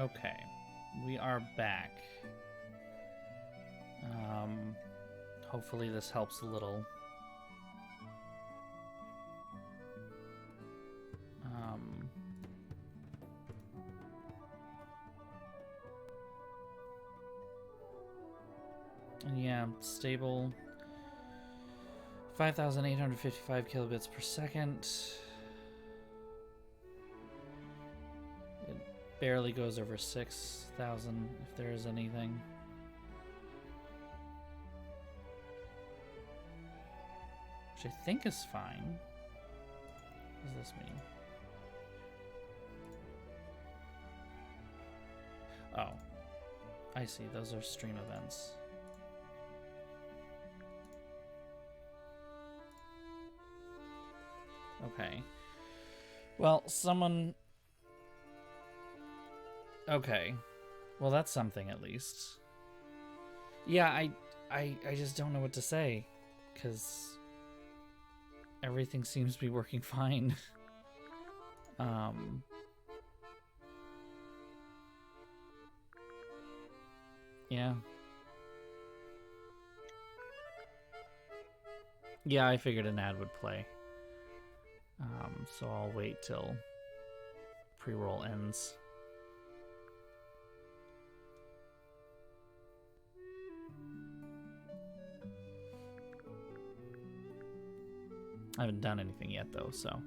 Okay, we are back. Hopefully this helps a little. And yeah, stable. 5,855 kilobits per second. It barely goes over 6,000 if there is anything. Which I think is fine. What does this mean? Oh. I see, those are stream events. Okay. Well, someone... Okay. Well, that's something at least. Yeah, I just don't know what to say. Because everything seems to be working fine. Yeah. Yeah, I figured an ad would play. So I'll wait till pre-roll ends. I haven't done anything yet though, so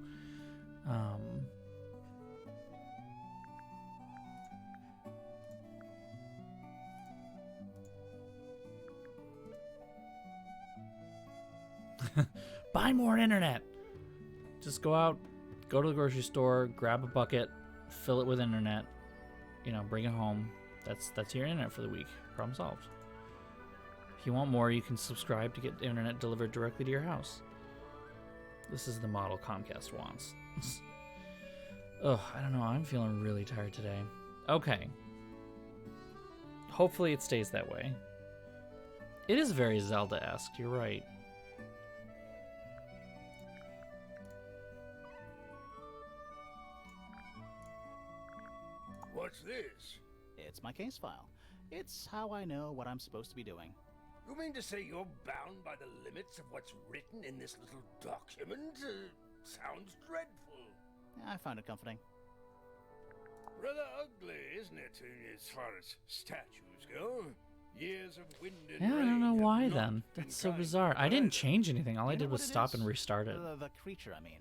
buy more internet. Just go out, go to the grocery store, grab a bucket, fill it with internet, you know, bring it home. That's your internet for the week. Problem solved. If you want more, you can subscribe to get internet delivered directly to your house. This is the model Comcast wants. Ugh, I don't know. I'm feeling really tired today. Okay. Hopefully it stays that way. It is very Zelda-esque, you're right. What's this? It's my case file. It's how I know what I'm supposed to be doing. You mean to say you're bound by the limits of what's written in this little document? Sounds dreadful. I find it comforting. Rather ugly, isn't it, as far as statues go? Years of wind and Yeah, I rain don't know have why not then. been That's so kind bizarre. to I didn't either. change anything. All I You did know was what it stop and is? restart it. The creature, I mean.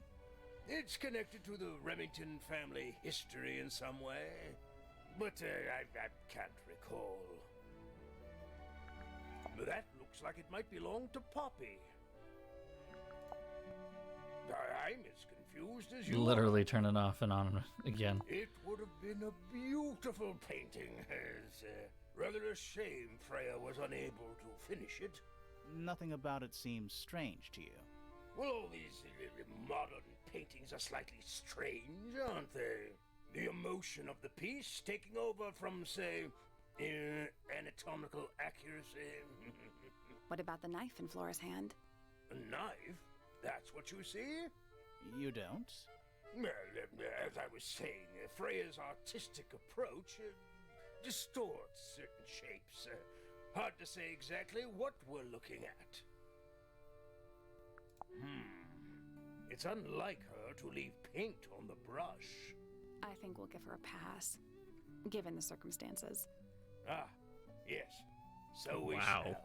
It's connected to the Remington family history in some way, but I can't recall. That looks like it might belong to Poppy. I'm as confused as you Literally are. turn it off and on again. It would have been a beautiful painting. It's rather a shame Freya was unable to finish it. Nothing about it seems strange to you. Well, all these modern paintings are slightly strange, aren't they? The emotion of the piece taking over from, say, anatomical accuracy. What about the knife in Flora's hand? A knife? That's what you see? You don't? Well, as I was saying, Freya's artistic approach distorts certain shapes. Hard to say exactly what we're looking at. It's unlike her to leave paint on the brush. I think we'll give her a pass, given the circumstances. Ah, yes. So we Wow. shall.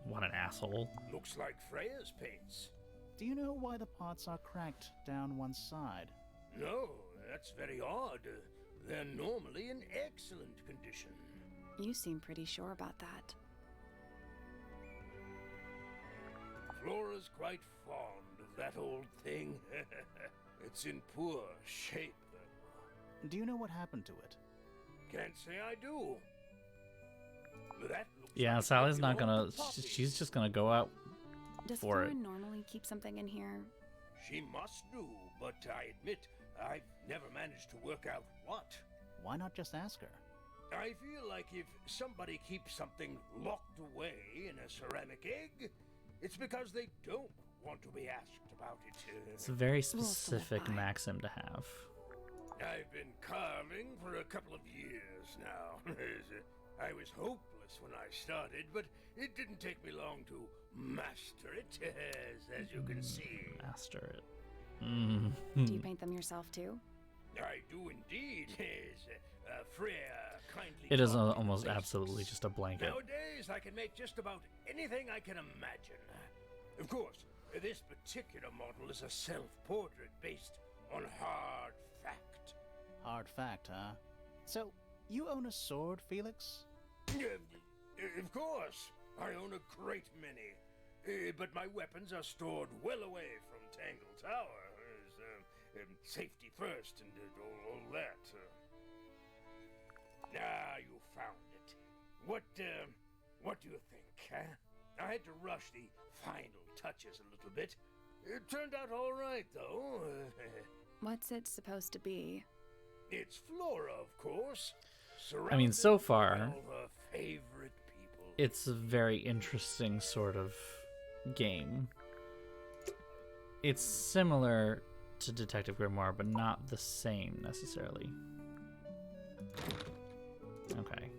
What an asshole. Looks like Freya's paints. Do you know why the pots are cracked down one side? No, that's very odd. They're normally in excellent condition. You seem pretty sure about that. Flora's quite fond of that old thing. It's in poor shape, though. Do you know what happened to it? Can't say I do. That looks Yeah, like it Sally's might not belong gonna. to Poppy. She's just gonna go out Does for Flora it. normally keep something in here? She must do, but I admit I've never managed to work out what. Why not just ask her? I feel like if somebody keeps something locked away in a ceramic egg, it's because they don't want to be asked about it. It's a very stand specific by. maxim to have. I've been carving for a couple of years now. I was hopeless when I started, but it didn't take me long to master it, as you can see. Master it. Do you paint them yourself too? I do indeed. Freya kindly. It is taught me the almost basics. absolutely just a blanket. Nowadays, I can make just about anything I can imagine. Of course, this particular model is a self-portrait based on hard fact. Hard fact, huh? So, you own a sword, Felix? Of course, I own a great many. But my weapons are stored well away from Tangle Tower. Safety first and all that. You found it. What do you think, huh? I had to rush the final touches a little bit. It turned out all right, though. What's it supposed to be? It's Flora, of course. I mean, so Surrounded far, by all her favorite people. it's a very interesting sort of game. It's similar to Detective Grimoire, but not the same necessarily. Okay.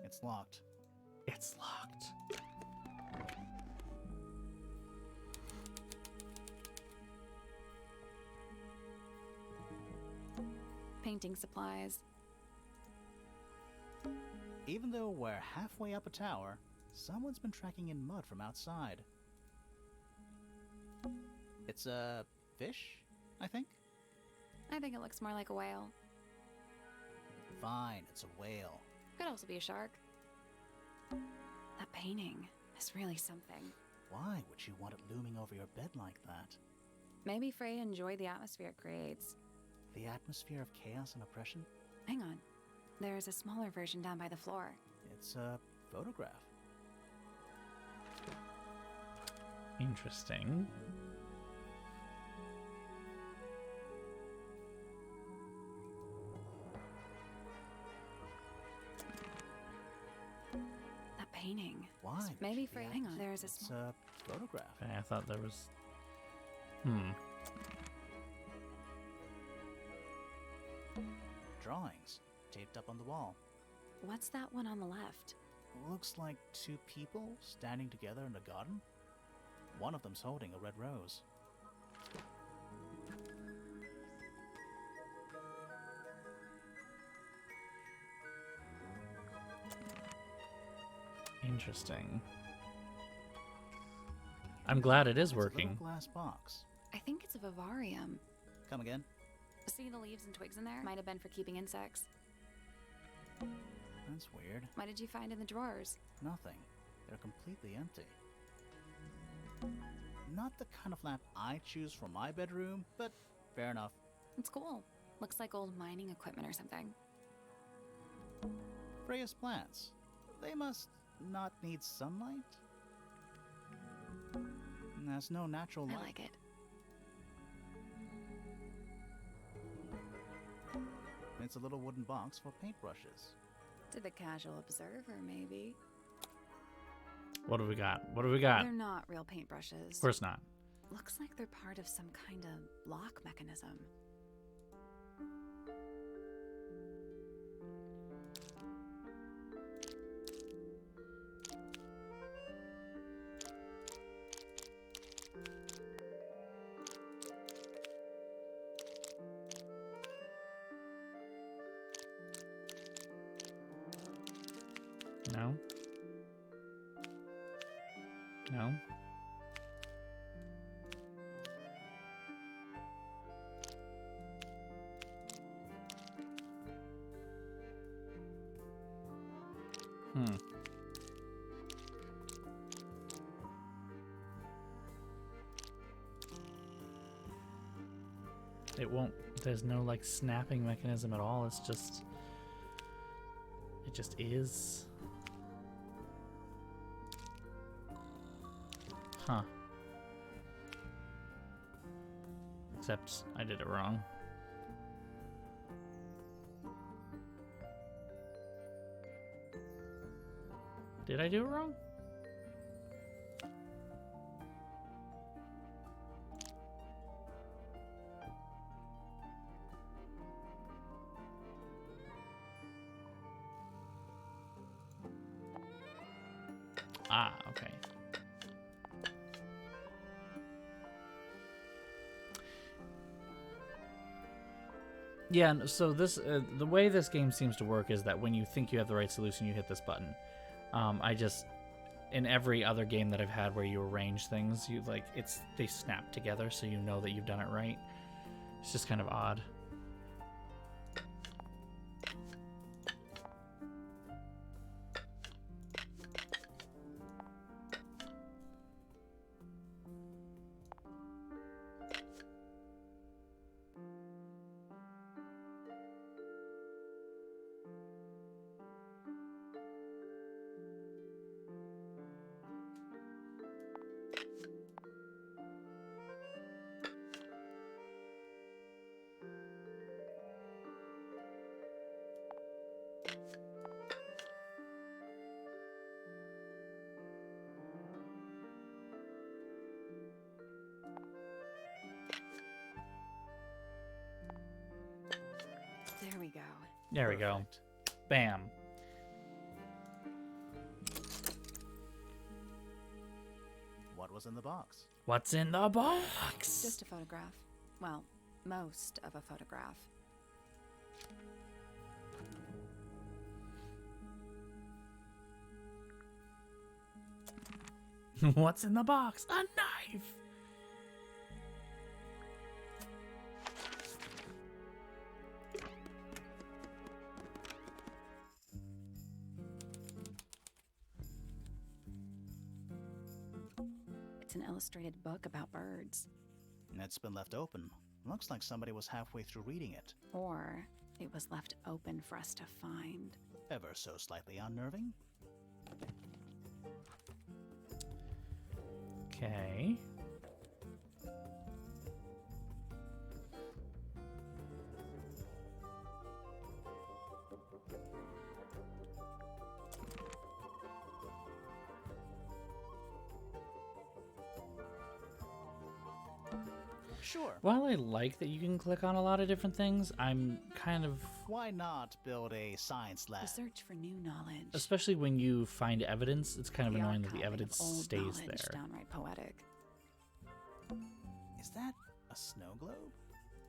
It's locked. It's locked. Painting supplies. Even though we're halfway up a tower, someone's been tracking in mud from outside. It's a fish, I think? I think it looks more like a whale. Fine, it's a whale. Could also be a shark. That painting is really something. Why would you want it looming over your bed like that? Maybe Freya enjoyed the atmosphere it creates. The atmosphere of chaos and oppression? Hang on. There's a smaller version down by the floor. It's a photograph. Interesting. That painting. Why? would Maybe you Freya. be Hang on. at- There's a It's small. a photograph. Okay, I thought there was... Drawings taped up on the wall. What's that one on the left? Looks like two people standing together in a garden. One of them's holding a red rose. Interesting. I'm glad it is It's a working. little glass box. I think it's a vivarium. Come again? See the leaves and twigs in there? Might have been for keeping insects. That's weird. What did you find in the drawers? Nothing. They're completely empty. Not the kind of lamp I choose for my bedroom, but fair enough. It's cool. Looks like old mining equipment or something. Freya's plants. They must not need sunlight? There's no natural light. I like it. It's a little wooden box for paintbrushes. To the casual observer, maybe. What do we got? What do we got? They're not real paintbrushes. Of course not. Looks like they're part of some kind of lock mechanism. No? No? Hmm. It won't, there's no like snapping mechanism at all. It's just, it just is. Huh. Except I did it wrong. Did I do it wrong? Ah, okay. Yeah, so this the way this game seems to work is that when you think you have the right solution, you hit this button. In every other game that I've had where you arrange things, they snap together, so you know that you've done it right. It's just kind of odd. There we go. There we go. Perfect. Bam. What was in the box? What's in the box? Just a photograph. Well, most of a photograph. What's in the box? A knife! It's an illustrated book about birds. It's been left open. Looks like somebody was halfway through reading it. Or it was left open for us to find. Ever so slightly unnerving. Okay. Sure. While I like that you can click on a lot of different things, I'm kind of... Why not build a science lab? The search for new knowledge. Especially when you find evidence, it's kind of annoying that the archiving evidence of old stays knowledge, there. Downright poetic. Is that a snow globe?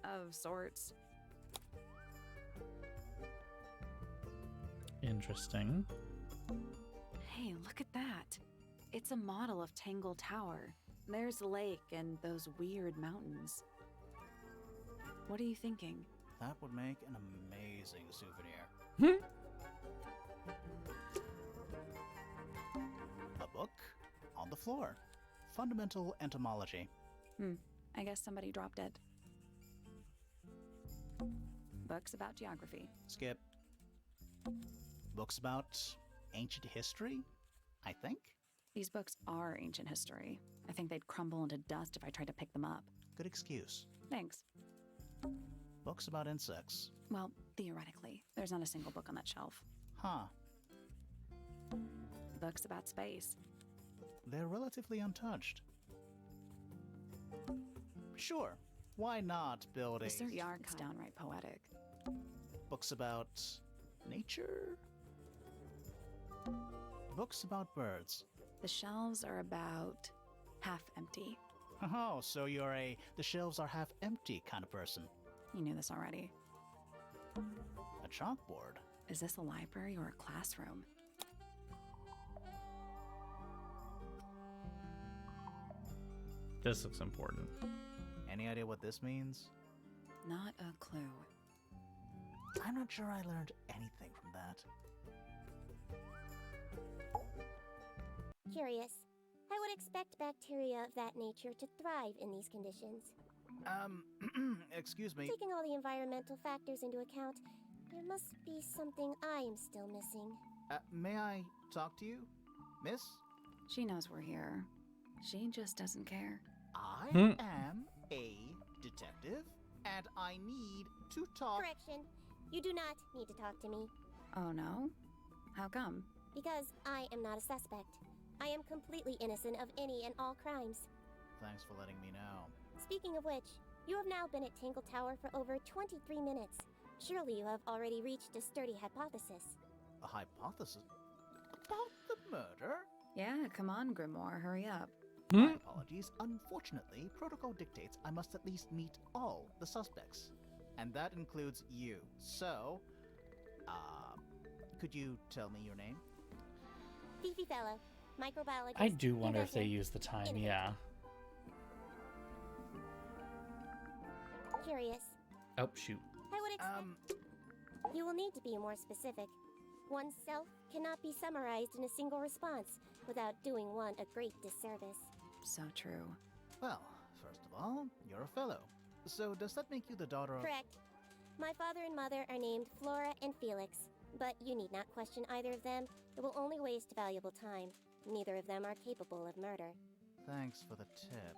Of sorts. Interesting. Hey, look at that. It's a model of Tangle Tower. There's the lake and those weird mountains. What are you thinking? That would make an amazing souvenir. A book on the floor. Fundamental entomology. I guess somebody dropped it. Books about geography. Skip. Books about ancient history, I think. These books are ancient history. I think they'd crumble into dust if I tried to pick them up. Good excuse. Thanks. Books about insects. Well, theoretically, there's not a single book on that shelf. Huh. Books about space. They're relatively untouched. Sure. Why not build a... The search is downright poetic. Books about nature? Books about birds. The shelves are about half empty. Oh, so you're a the shelves are half empty kind of person. You knew this already. A chalkboard. Is this a library or a classroom? This looks important. Any idea what this means? Not a clue. I'm not sure I learned anything from that. Curious. I would expect bacteria of that nature to thrive in these conditions. Excuse me. Taking all the environmental factors into account, there must be something I am still missing. May I talk to you, miss? She knows we're here. She just doesn't care. I am a detective, and I need to talk. Correction. You do not need to talk to me, Oh no? How come? because I am not a suspect. I am completely innocent of any and all crimes. Thanks for letting me know. Speaking of which, you have now been at Tangle Tower for over 23 minutes. Surely you have already reached a sturdy hypothesis. A hypothesis? About the murder? Yeah, come on, Grimoire, hurry up. My apologies. Unfortunately, protocol dictates I must at least meet all the suspects. And that includes you. So, could you tell me your name? Fifi Fellow, microbiologist. I do wonder if they inventor, use the time, innovator. yeah. Curious. Oh, shoot. I would expect you will need to be more specific. Oneself cannot be summarized in a single response without doing one a great disservice. So true. Well, first of all, you're a fellow. So does that make you the daughter of... Correct. My father and mother are named Flora and Felix, but you need not question either of them. It will only waste valuable time. Neither of them are capable of murder. Thanks for the tip.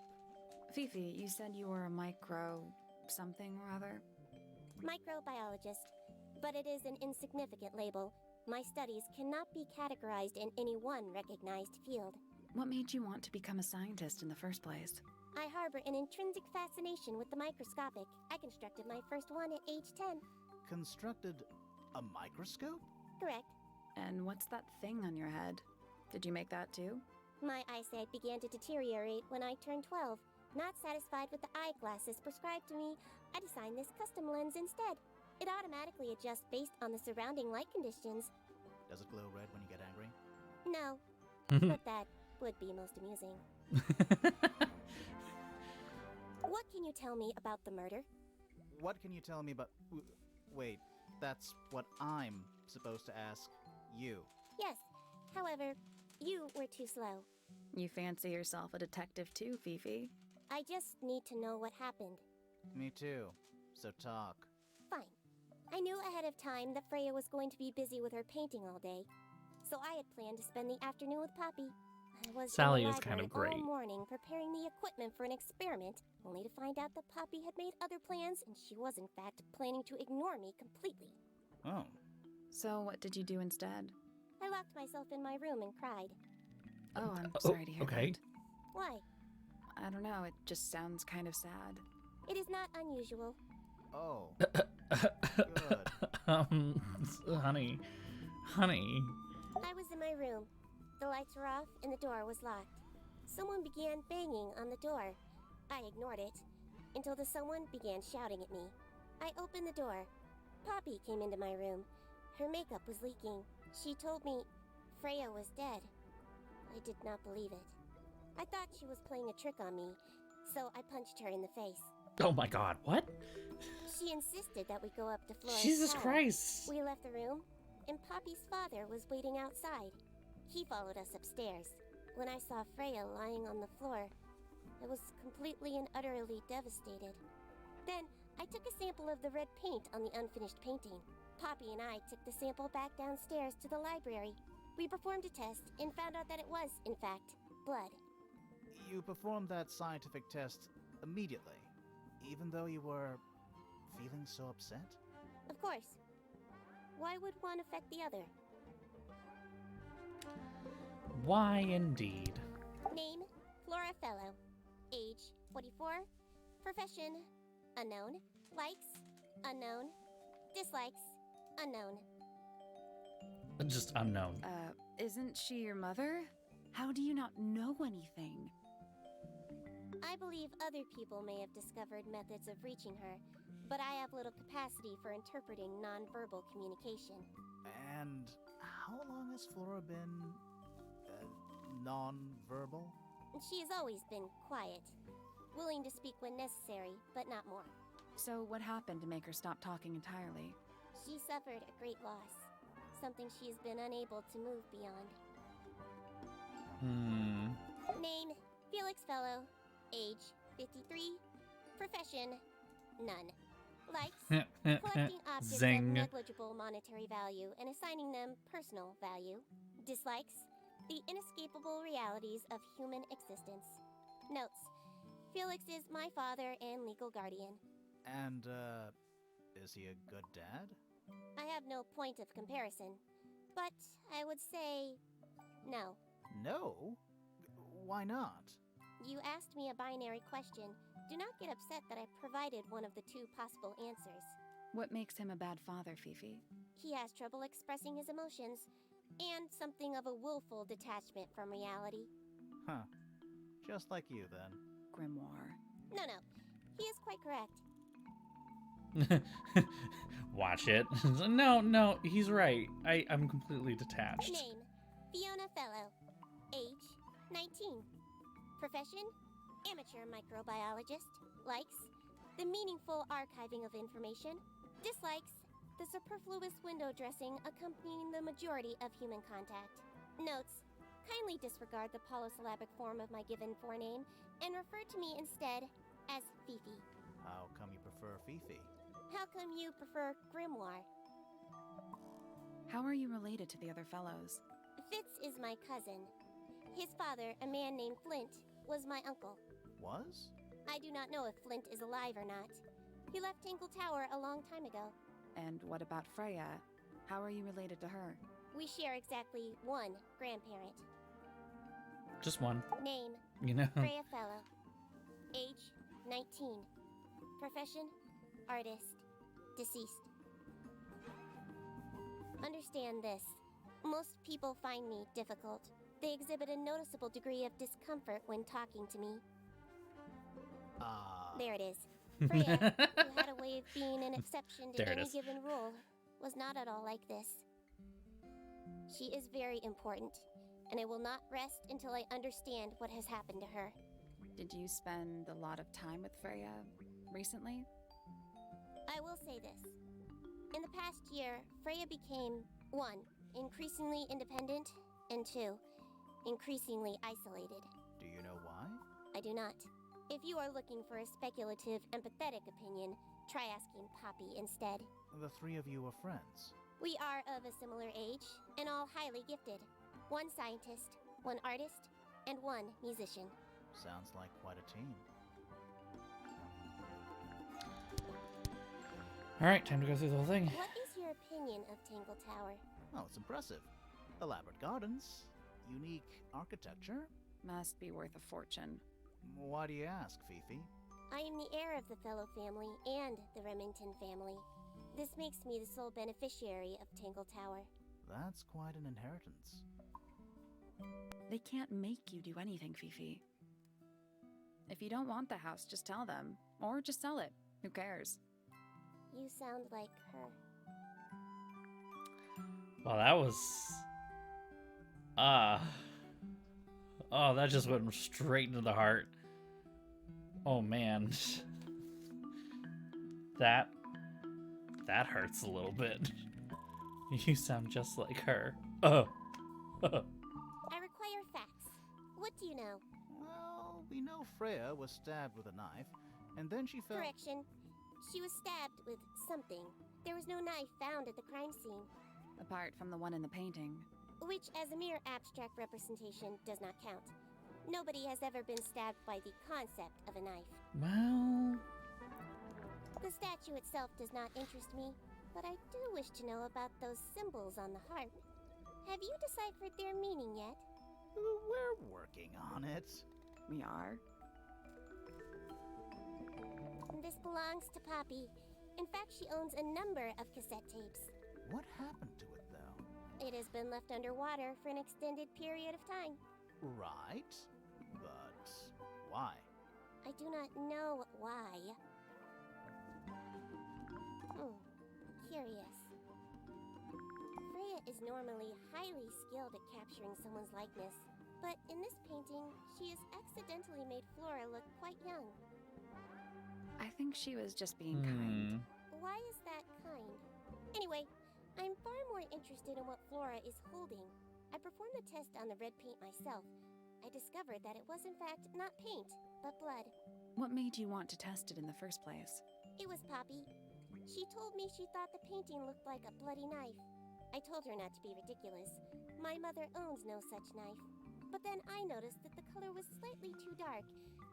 Fifi, you said you were a micro... something or other? Microbiologist, but it is an insignificant label. My studies cannot be categorized in any one recognized field. What made you want to become a scientist in the first place? I harbor an intrinsic fascination with the microscopic. I constructed my first one at age 10. Constructed a microscope? Correct. And what's that thing on your head? Did you make that too? My eyesight began to deteriorate when I turned 12. Not satisfied with the eyeglasses prescribed to me, I designed this custom lens instead. It automatically adjusts based on the surrounding light conditions. Does it glow red when you get angry? No, but that would be most amusing. What can you tell me about the murder? What can you tell me about... Wait, that's what I'm supposed to ask you. Yes, however, you were too slow. You fancy yourself a detective too, Fifi? I just need to know what happened. Me too. So talk. Fine. I knew ahead of time that Freya was going to be busy with her painting all day, so I had planned to spend the afternoon with Poppy. I was Sally in the is kind of library great. all morning preparing the equipment for an experiment, only to find out that Poppy had made other plans and she was in fact planning to ignore me completely. Oh. So what did you do instead? I locked myself in my room and cried. Oh, I'm sorry to hear okay. that. Why? I don't know, it just sounds kind of sad. It is not unusual. Oh. Good. Honey. I was in my room. The lights were off and the door was locked. Someone began banging on the door. I ignored it until the someone began shouting at me. I opened the door. Poppy came into my room. Her makeup was leaking. She told me Freya was dead. I did not believe it. I thought she was playing a trick on me, so I punched her in the face. Oh my god, what? She insisted that we go up to Flora's Jesus tower. Christ. We left the room, and Poppy's father was waiting outside. He followed us upstairs. When I saw Freya lying on the floor, I was completely and utterly devastated. Then, I took a sample of the red paint on the unfinished painting. Poppy and I took the sample back downstairs to the library. We performed a test and found out that it was, in fact, blood. You performed that scientific test immediately, even though you were feeling so upset? Of course. Why would one affect the other? Why indeed? Name, Flora Fellow. Age, 44. Profession, unknown. Likes, unknown. Dislikes, unknown. Just unknown. Isn't she your mother? How do you not know anything? I believe other people may have discovered methods of reaching her, but I have little capacity for interpreting nonverbal communication. And how long has Flora been... non-verbal? She has always been quiet, willing to speak when necessary, but not more. So what happened to make her stop talking entirely? She suffered a great loss, something she has been unable to move beyond. Name, Felix Fellow. Age, 53. Profession, none. Likes, collecting objects Zing. of negligible monetary value and assigning them personal value. Dislikes, the inescapable realities of human existence. Notes, Felix is my father and legal guardian. And, is he a good dad? I have no point of comparison, but I would say no. No? Why not? You asked me a binary question. Do not get upset that I provided one of the two possible answers. What makes him a bad father, Fifi? He has trouble expressing his emotions. and something of a willful detachment from reality. Huh. Just like you, then. Grimoire. No, he is quite correct. Watch it. No, he's right. I'm completely detached. Name, Fiona Fellow. Age, 19. Profession, amateur microbiologist. Likes, the meaningful archiving of information. Dislikes, the superfluous window dressing accompanying the majority of human contact. Notes, kindly disregard the polysyllabic form of my given forename and refer to me instead as Fifi. How come you prefer Fifi? How come you prefer Grimoire? How are you related to the other fellows? Fitz is my cousin. His father, a man named Flint, was my uncle. Was? I do not know if Flint is alive or not. He left Tangle Tower a long time ago. And what about Freya? How are you related to her? We share exactly one grandparent. Just one, Name, you know. Freya Fellow. Age, 19. Profession, artist. Deceased. Understand this. Most people find me difficult. They exhibit a noticeable degree of discomfort when talking to me. There it is. Freya, who had a way of being an exception to There it any is. given rule, was not at all like this. She is very important, and I will not rest until I understand what has happened to her. Did you spend a lot of time with Freya recently? I will say this. In the past year, Freya became 1. Increasingly independent, and 2. Increasingly isolated. Do you know why? I do not. If you are looking for a speculative, empathetic opinion, try asking Poppy instead. The three of you are friends. We are of a similar age, and all highly gifted. 1 scientist, 1 artist, and 1 musician. Sounds like quite a team. Alright, time to go through the whole thing. What is your opinion of Tangle Tower? Oh, it's impressive. Elaborate gardens, unique architecture. Must be worth a fortune. Why do you ask, Fifi? I am the heir of the Fellow family and the Remington family. This makes me the sole beneficiary of Tangle Tower. That's quite an inheritance. They can't make you do anything, Fifi. If you don't want the house, just tell them. Or just sell it. Who cares? You sound like her. Well, that was... Oh, that just went straight into the heart. Oh, man. That hurts a little bit. You sound just like her. I require facts. What do you know? Well, we know Freya was stabbed with a knife, and then she fell... Correction. She was stabbed with something. There was no knife found at the crime scene. Apart from the one in the painting. Which, as a mere abstract representation, does not count. Nobody has ever been stabbed by the concept of a knife. Well... The statue itself does not interest me, but I do wish to know about those symbols on the heart. Have you deciphered their meaning yet? We're working on it. We are? This belongs to Poppy. In fact, she owns a number of cassette tapes. What happened to it, though? It has been left underwater for an extended period of time. Right, but why? I do not know why. Curious. Freya is normally highly skilled at capturing someone's likeness, but in this painting, she has accidentally made Flora look quite young. I think she was just being kind. Why is that kind? Anyway, I'm far more interested in what Flora is holding. I performed the test on the red paint myself. I discovered that it was in fact not paint, but blood. What made you want to test it in the first place? It was Poppy. She told me she thought the painting looked like a bloody knife. I told her not to be ridiculous. My mother owns no such knife. But then I noticed that the color was slightly too dark,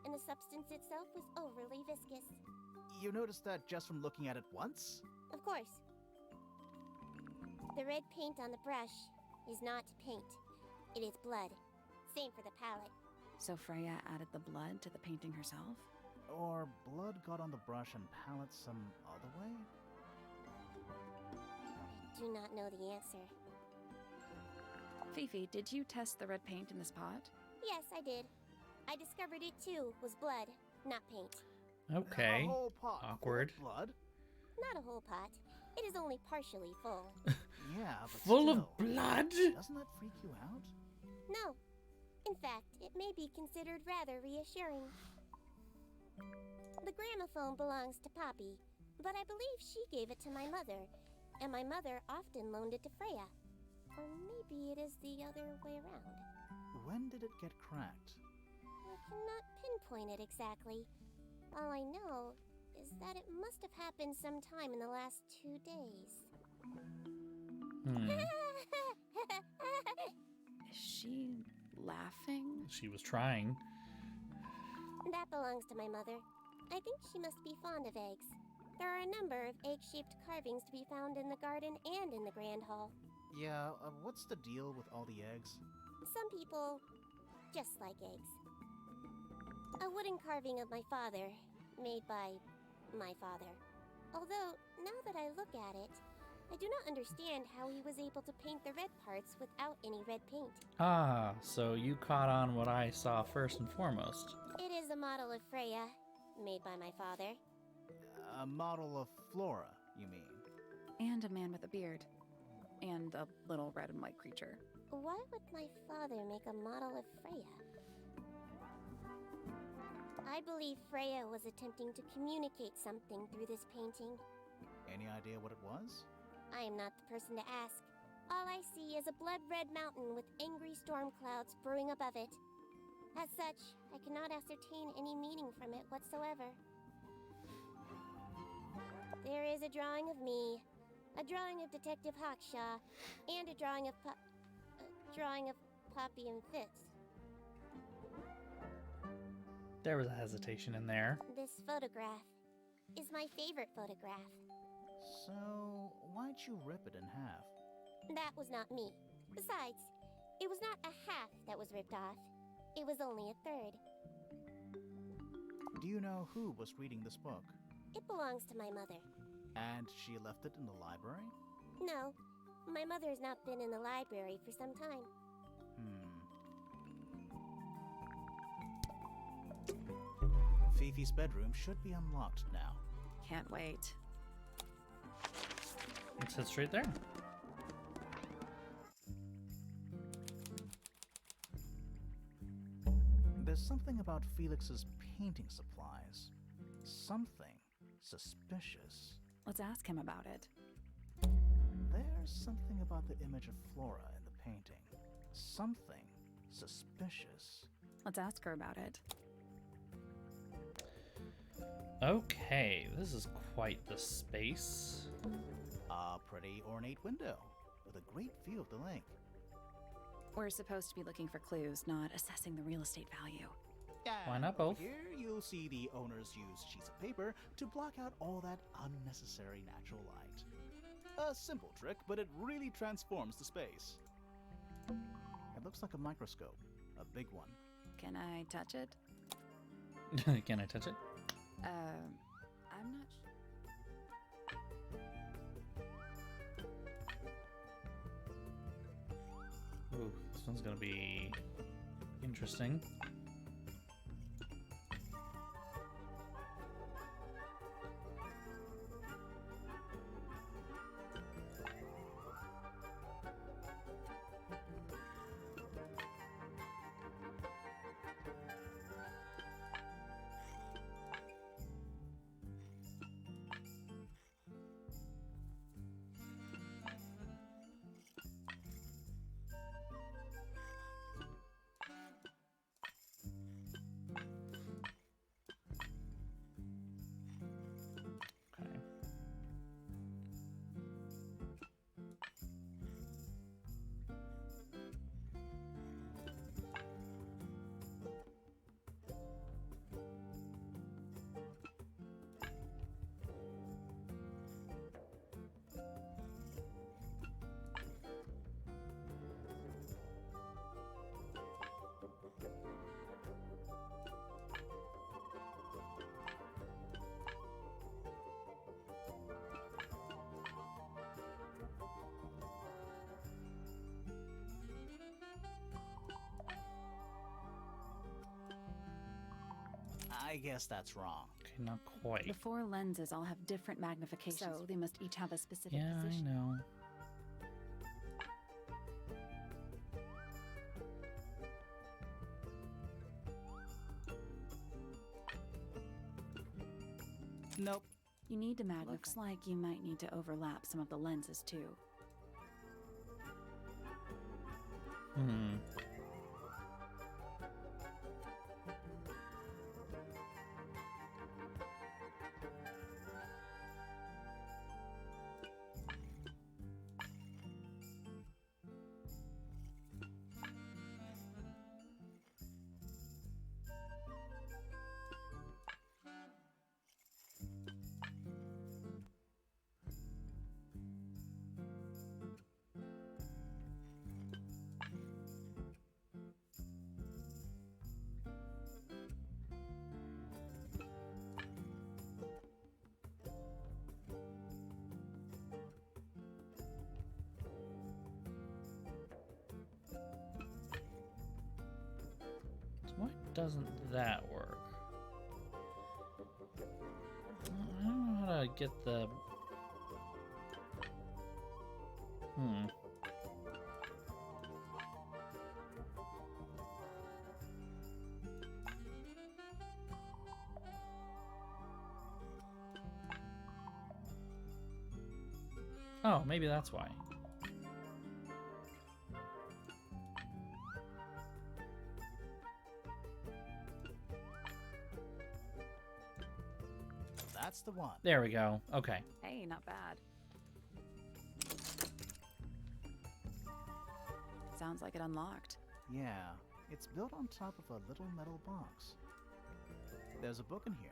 and the substance itself was overly viscous. You noticed that just from looking at it once? Of course. The red paint on the brush is not paint. It is blood. Same for the palette. So Freya added the blood to the painting herself? Or blood got on the brush and palette some other way? I do not know the answer. Fifi, did you test the red paint in this pot? Yes, I did. I discovered it too was blood, not paint. Okay. A whole pot full of Awkward. blood? Not a whole pot. It is only partially full. Yeah, but Full still. of blood? Doesn't that freak you out? No. In fact, it may be considered rather reassuring. The gramophone belongs to Poppy, but I believe she gave it to my mother, and my mother often loaned it to Freya. Or maybe it is the other way around. When did it get cracked? I cannot pinpoint it exactly. All I know is that it must have happened sometime in the last 2 days. Is she laughing? She was trying. That belongs to my mother. I think she must be fond of eggs. There are a number of egg-shaped carvings to be found in the garden and in the Grand Hall. Yeah, what's the deal with all the eggs? Some people just like eggs. A wooden carving of my father, made by my father. Although, now that I look at it, I do not understand how he was able to paint the red parts without any red paint. Ah, so you caught on what I saw first and foremost. It is a model of Freya, made by my father. A model of Flora, you mean? And a man with a beard. And a little red and white creature. Why would my father make a model of Freya? I believe Freya was attempting to communicate something through this painting. Any idea what it was? I am not the person to ask. All I see is a blood-red mountain with angry storm clouds brewing above it. As such, I cannot ascertain any meaning from it whatsoever. There is a drawing of me, a drawing of Detective Hawkshaw, and a drawing of Poppy and Fitz. There was a hesitation in there. This photograph is my favorite photograph. So, why'd you rip it in half? That was not me. Besides, it was not a half that was ripped off. It was only a third. Do you know who was reading this book? It belongs to my mother. And she left it in the library? No, my mother has not been in the library for some time. Fifi's bedroom should be unlocked now. Can't wait. Let's head straight there. There's something about Felix's painting supplies. Something suspicious. Let's ask him about it. There's something about the image of Flora in the painting. Something suspicious. Let's ask her about it. Okay, this is quite the space. A pretty ornate window with a great view of the lake. We're supposed to be looking for clues, not assessing the real estate value. Why not over both? Here you'll see the owners use sheets of paper to block out all that unnecessary natural light. A simple trick, but it really transforms the space. It looks like a microscope, a big one. Can I touch it? Can I touch it? I'm not Ooh, this one's gonna be interesting. I guess that's wrong. Okay, not quite. The 4 lenses all have different magnifications, so they must each have a specific Yeah, position. I know. Nope. You need to looks like you might need to overlap some of the lenses too. Hmm. Why doesn't that work? I don't know how to get the... Oh, maybe that's why. That's the one. There we go. Okay. Hey, not bad. Sounds like it unlocked. Yeah, it's built on top of a little metal box. There's a book in here.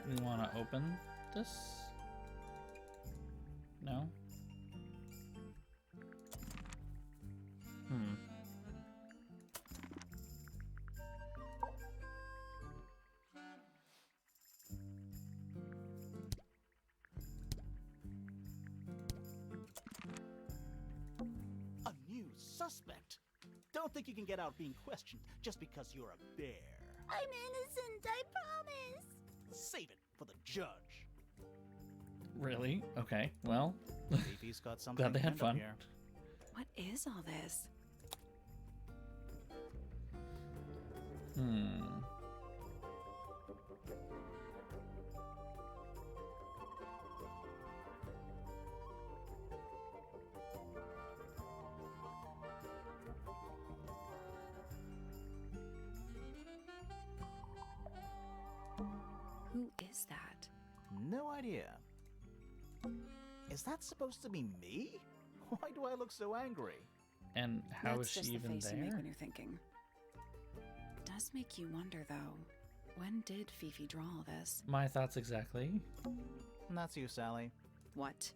We want to open this? No? A new suspect. Don't think you can get out being questioned just because you're a bear. I'm innocent, I promise. Save it for the judge. Really? Okay, well, Fifi's got something glad they had pinned up fun. here. What is all this? Who is that? No idea. Is that supposed to be me? Why do I look so angry? And how That's is just she the even face you make there? when you're thinking. Does make you wonder, though. When did Fifi draw all this? My thoughts exactly. And that's you, Sally. What?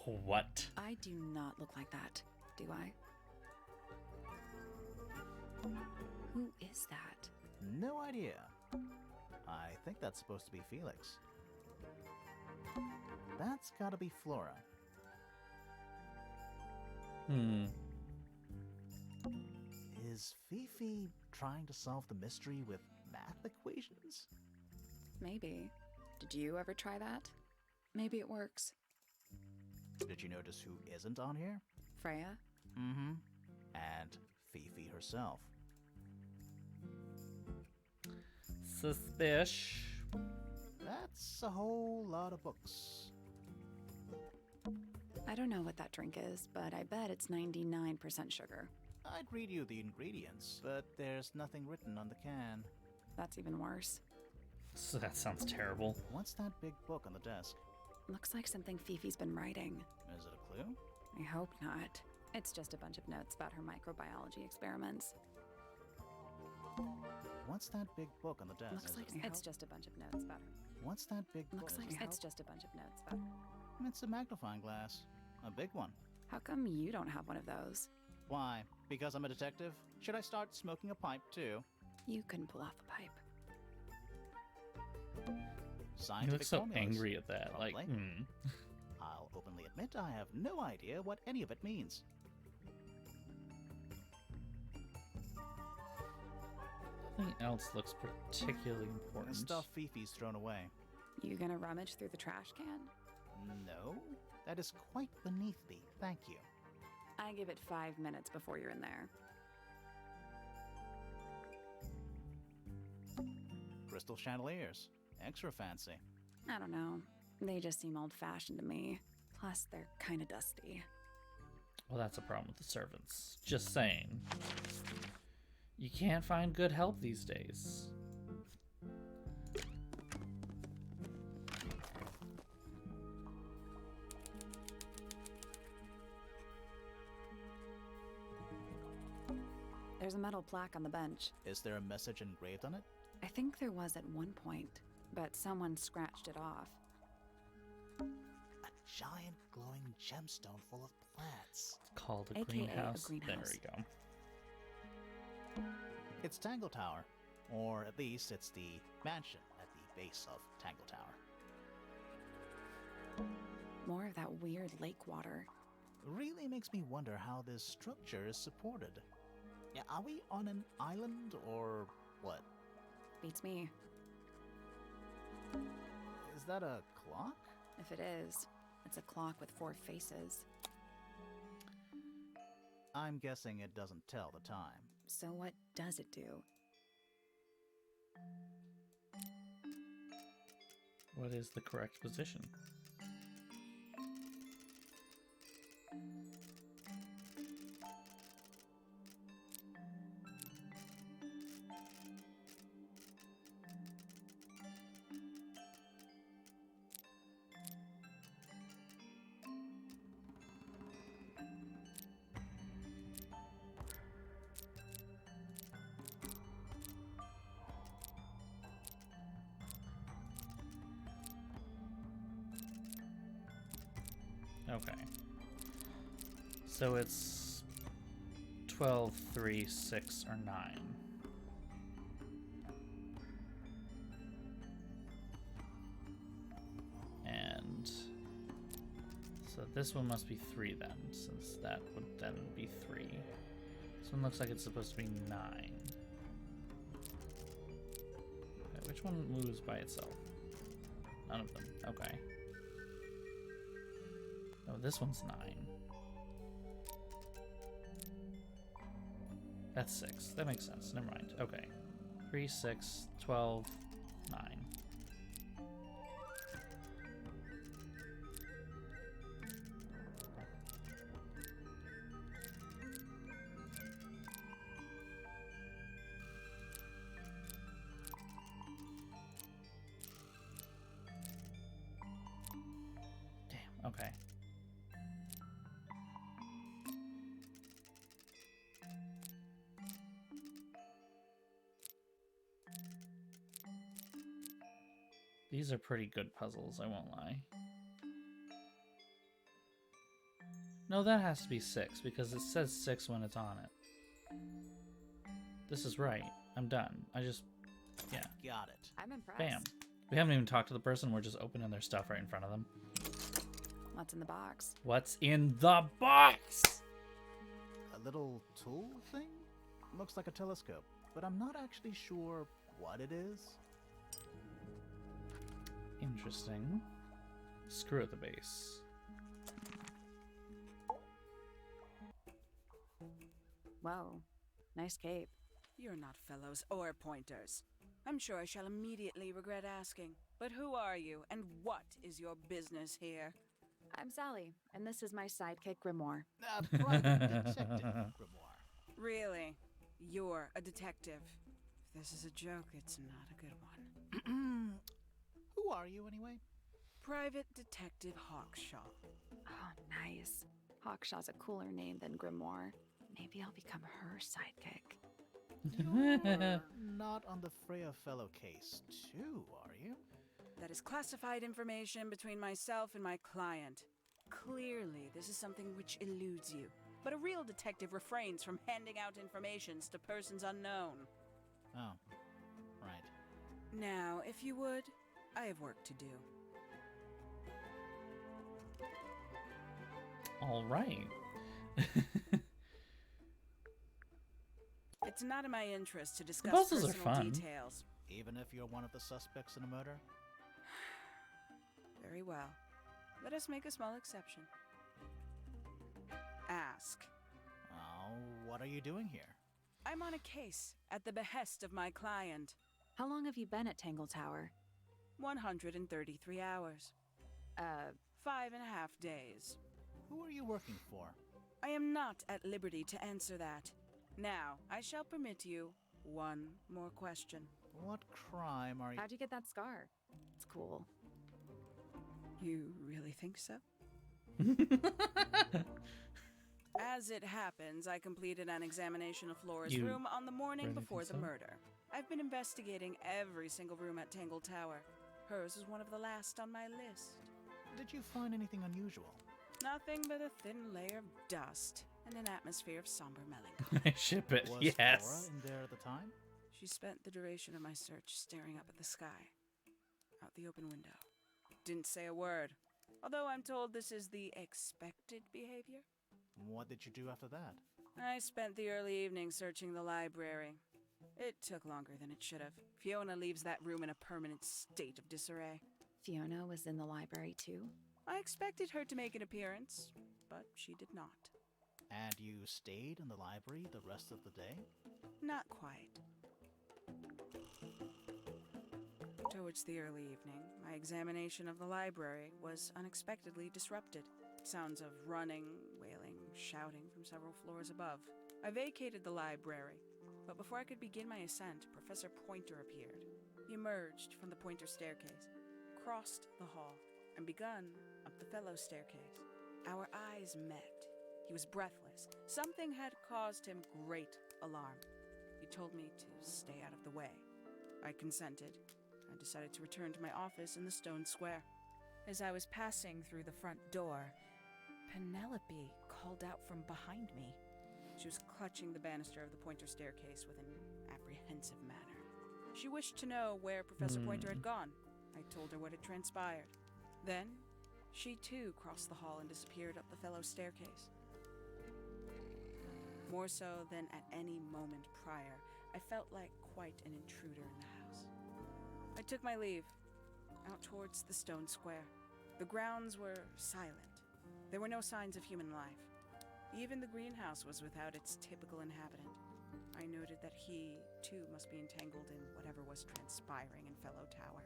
What? I do not look like that, do I? Who is that? No idea. I think that's supposed to be Felix. That's gotta be Flora. Is Fifi trying to solve the mystery with math equations? Maybe. Did you ever try that? Maybe it works. Did you notice who isn't on here? Freya? Mm-hmm. And Fifi herself. Suspish. That's a whole lot of books. I don't know what that drink is, but I bet it's 99% sugar. I'd read you the ingredients, but there's nothing written on the can. That's even worse. So that sounds terrible. What's that big book on the desk? Looks like something Fifi's been writing. Is it a clue? I hope not. It's just a bunch of notes about her microbiology experiments. What's that big book on the desk? Looks like it's just a bunch of notes about her. What's that big book? Looks like it's just a bunch of notes about her. It's a magnifying glass. A big one. How come you don't have one of those? Why? Because I'm a detective? Should I start smoking a pipe too? You couldn't pull off a pipe. You Scientific look so formulas. angry at that. Like, Probably. I'll openly admit I have no idea what any of it means. Nothing else looks particularly important. Stuff Fifi's thrown away. You gonna rummage through the trash can? No, that is quite beneath me, thank you. I give it 5 minutes before you're in there. Crystal chandeliers. Extra fancy. I don't know. They just seem old-fashioned to me. Plus, they're kinda dusty. Well, that's a problem with the servants. Just saying. You can't find good help these days. There's a metal plaque on the bench. Is there a message engraved on it? I think there was at one point, but someone scratched it off. A giant glowing gemstone full of plants. It's called a AKA a greenhouse. There greenhouse. we go. It's Tangle Tower. Or at least it's the mansion at the base of Tangle Tower. More of that weird lake water. Really makes me wonder how this structure is supported. Yeah, are we on an island or what? Beats me. Is that a clock? If it is, it's a clock with 4 faces. I'm guessing it doesn't tell the time. So what does it do? What is the correct position? Okay. So it's 12, 3, 6, or 9. And so this one must be 3 then, since that would then be 3. This one looks like it's supposed to be 9. Okay, which one moves by itself? None of them. Okay. Oh, this one's 9. That's 6. That makes sense. Never mind. Okay. 3, 6, 12, 9. Damn. Okay. These are pretty good puzzles, I won't lie. No, that has to be 6, because it says 6 when it's on it. This is right. I'm done. Yeah. Got it. I'm impressed. Bam. We haven't even talked to the person, we're just opening their stuff right in front of them. What's in the box? What's in the box? A little tool thing? Looks like a telescope, but I'm not actually sure what it is. Interesting. Screw at the base. Whoa. Nice cape. You're not fellows or pointers. I'm sure I shall immediately regret asking. But who are you, and what is your business here? I'm Sally, and this is my sidekick, Grimoire. Private detective grimoire. Really? You're a detective. If this is a joke, it's not a good one. Who are you anyway? Private Detective Hawkshaw. Oh, nice. Hawkshaw's a cooler name than Grimoire. Maybe I'll become her sidekick. You're not on the Freya Fellow case, too, are you? That is classified information between myself and my client. Clearly, this is something which eludes you. But a real detective refrains from handing out informations to persons unknown. Oh, right. Now, if you would, I have work to do. All right. It's not in my interest to discuss puzzles are personal fun. details. Even if you're one of the suspects in a murder? Very well. Let us make a small exception. Ask. Oh, what are you doing here? I'm on a case at the behest of my client. How long have you been at Tangle Tower? 133 hours. 5.5 days. Who are you working for? I am not at liberty to answer that. Now, I shall permit you one more question. What crime are you... How'd you get that scar? It's cool. You really think so? As it happens, I completed an examination of Flora's You room on the morning really before think the so? murder. I've been investigating every single room at Tangle Tower. Hers is one of the last on my list. Did you find anything unusual? Nothing but a thin layer of dust and an atmosphere of somber melancholy. Ship it. Was Yes. Flora in there at the time? She spent the duration of my search staring up at the sky, out the open window. Didn't say a word, although I'm told this is the expected behavior. What did you do after that? I spent the early evening searching the library. It took longer than it should have. Fiona leaves that room in a permanent state of disarray. Fiona was in the library too? I expected her to make an appearance, but she did not. And you stayed in the library the rest of the day? Not quite. Towards the early evening, my examination of the library was unexpectedly disrupted. Sounds of running, wailing, shouting from several floors above. I vacated the library, but before I could begin my ascent, Professor Pointer appeared. He emerged from the Pointer staircase, crossed the hall, and begun up the fellow staircase. Our eyes met. He was breathless. Something had caused him great alarm. He told me to stay out of the way. I consented. I decided to return to my office in the stone square. As I was passing through the front door, Penelope called out from behind me. She was clutching the banister of the Pointer staircase with an apprehensive manner. She wished to know where Professor Pointer had gone. I told her what had transpired. Then, she too crossed the hall and disappeared up the fellow staircase. More so than at any moment prior, I felt like quite an intruder in the house. I took my leave, out towards the stone square. The grounds were silent. There were no signs of human life. Even the greenhouse was without its typical inhabitant. I noted that he, too, must be entangled in whatever was transpiring in Fellow Tower.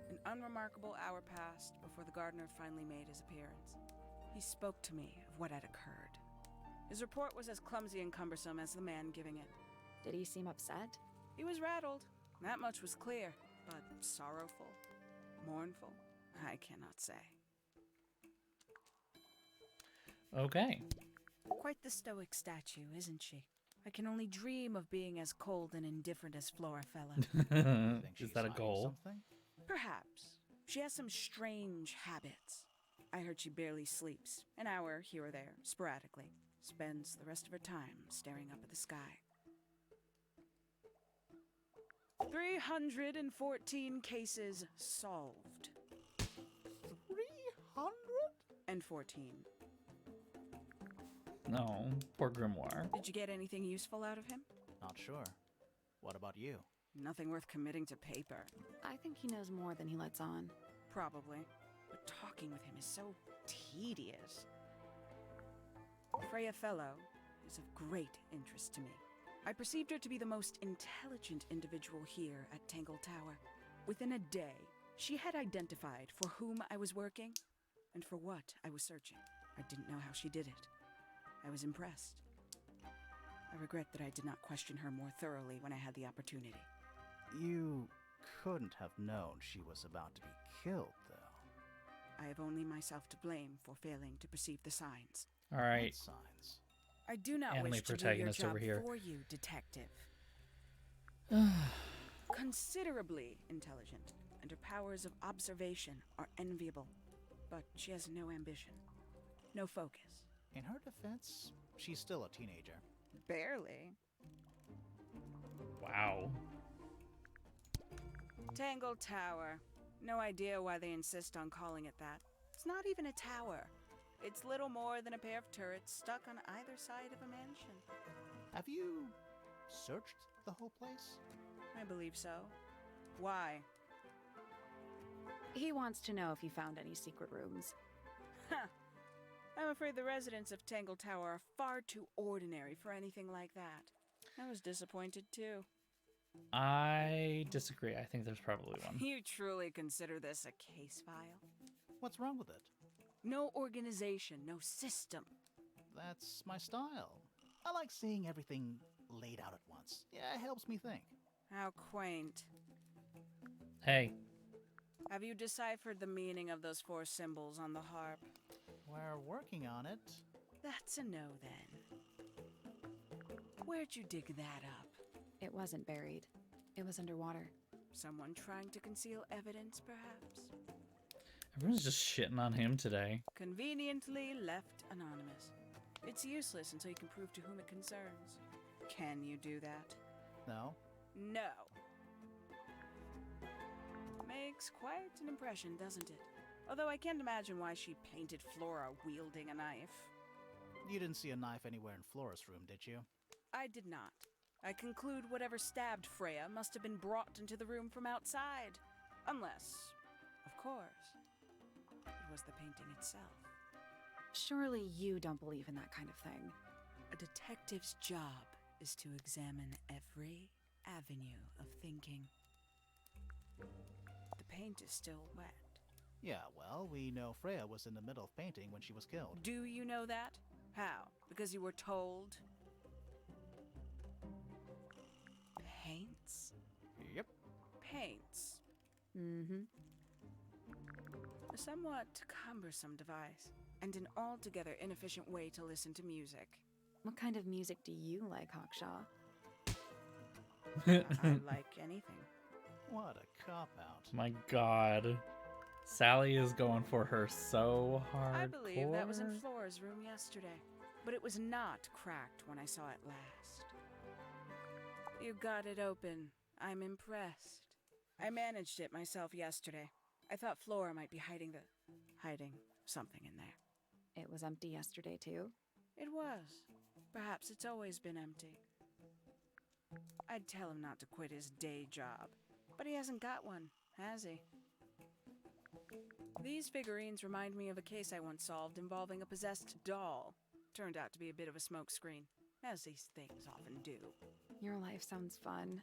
An unremarkable hour passed before the gardener finally made his appearance. He spoke to me of what had occurred. His report was as clumsy and cumbersome as the man giving it. Did he seem upset? He was rattled. That much was clear, but sorrowful, mournful, I cannot say. Okay. Quite the stoic statue, isn't she? I can only dream of being as cold and indifferent as Flora Fellow. Think Is she's that a hiding goal? Something? Perhaps. She has some strange habits. I heard she barely sleeps, an hour here or there, sporadically. Spends the rest of her time staring up at the sky. 314 cases solved. 314. No, poor Grimoire. Did you get anything useful out of him? Not sure. What about you? Nothing worth committing to paper. I think he knows more than he lets on. Probably. But talking with him is so tedious. Freya Fellow is of great interest to me. I perceived her to be the most intelligent individual here at Tangle Tower. Within a day, she had identified for whom I was working and for what I was searching. I didn't know how she did it. I was impressed. I regret that I did not question her more thoroughly when I had the opportunity. You couldn't have known she was about to be killed, though. I have only myself to blame for failing to perceive the signs. All right. What signs? I do not Anime wish to do your protagonist job over here. for you, detective. Considerably intelligent, and her powers of observation are enviable. But she has no ambition, no focus. In her defense, she's still a teenager. Barely. Wow. Tangle Tower. No idea why they insist on calling it that. It's not even a tower. It's little more than a pair of turrets stuck on either side of a mansion. Have you searched the whole place? I believe so. Why? He wants to know if you found any secret rooms. Huh. I'm afraid the residents of Tangle Tower are far too ordinary for anything like that. I was disappointed too. I disagree. I think there's probably one. You truly consider this a case file? What's wrong with it? No organization, no system. That's my style. I like seeing everything laid out at once. Yeah, it helps me think. How quaint. Hey, Have you deciphered the meaning of those 4 symbols on the harp? We're working on it. That's a no then. Where'd you dig that up? It wasn't buried. It was underwater. Someone trying to conceal evidence, perhaps? everyone's just shitting on him today. Conveniently left anonymous. It's useless until you can prove to whom it concerns. Can you do that? No? No. Makes quite an impression, doesn't it? Although I can't imagine why she painted Flora wielding a knife. You didn't see a knife anywhere in Flora's room, did you? I did not. I conclude whatever stabbed Freya must have been brought into the room from outside. Unless, of course, it was the painting itself. Surely you don't believe in that kind of thing. A detective's job is to examine every avenue of thinking. The paint is still wet. Yeah, well, we know Freya was in the middle of painting when she was killed. Do you know that? How? Because you were told? Paints? Yep. Paints. Mm-hmm. A somewhat cumbersome device, and an altogether inefficient way to listen to music. What kind of music do you like, Hawkshaw? I like anything. What a cop-out. My god. Sally is going for her so hard. I believe that was in Flora's room yesterday, but it was not cracked when I saw it last. You got it open. I'm impressed. I managed it myself yesterday. I thought Flora might be hiding something in there. It was empty yesterday, too. It was. Perhaps it's always been empty. I'd tell him not to quit his day job, but he hasn't got one, has he? These figurines remind me of a case I once solved involving a possessed doll. Turned out to be a bit of a smokescreen, as these things often do. Your life sounds fun.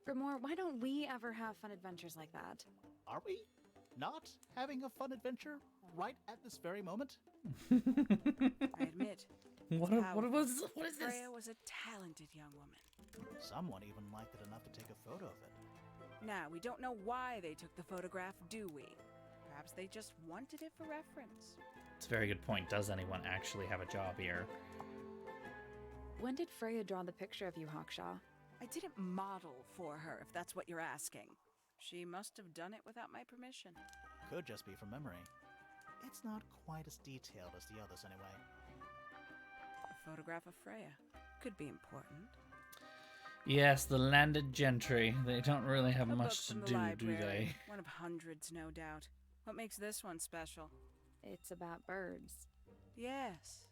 Grimoire, why don't we ever have fun adventures like that? Are we not having a fun adventure right at this very moment? I admit. What is this? Freya was a talented young woman. Someone even liked it enough to take a photo of it. Now, we don't know why they took the photograph, do we? Perhaps they just wanted it for reference. It's a very good point. Does anyone actually have a job here? When did Freya draw the picture of you, Hawkshaw? I didn't model for her, if that's what you're asking. She must have done it without my permission. Could just be from memory. It's not quite as detailed as the others anyway. A photograph of Freya could be important. Yes, the landed gentry. They don't really have A much to book from the do library. they? One of hundreds, no doubt. What makes this one special? It's about birds. Yes,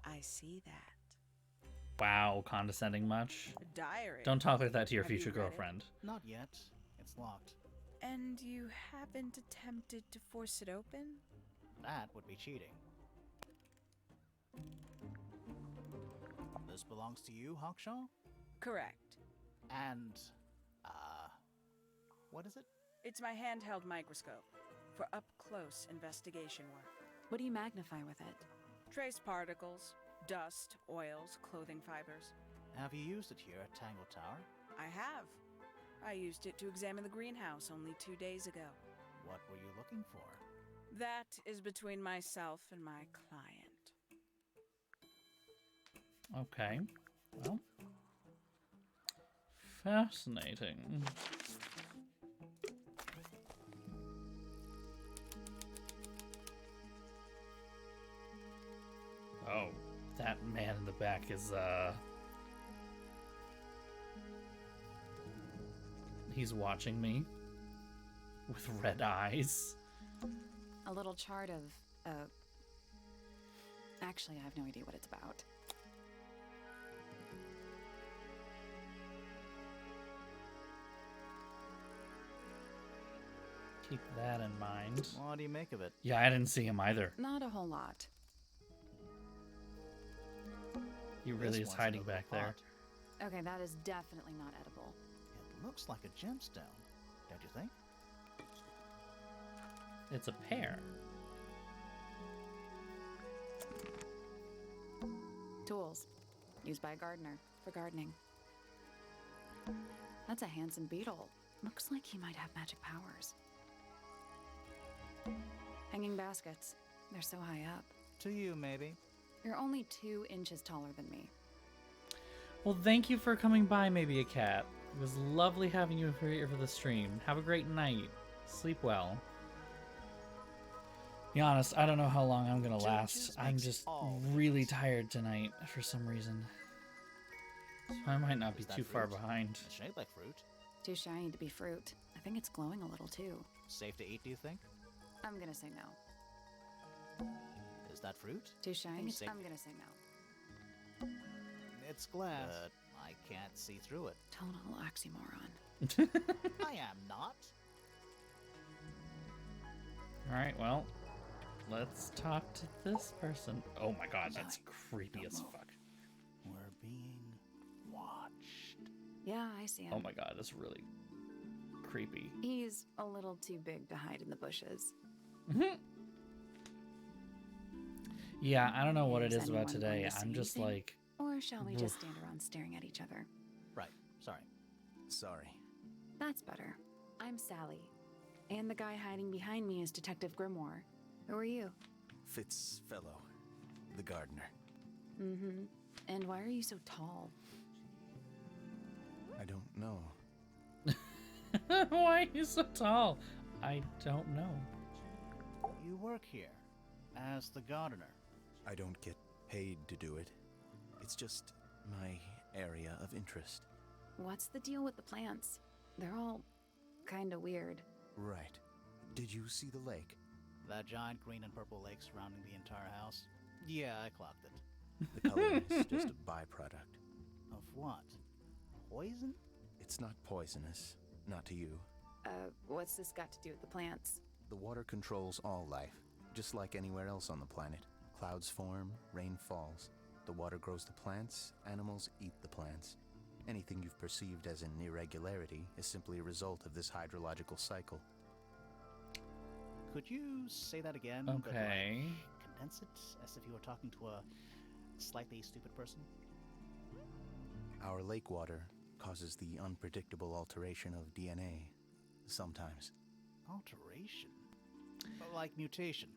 I see that. Wow, condescending much? A diary. Don't talk like that to your Have you future read it? girlfriend. Not yet. It's locked. And you haven't attempted to force it open? That would be cheating. This belongs to you, Hawkshaw? Correct. And, what is it? It's my handheld microscope for up-close investigation work. What do you magnify with it? Trace particles, dust, oils, clothing fibers. Have you used it here at Tangle Tower? I have. I used it to examine the greenhouse only 2 days ago. What were you looking for? That is between myself and my client. Okay. Well. Fascinating. Oh, that man in the back is, he's watching me with red eyes. A little chart of, actually, I have no idea what it's about. keep that in mind. What do you make of it? Yeah, I didn't see him either. Not a whole lot. He This really is one's hiding in a back little there. pot. Okay, that is definitely not edible. It looks like a gemstone, don't you think? It's a pear. Tools. Used by a gardener for gardening. That's a handsome beetle. Looks like he might have magic powers. Hanging baskets. They're so high up. To you, maybe. You're only 2 inches taller than me. Well, thank you for coming by, Maybe a Cat. It was lovely having you here for the stream. Have a great night. Sleep well. Be honest, I don't know how long I'm gonna 2 last. inches I'm makes just all really difference. tired tonight for some reason. So I might not be Is that too far fruit? behind. It's shaped like fruit. Too shiny to be fruit. I think it's glowing a little too. Safe to eat, do you think? I'm gonna say no. Is that fruit? Too shiny? safe. I'm gonna say no. It's glass. But I can't see through it. Total oxymoron. I am not. Alright, well, let's talk to this person. Oh my god, that's creepy as fuck. We're being watched. Yeah, I see him. Oh my god, that's really creepy. He's a little too big to hide in the bushes. Yeah, I don't know what it Is is about anyone today. going to say I'm just anything? like, Or shall we just Oof. stand around staring at each other? Right. Sorry. Sorry. That's better. I'm Sally. And the guy hiding behind me is Detective Grimoire. Who are you? Fitzfellow, the gardener. Mm-hmm. And why are you so tall? I don't know. why are you so tall? I don't know. You work here as the gardener. I don't get paid to do it. It's just my area of interest. What's the deal with the plants? They're all kinda weird. Right. Did you see the lake? That giant green and purple lake surrounding the entire house? Yeah, I clocked it. The coloring is just a byproduct. Of what? Poison? It's not poisonous. Not to you. What's this got to do with the plants? The water controls all life, just like anywhere else on the planet. Clouds form, rain falls. The water grows the plants, animals eat the plants. Anything you've perceived as an irregularity is simply a result of this hydrological cycle. Could you say that again? but, like, Okay. condense it as if you were talking to a slightly stupid person? Our lake water causes the unpredictable alteration of DNA. Sometimes. Alteration? Like mutation.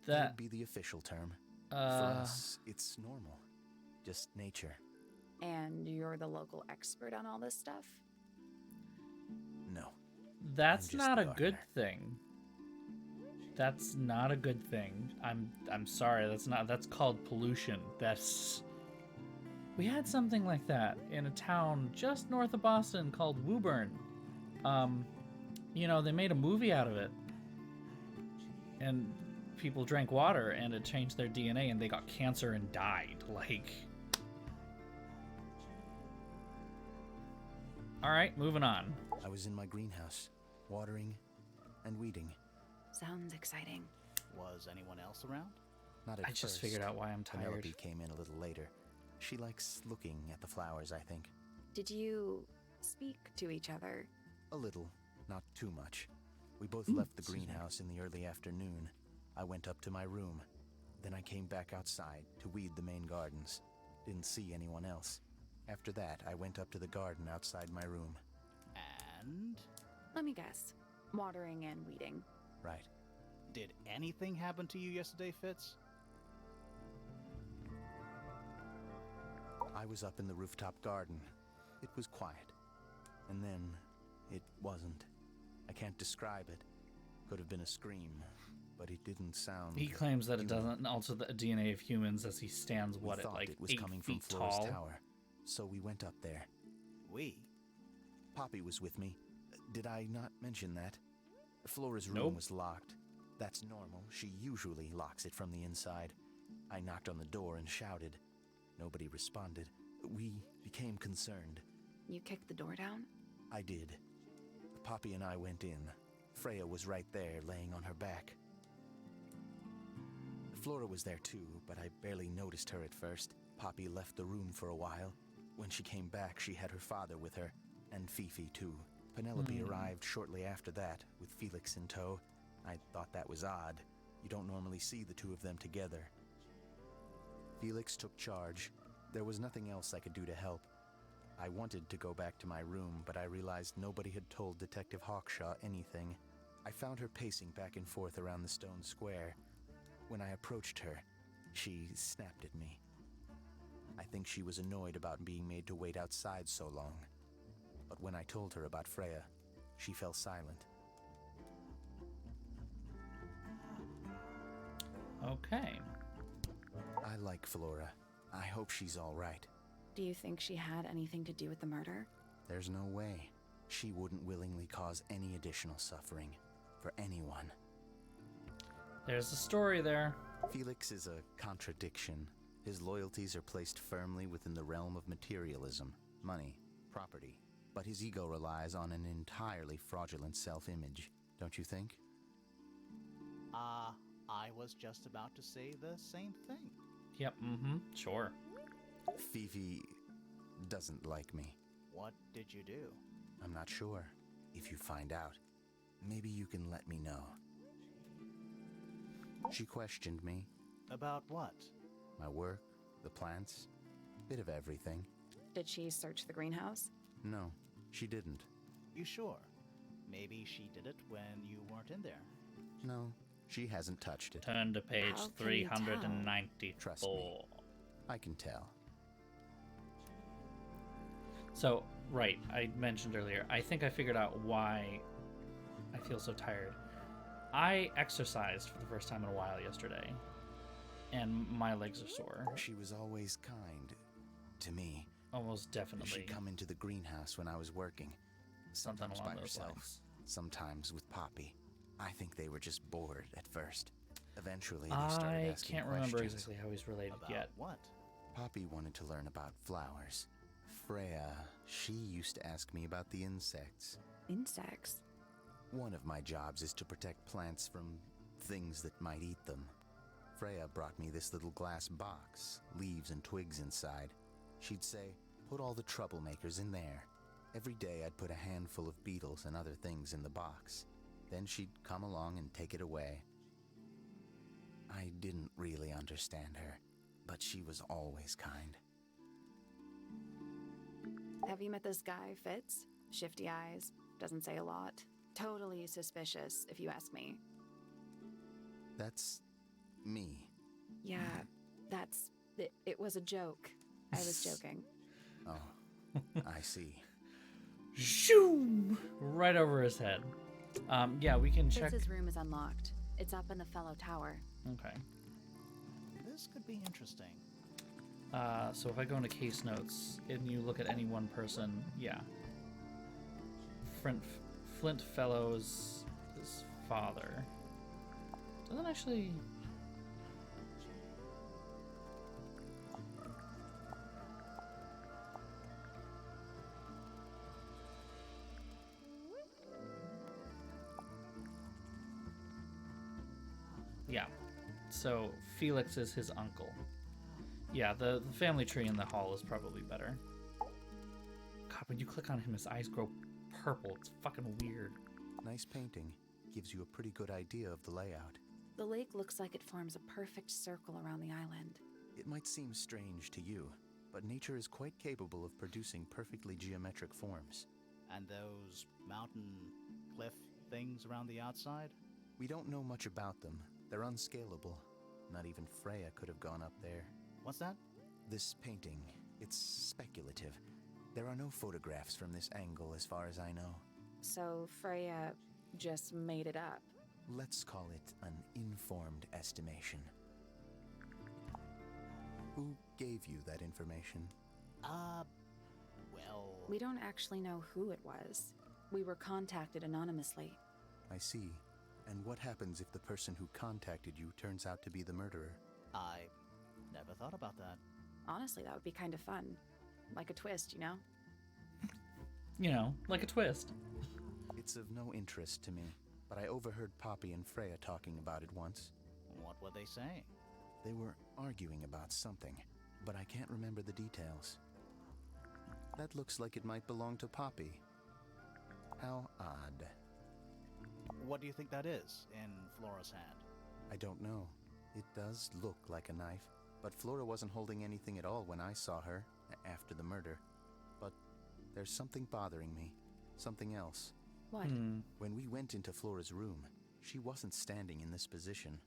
That That, would be the official term. For uh, us, it's normal. Just nature. And you're the local expert on all this stuff? No. that's just not the a good gardener. thing. That's not a good thing. I'm sorry, that's called pollution. We had something like that in a town just north of Boston called Woburn. They made a movie out of it. And people drank water and it changed their DNA and they got cancer and died. Like... Alright, moving on. I was in my greenhouse, watering and weeding. Sounds exciting. Was anyone else around? Not at I just first. figured out why I'm tired. Penelope came in a little later. She likes looking at the flowers, I think. Did you speak to each other? A little, not too much. We both left the greenhouse in the early afternoon. I went up to my room. Then I came back outside to weed the main gardens. Didn't see anyone else. After that, I went up to the garden outside my room. And? Let me guess. Watering and weeding. Right. Did anything happen to you yesterday, Fitz? I was up in the rooftop garden. It was quiet. And then, it wasn't. I can't describe it. Could have been a scream, but it didn't sound... He claims that it human. doesn't alter the DNA of humans as he stands, We thought like it was 8 coming from feet Flora's tall? tower. So we went up there. We? Poppy was with me. Did I not mention that? Flora's room Nope. was locked. That's normal. She usually locks it from the inside. I knocked on the door and shouted. Nobody responded. We became concerned. You kicked the door down? I did. Poppy and I went in. Freya was right there, laying on her back. Flora was there too, but I barely noticed her at first. Poppy left the room for a while. When she came back, she had her father with her, and Fifi too. Penelope arrived shortly after that, with Felix in tow. I thought that was odd. You don't normally see the two of them together. Felix took charge. There was nothing else I could do to help. I wanted to go back to my room, but I realized nobody had told Detective Hawkshaw anything. I found her pacing back and forth around the stone square. When I approached her, she snapped at me. I think she was annoyed about being made to wait outside so long. But when I told her about Freya, she fell silent. Okay. I like Flora. I hope she's all right. Do you think she had anything to do with the murder? There's no way. She wouldn't willingly cause any additional suffering for anyone. There's a story there. Felix is a contradiction. His loyalties are placed firmly within the realm of materialism, money, property. But his ego relies on an entirely fraudulent self-image, don't you think? I was just about to say the same thing. Yep, sure. Fifi doesn't like me. What did you do? I'm not sure. If you find out, maybe you can let me know. She questioned me. About what? My work, the plants, bit of everything. Did she search the greenhouse? No, she didn't. You sure? Maybe she did it when you weren't in there. No, she hasn't touched it. Turn to page How can you tell? 394. Trust me. I can tell. So, right, I mentioned earlier, I think I figured out why I feel so tired. I exercised for the first time in a while yesterday, and my legs are sore. She was always kind to me. Almost definitely. She'd come into the greenhouse when I was working. Something Sometimes along by those herself, lines. sometimes with Poppy. I think they were just bored at first. Eventually, they started I asking can't remember questions. exactly how he's related About yet. what? Poppy wanted to learn about flowers. Freya, she used to ask me about the insects. Insects? One of my jobs is to protect plants from things that might eat them. Freya brought me this little glass box, leaves and twigs inside. She'd say, put all the troublemakers in there. Every day I'd put a handful of beetles and other things in the box. Then she'd come along and take it away. I didn't really understand her, but she was always kind. Have you met this guy, Fitz? Shifty eyes, doesn't say a lot. Totally suspicious, if you ask me. That's me. Yeah, that's... It was a joke. I was joking. Oh, I see. Shoom! Right over his head. Yeah, we can check. Fitz's room is unlocked. It's up in the fellow tower. Okay. This could be interesting. So if I go into case notes and you look at any one person, yeah. Flint Fellows, his father. Doesn't actually. Yeah. So Felix is his uncle. Yeah, the family tree in the hall is probably better. God, when you click on him, his eyes grow purple. It's fucking weird. Nice painting. Gives you a pretty good idea of the layout. The lake looks like it forms a perfect circle around the island. It might seem strange to you, but nature is quite capable of producing perfectly geometric forms. And those mountain cliff things around the outside? We don't know much about them. They're unscalable. Not even Freya could have gone up there. What's that? This painting, it's speculative. There are no photographs from this angle as far as I know. So Freya just made it up. Let's call it an informed estimation. Who gave you that information? Well... We don't actually know who it was. We were contacted anonymously. I see. And what happens if the person who contacted you turns out to be the murderer? I never thought about that. Honestly, that would be kind of fun. Like a twist, you know? You know, like a twist. It's of no interest to me. but I overheard Poppy and Freya talking about it once. What were they saying? They were arguing about something, but I can't remember the details. That looks like it might belong to Poppy. How odd. What do you think that is in Flora's hand? I don't know. It does look like a knife, but Flora wasn't holding anything at all when I saw her after the murder. But there's something bothering me. Something else. What? When we went into Flora's room, she wasn't standing in this position.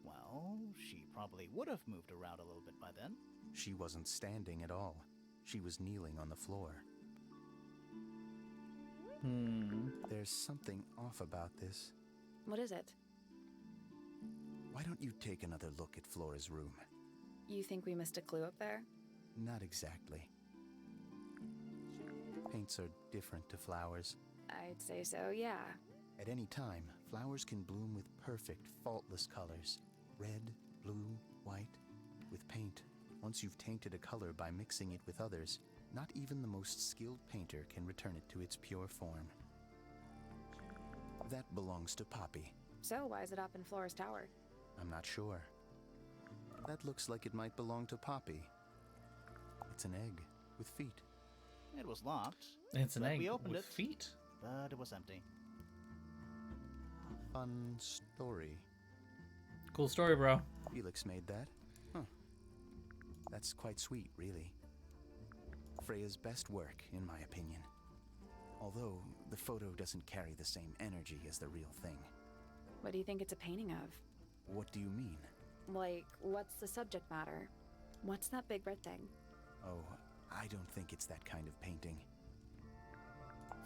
Well, she probably would have moved around a little bit by then. She wasn't standing at all. She was kneeling on the floor. There's something off about this. What is it? Why don't you take another look at Flora's room? You think we missed a clue up there? Not exactly. Paints are different to flowers. I'd say so, yeah. At any time, flowers can bloom with perfect, faultless colors. Red, blue, white. With paint, once you've tainted a color by mixing it with others, not even the most skilled painter can return it to its pure form. That belongs to Poppy. So why is it up in Flora's tower? I'm not sure. That looks like it might belong to Poppy. It's an egg with feet. It was locked. It's an but egg we opened with it, feet. but it was empty. Fun story. Cool story, bro. Felix made that? Huh. That's quite sweet, really. Freya's best work, in my opinion. Although, the photo doesn't carry the same energy as the real thing. What do you think it's a painting of? What do you mean? Like, what's the subject matter? What's that big red thing? Oh, I don't think it's that kind of painting.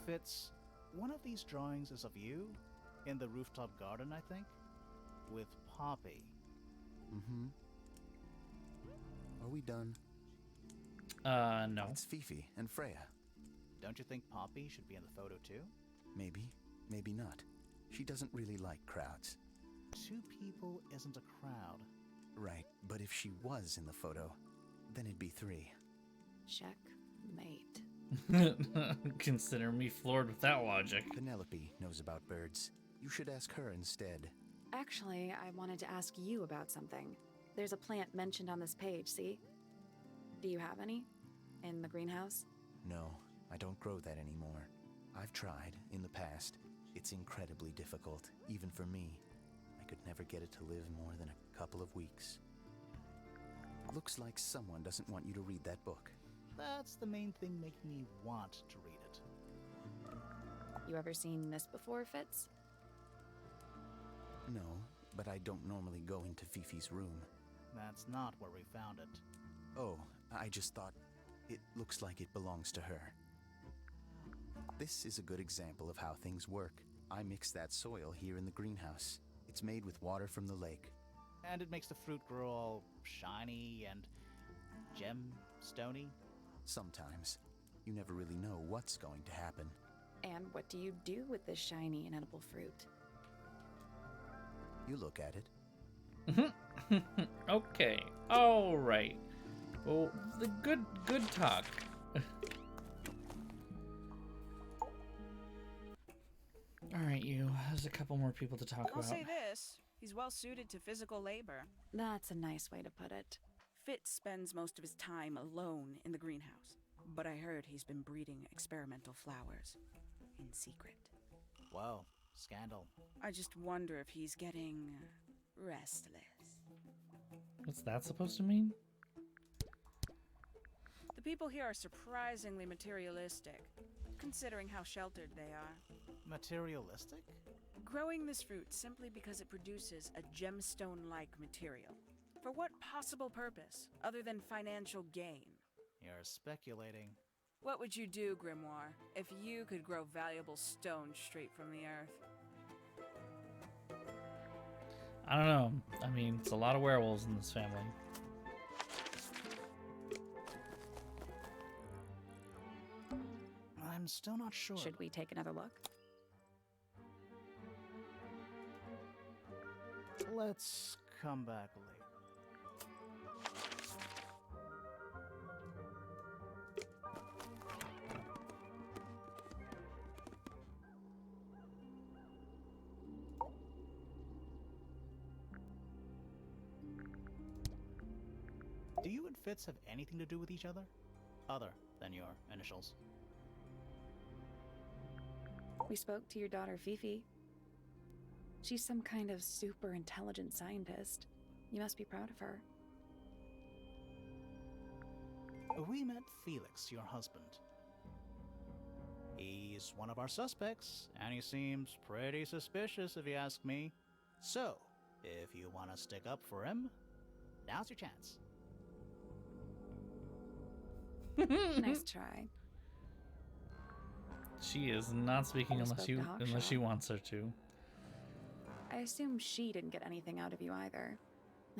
Fitz, one of these drawings is of you in the rooftop garden, I think, with Poppy. Mm-hmm. Are we done? No. It's Fifi and Freya. Don't you think Poppy should be in the photo too? Maybe, maybe not. She doesn't really like crowds. 2 people isn't a crowd. Right, but if she was in the photo, then it'd be 3. Checkmate. Consider me floored with that logic. Penelope knows about birds. You should ask her instead. Actually, I wanted to ask you about something. There's a plant mentioned on this page, see? Do you have any? In the greenhouse? No, I don't grow that anymore. I've tried, in the past. It's incredibly difficult, even for me. I could never get it to live more than a couple of weeks. Looks like someone doesn't want you to read that book. That's the main thing making me want to read it. You ever seen this before, Fitz? No, but I don't normally go into Fifi's room. That's not where we found it. Oh, I just thought it looks like it belongs to her. This is a good example of how things work. I mixed that soil here in the greenhouse. It's made with water from the lake. And it makes the fruit grow all shiny and gem-stony. Sometimes. You never really know what's going to happen. And what do you do with this shiny and edible fruit? You look at it. Okay. All right. Well, the good talk. All right, you. There's a couple more people to talk I'll about. say this. He's well suited to physical labor. That's a nice way to put it. Fitz spends most of his time alone in the greenhouse. But I heard he's been breeding experimental flowers. In secret. Whoa, scandal. I just wonder if he's getting restless. What's that supposed to mean? The people here are surprisingly materialistic, considering how sheltered they are. Materialistic? Growing this fruit simply because it produces a gemstone-like material. For what possible purpose, other than financial gain? You're speculating. What would you do, Grimoire, if you could grow valuable stones straight from the earth? I don't know. I mean, it's a lot of werewolves in this family. I'm still not sure. Should we take another look? Let's come back later. Do you and Fitz have anything to do with each other? Other than your initials? We spoke to your daughter Fifi. She's some kind of super intelligent scientist. You must be proud of her. We met Felix, your husband. He's one of our suspects, and he seems pretty suspicious if you ask me. So, if you want to stick up for him, now's your chance. Nice try. She is not speaking I unless spoke to unless she Hawkshaw. wants her to. I assume she didn't get anything out of you either.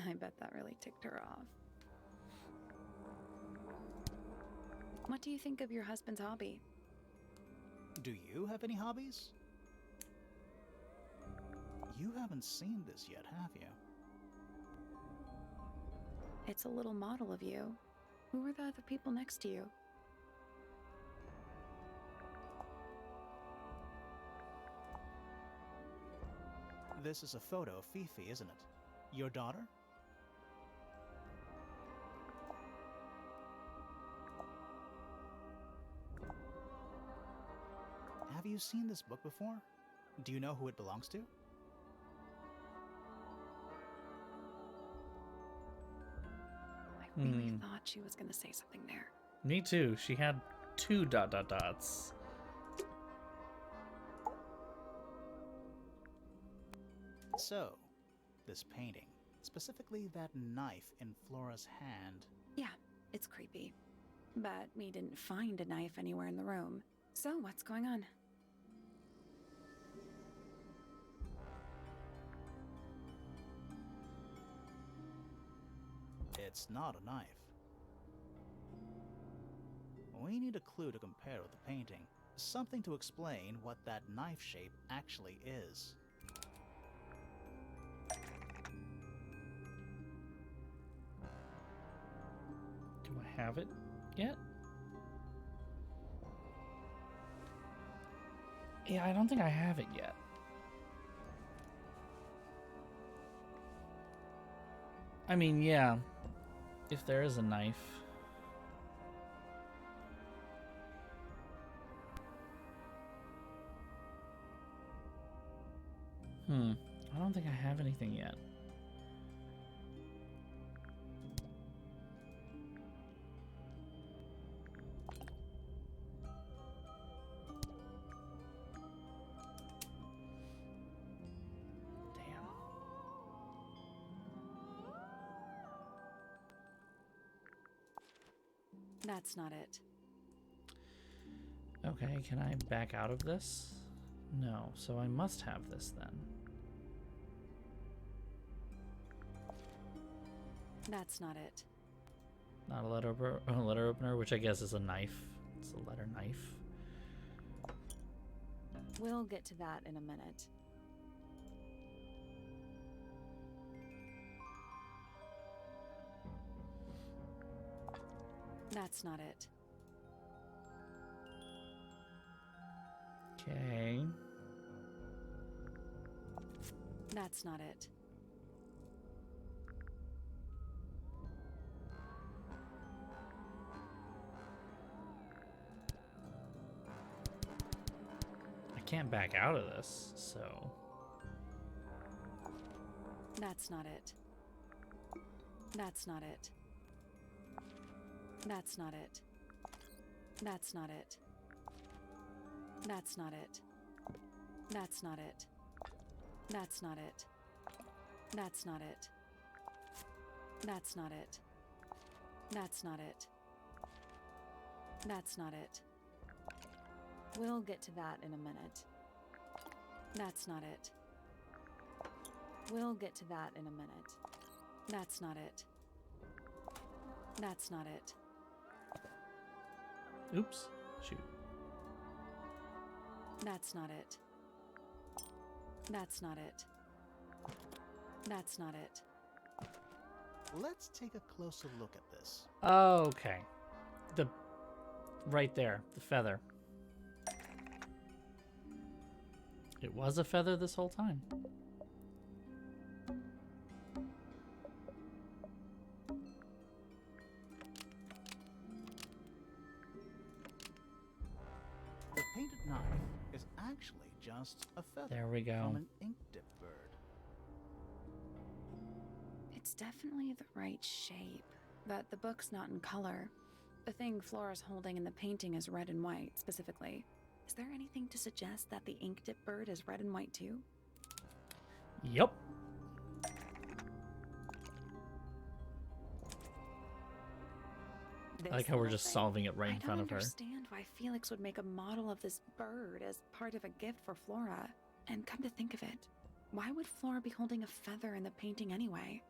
I bet that really ticked her off. What do you think of your husband's hobby? Do you have any hobbies? You haven't seen this yet, have you? It's a little model of you. Who are the other people next to you? This is a photo of Fifi, isn't it? Your daughter? Have you seen this book before? Do you know who it belongs to? I really thought she was going to say something there. Me too. She had 2 ... So, this painting, specifically that knife in Flora's hand. Yeah, it's creepy. But we didn't find a knife anywhere in the room. So what's going on? It's not a knife. We need a clue to compare with the painting. Something to explain what that knife shape actually is. Do I have it yet? Yeah, I don't think I have it yet. I mean, yeah, if there is a knife. I don't think I have anything yet. Damn. That's not it. Okay, can I back out of this? No, so I must have this then. That's not it. Not a letter opener, which I guess is a knife. It's a letter knife. We'll get to that in a minute. That's not it. Okay. That's not it. I can't back out of this, so. That's not it. That's not it. That's not it. That's not it. That's not it. That's not it. That's not it. That's not it. That's not it. That's not it. That's not it. We'll get to that in a minute. That's not it. We'll get to that in a minute. That's not it. That's not it. Oops. Shoot. That's not it. That's not it. That's not it. Let's take a closer look at this. Okay. Right there, the feather. It was a feather this whole time. knife is actually just a feather There we go. from an ink dip bird. It's definitely the right shape, but the book's not in color. The thing Flora's holding in the painting is red and white, specifically. Is there anything to suggest that the ink dip bird is red and white too? Yep. I like how we're just solving it right in front of her. I don't understand why Felix would make a model of this bird as part of a gift for Flora. And come to think of it, why would Flora be holding a feather in the painting anyway?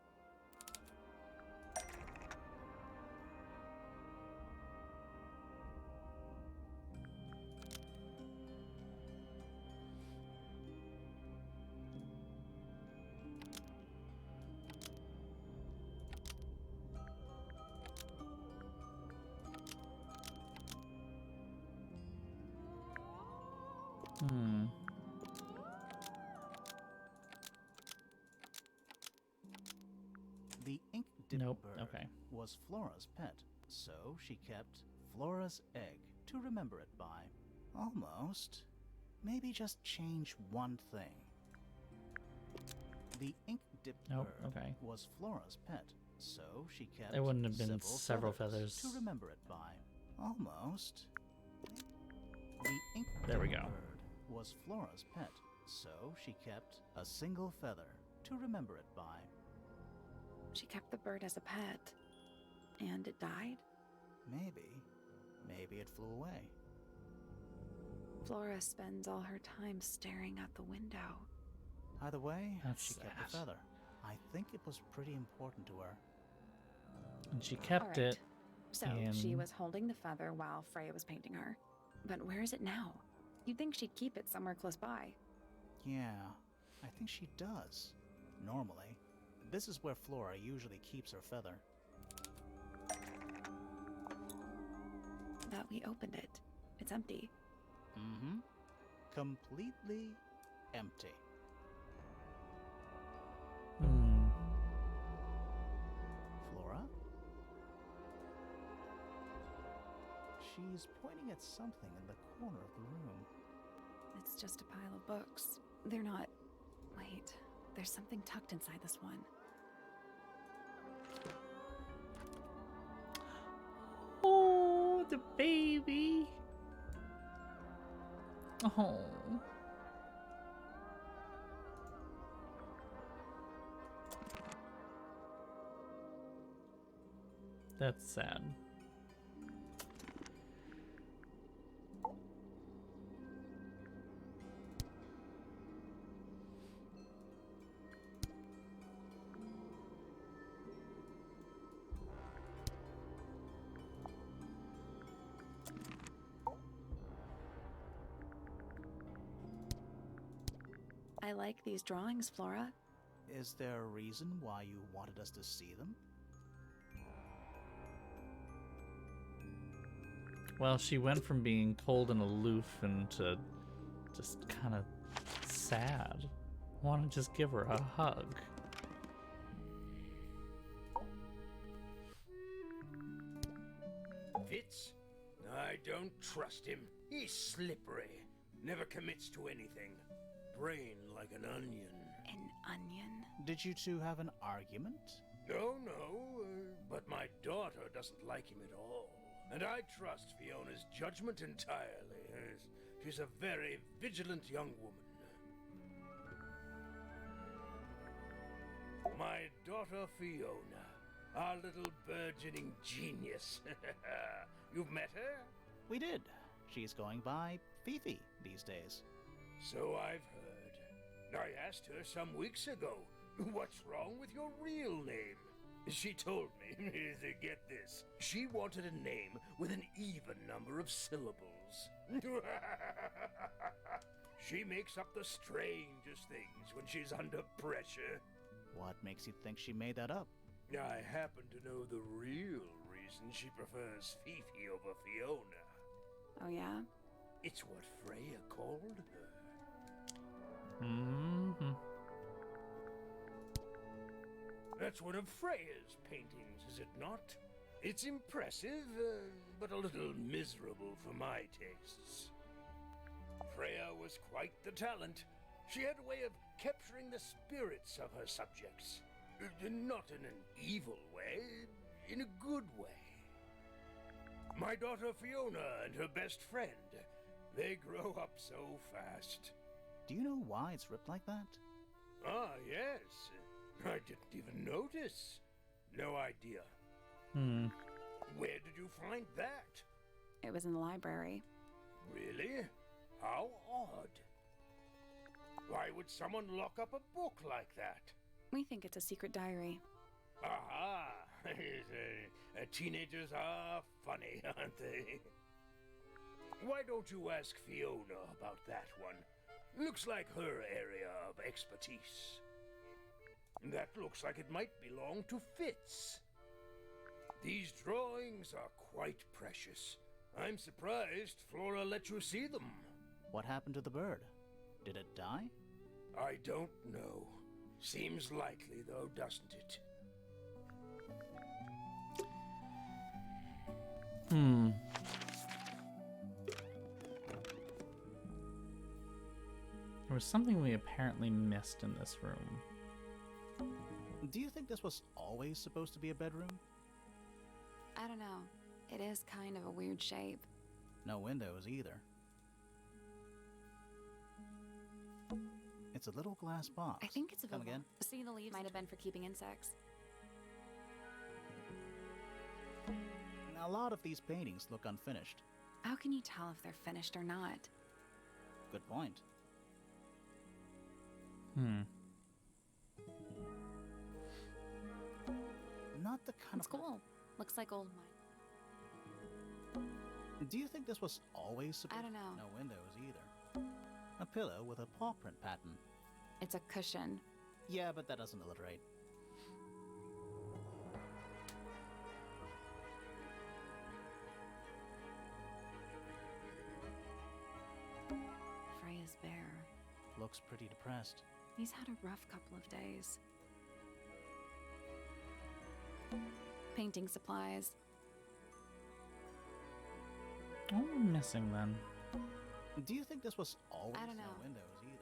Hmm. The ink dip Nope, bird okay. was Flora's pet, so she kept Flora's egg to remember it by. Almost. Maybe just change one thing. The ink dip Nope, bird okay. was Flora's pet, so she kept There wouldn't have been several feathers. to remember it by. Almost. The ink There we dip go. bird was Flora's pet, so she kept a single feather to remember it by. She kept the bird as a pet, and it died? Maybe it flew away. Flora spends all her time staring out the window. Either way, That's she kept the sad. feather. I think it was pretty important to her. And she kept Alright, it. So she in- was holding the feather while Freya was painting her. But where is it now? You'd think she'd keep it somewhere close by. Yeah, I think she does. Normally. This is where Flora usually keeps her feather. But we opened it. It's empty. Mm-hmm. Completely empty. Hmm. Flora? She's pointing at something in the corner of the room. It's just a pile of books. They're not... Wait, there's something tucked inside this one. Oh, the baby. Oh. That's sad. I like these drawings, Flora. Is there a reason why you wanted us to see them? Well, she went from being cold and aloof into just kind of sad. Want to just give her a hug. Fitz? I don't trust him. He's slippery. Never commits to anything. Brain like an onion. An onion? Did you two have an argument? No, but my daughter doesn't like him at all. And I trust Fiona's judgment entirely. She's a very vigilant young woman. My daughter Fiona, our little burgeoning genius. You've met her? We did. She's going by Fifi these days. So I've heard. I asked her some weeks ago, what's wrong with your real name? She told me, get this, she wanted a name with an even number of syllables. She makes up the strangest things when she's under pressure. What makes you think she made that up? I happen to know the real reason she prefers Fifi over Fiona. Oh yeah? It's what Freya called her. Mm-hmm. That's one of Freya's paintings, is it not? It's impressive, but a little miserable for my tastes. Freya was quite the talent. She had a way of capturing the spirits of her subjects. Not in an evil way, in a good way. My daughter Fiona and her best friend, they grow up so fast. Do you know why it's ripped like that? Ah, yes. I didn't even notice. No idea. Where did you find that? It was in the library. Really? How odd. Why would someone lock up a book like that? We think it's a secret diary. Aha! Teenagers are funny, aren't they? Why don't you ask Fiona about that one? Looks like her area of expertise. That looks like it might belong to Fitz. These drawings are quite precious. I'm surprised Flora let you see them. What happened to the bird? Did it die? I don't know. Seems likely, though, doesn't it? There was something we apparently missed in this room. Do you think this was always supposed to be a bedroom? I don't know. It is kind of a weird shape. No windows either. It's a little glass box. I think it's a Come villa. again? See, the leaves might have been for keeping insects. A lot of these paintings look unfinished. How can you tell if they're finished or not? Good point. Not the kind It's cool. Looks like old mine. Do you think this was always supposed? I don't know. No windows either. A pillow with a paw print pattern. It's a cushion. Yeah, but that doesn't illustrate. Freya's bear. Looks pretty depressed. He's had a rough couple of days. Painting supplies. What am I missing then? Do you think this was always? I don't know. No windows either.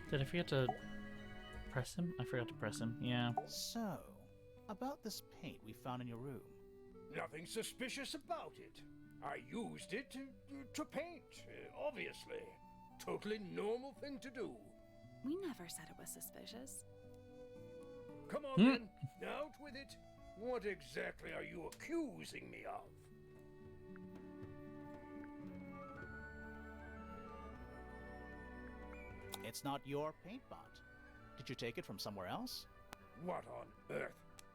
Did I forget to press him? I forgot to press him, yeah. So, about this paint we found in your room. Nothing suspicious about it. I used it to paint, obviously. Totally normal thing to do. We never said it was suspicious. Come on then, out with it. What exactly are you accusing me of? It's not your paint pot. Did you take it from somewhere else? What on earth?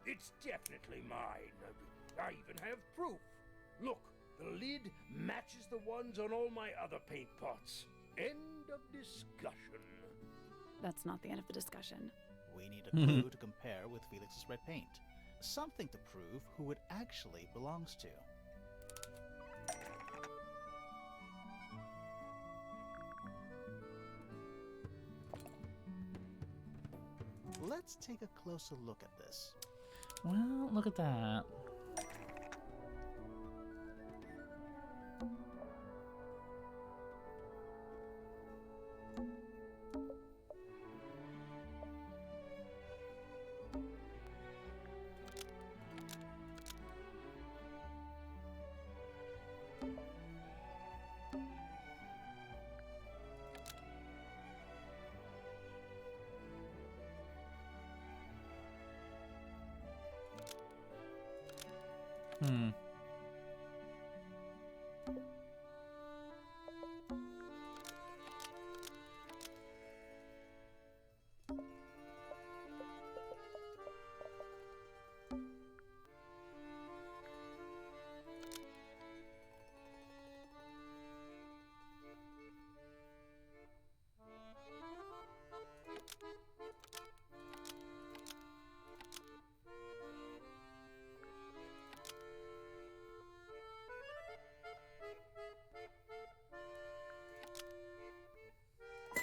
It's definitely mine. I even have proof. Look, the lid matches the ones on all my other paint pots. End of discussion. That's not the end of the discussion. We need a clue to compare with Felix's red paint. Something to prove who it actually belongs to. Let's take a closer look at this. Well, look at that.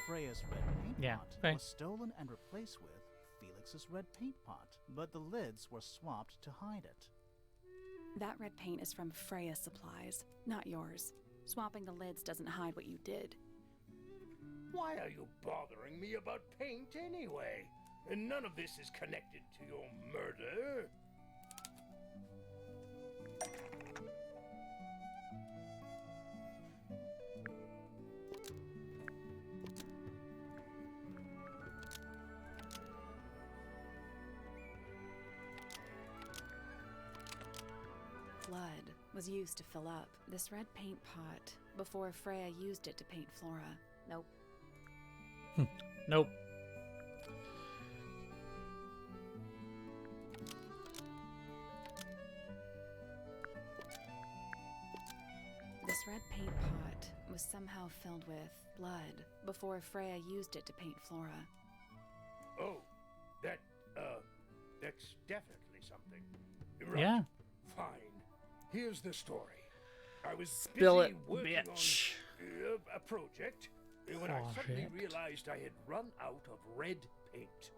Freya's red paint Yeah, pot okay. was stolen and replaced with Felix's red paint pot, but the lids were swapped to hide it. That red paint is from Freya's supplies, not yours. Swapping the lids doesn't hide what you did. Why are you bothering me about paint anyway? And none of this is connected to your murder. Blood was used to fill up this red paint pot before Freya used it to paint Flora. Nope. Nope. This red paint pot was somehow filled with blood before Freya used it to paint Flora. Oh, that's definitely something. Right. Yeah. Fine. Here's the story. I was Spill busy it, working bitch. on a project when I suddenly Project. realized I had run out of red paint.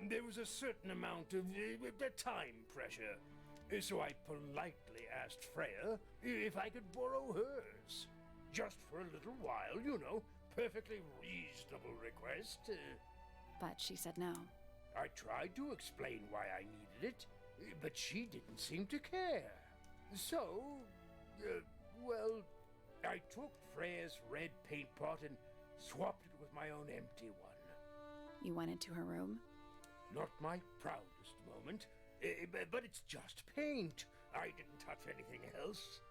There was a certain amount of time pressure, so I politely asked Freya if I could borrow hers. Just for a little while, you know. Perfectly reasonable request. But she said no. I tried to explain why I needed it, but she didn't seem to care. So, well, I took Freya's red paint pot and swapped it with my own empty one. You went into her room? Not my proudest moment, but it's just paint. I didn't touch anything else.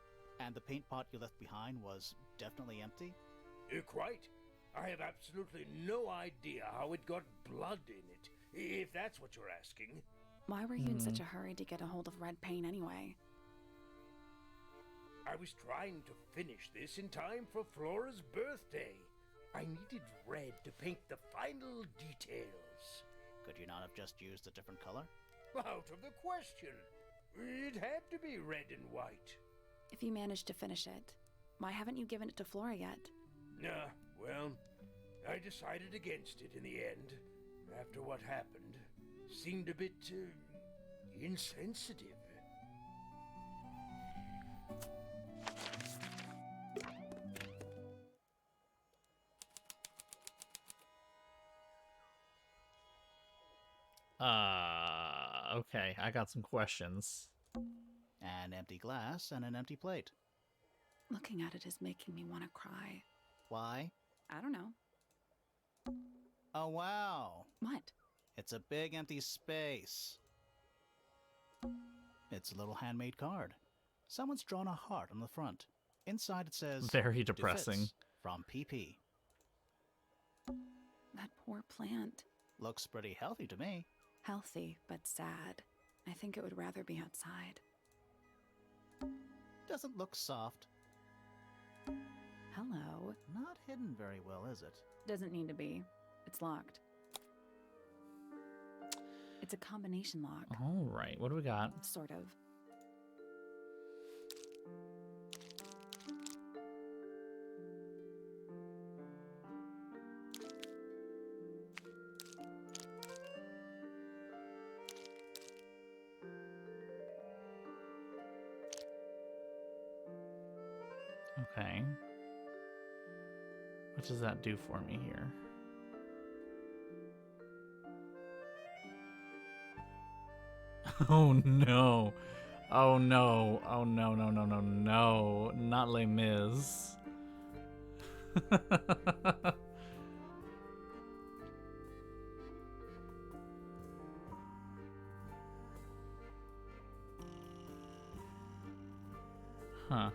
And the paint pot you left behind was definitely empty? Quite. I have absolutely no idea how it got blood in it, if that's what you're asking. Why were you in such a hurry to get a hold of red paint anyway? I was trying to finish this in time for Flora's birthday. I needed red to paint the final details. Could you not have just used a different color? Out of the question. It had to be red and white. If you managed to finish it, why haven't you given it to Flora yet? Well, I decided against it in the end. After what happened, seemed a bit insensitive. Okay, I got some questions. An empty glass and an empty plate. Looking at it is making me want to cry. Why? I don't know. Oh, wow. What? It's a big empty space. It's a little handmade card. Someone's drawn a heart on the front. Inside it says... Very depressing. "Defits from PP." That poor plant. Looks pretty healthy to me. Healthy, but sad. I think it would rather be outside. Doesn't look soft. Hello. Not hidden very well, is it? Doesn't need to be. It's locked. It's a combination lock. All right, what do we got? Sort of. Okay. What does that do for me here? Oh no. Oh no. Oh no, no, no, no, no. Not Les Mis. Huh.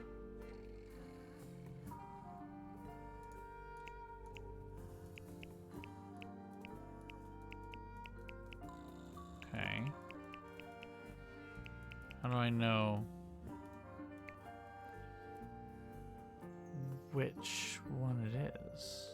Okay. How do I know which one it is?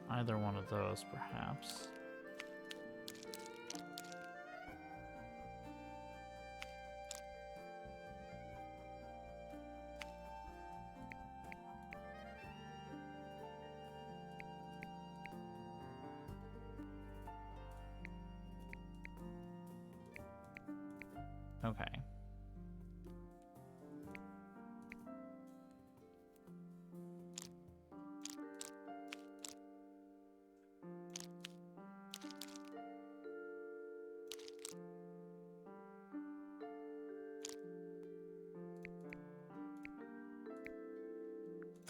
Either one of those, perhaps. Okay.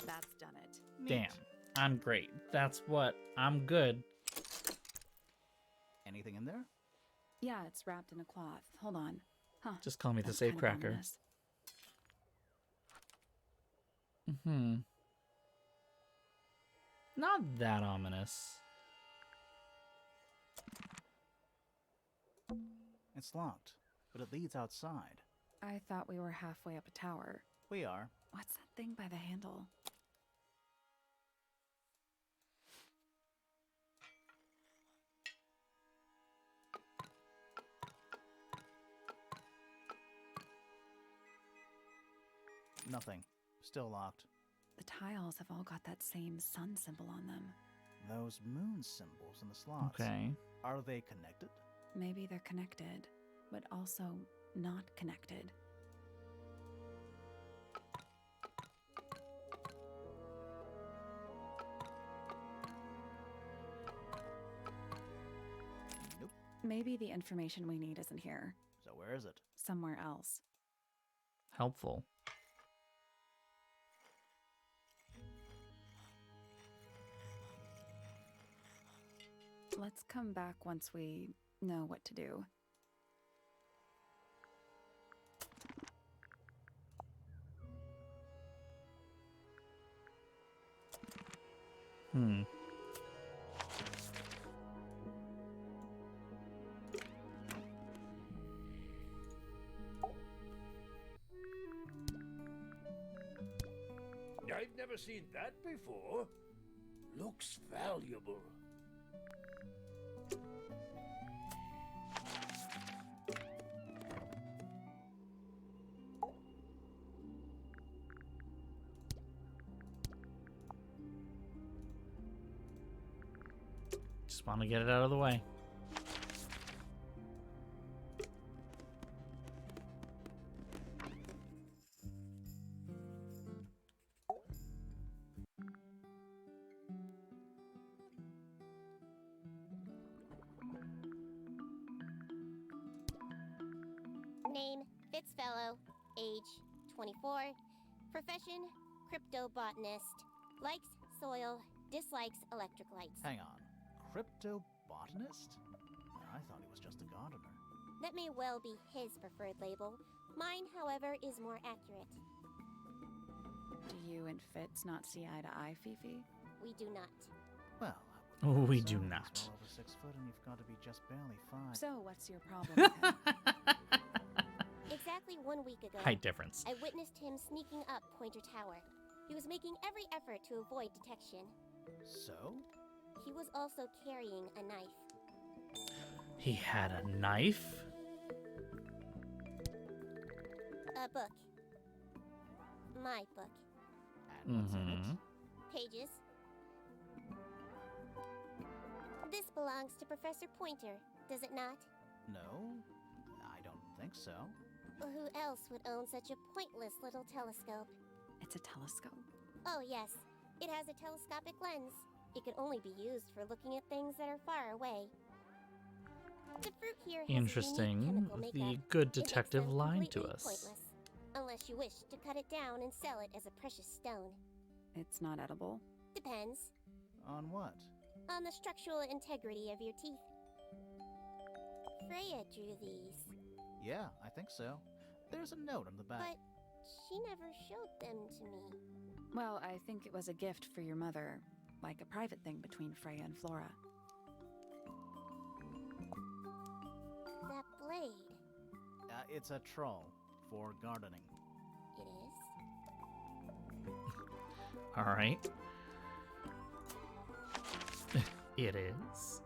That's done it. Damn. I'm great. That's what. I'm good. Anything in there? Yeah, it's wrapped in a cloth. Hold on. Huh. Just call me the That's safe kind of cracker. ominous. Hmm. Not that ominous. It's locked, but it leads outside. I thought we were halfway up a tower. We are. What's that thing by the handle? Nothing. Still locked. The tiles have all got that same sun symbol on them. Those moon symbols in the slots. Okay. Are they connected? Maybe they're connected, but also not connected. Nope. Maybe the information we need isn't here. So where is it? Somewhere else. Helpful. Let's come back once we know what to do. Hmm. I've never seen that before. Looks valuable. Just want to get it out of the way. Name, Fitzfellow. Age, 24. Profession, cryptobotanist. Likes soil, dislikes electric lights. Hang on. Cryptobotanist? I thought he was just a gardener. That may well be his preferred label. Mine, however, is more accurate. Do you and Fitz not see eye to eye, Fifi? We do not. Well, We so do he's not. well over 6 foot, and you've got to be just barely 5. So, what's your problem with him? Exactly 1 week ago, Height difference. I witnessed him sneaking up Pointer Tower. He was making every effort to avoid detection. So? He was also carrying a knife. He had a knife? A book. My book. And what's in Mm-hmm. it? Pages. This belongs to Professor Pointer, does it not? No, I don't think so. Who else would own such a pointless little telescope? It's a telescope. Oh, yes. It has a telescopic lens. It can only be used for looking at things that are far away. The fruit here has a unique Interesting. chemical The makeup. good It makes detective them lied to completely us. pointless, unless you wish to cut it down and sell it as a precious stone. It's not edible. Depends On what? on the structural integrity of your teeth. Freya drew these, Yeah, I think so. There's a note on the back. but she never showed them to me. Well, I think it was a gift for your mother, like a private thing between Freya and Flora. That blade, It's a troll for gardening. it is. Alright. It is.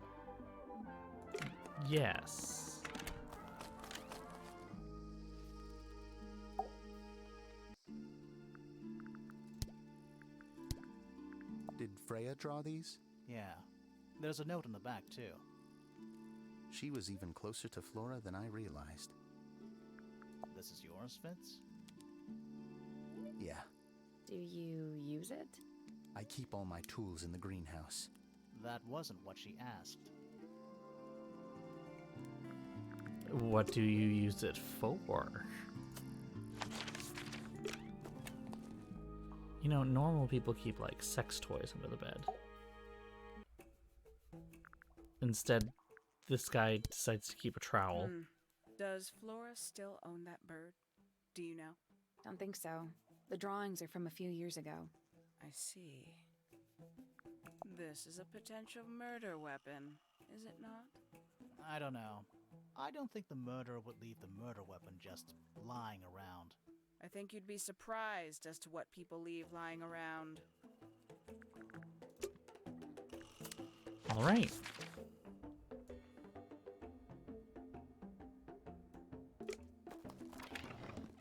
Yes. Did Freya draw these? Yeah. There's a note on the back, too. She was even closer to Flora than I realized. This is yours, Fitz? Yeah, Do you use it? I keep all my tools in the greenhouse. That wasn't what she asked. What do you use it for? You know, normal people keep like sex toys under the bed. Instead, this guy decides to keep a trowel. Does Flora still own that bird? Do you know? Don't think so. The drawings are from a few years ago. I see. This is a potential murder weapon, is it not? I don't know. I don't think the murderer would leave the murder weapon just lying around. I think you'd be surprised as to what people leave lying around. All right.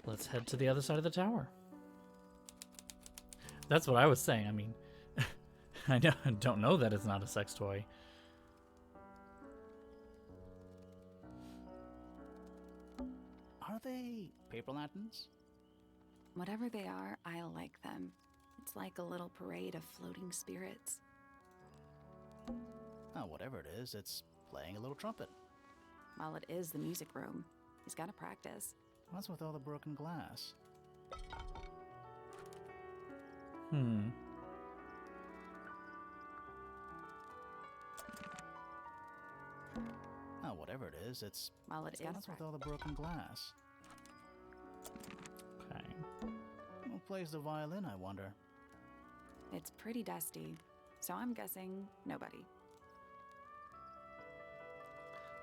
Let's head to the other side of the tower. That's what I was saying. I mean, don't know that it's not a sex toy. Are they paper lanterns? Whatever they are, I like them. It's like a little parade of floating spirits. Oh, whatever it is, it's playing a little trumpet. Well, it is the music room. He's got to practice. What's with all the broken glass? Oh, whatever it is, it's... Well, it is. What's with all the broken glass? Okay. Who plays the violin, I wonder? It's pretty dusty, so I'm guessing nobody.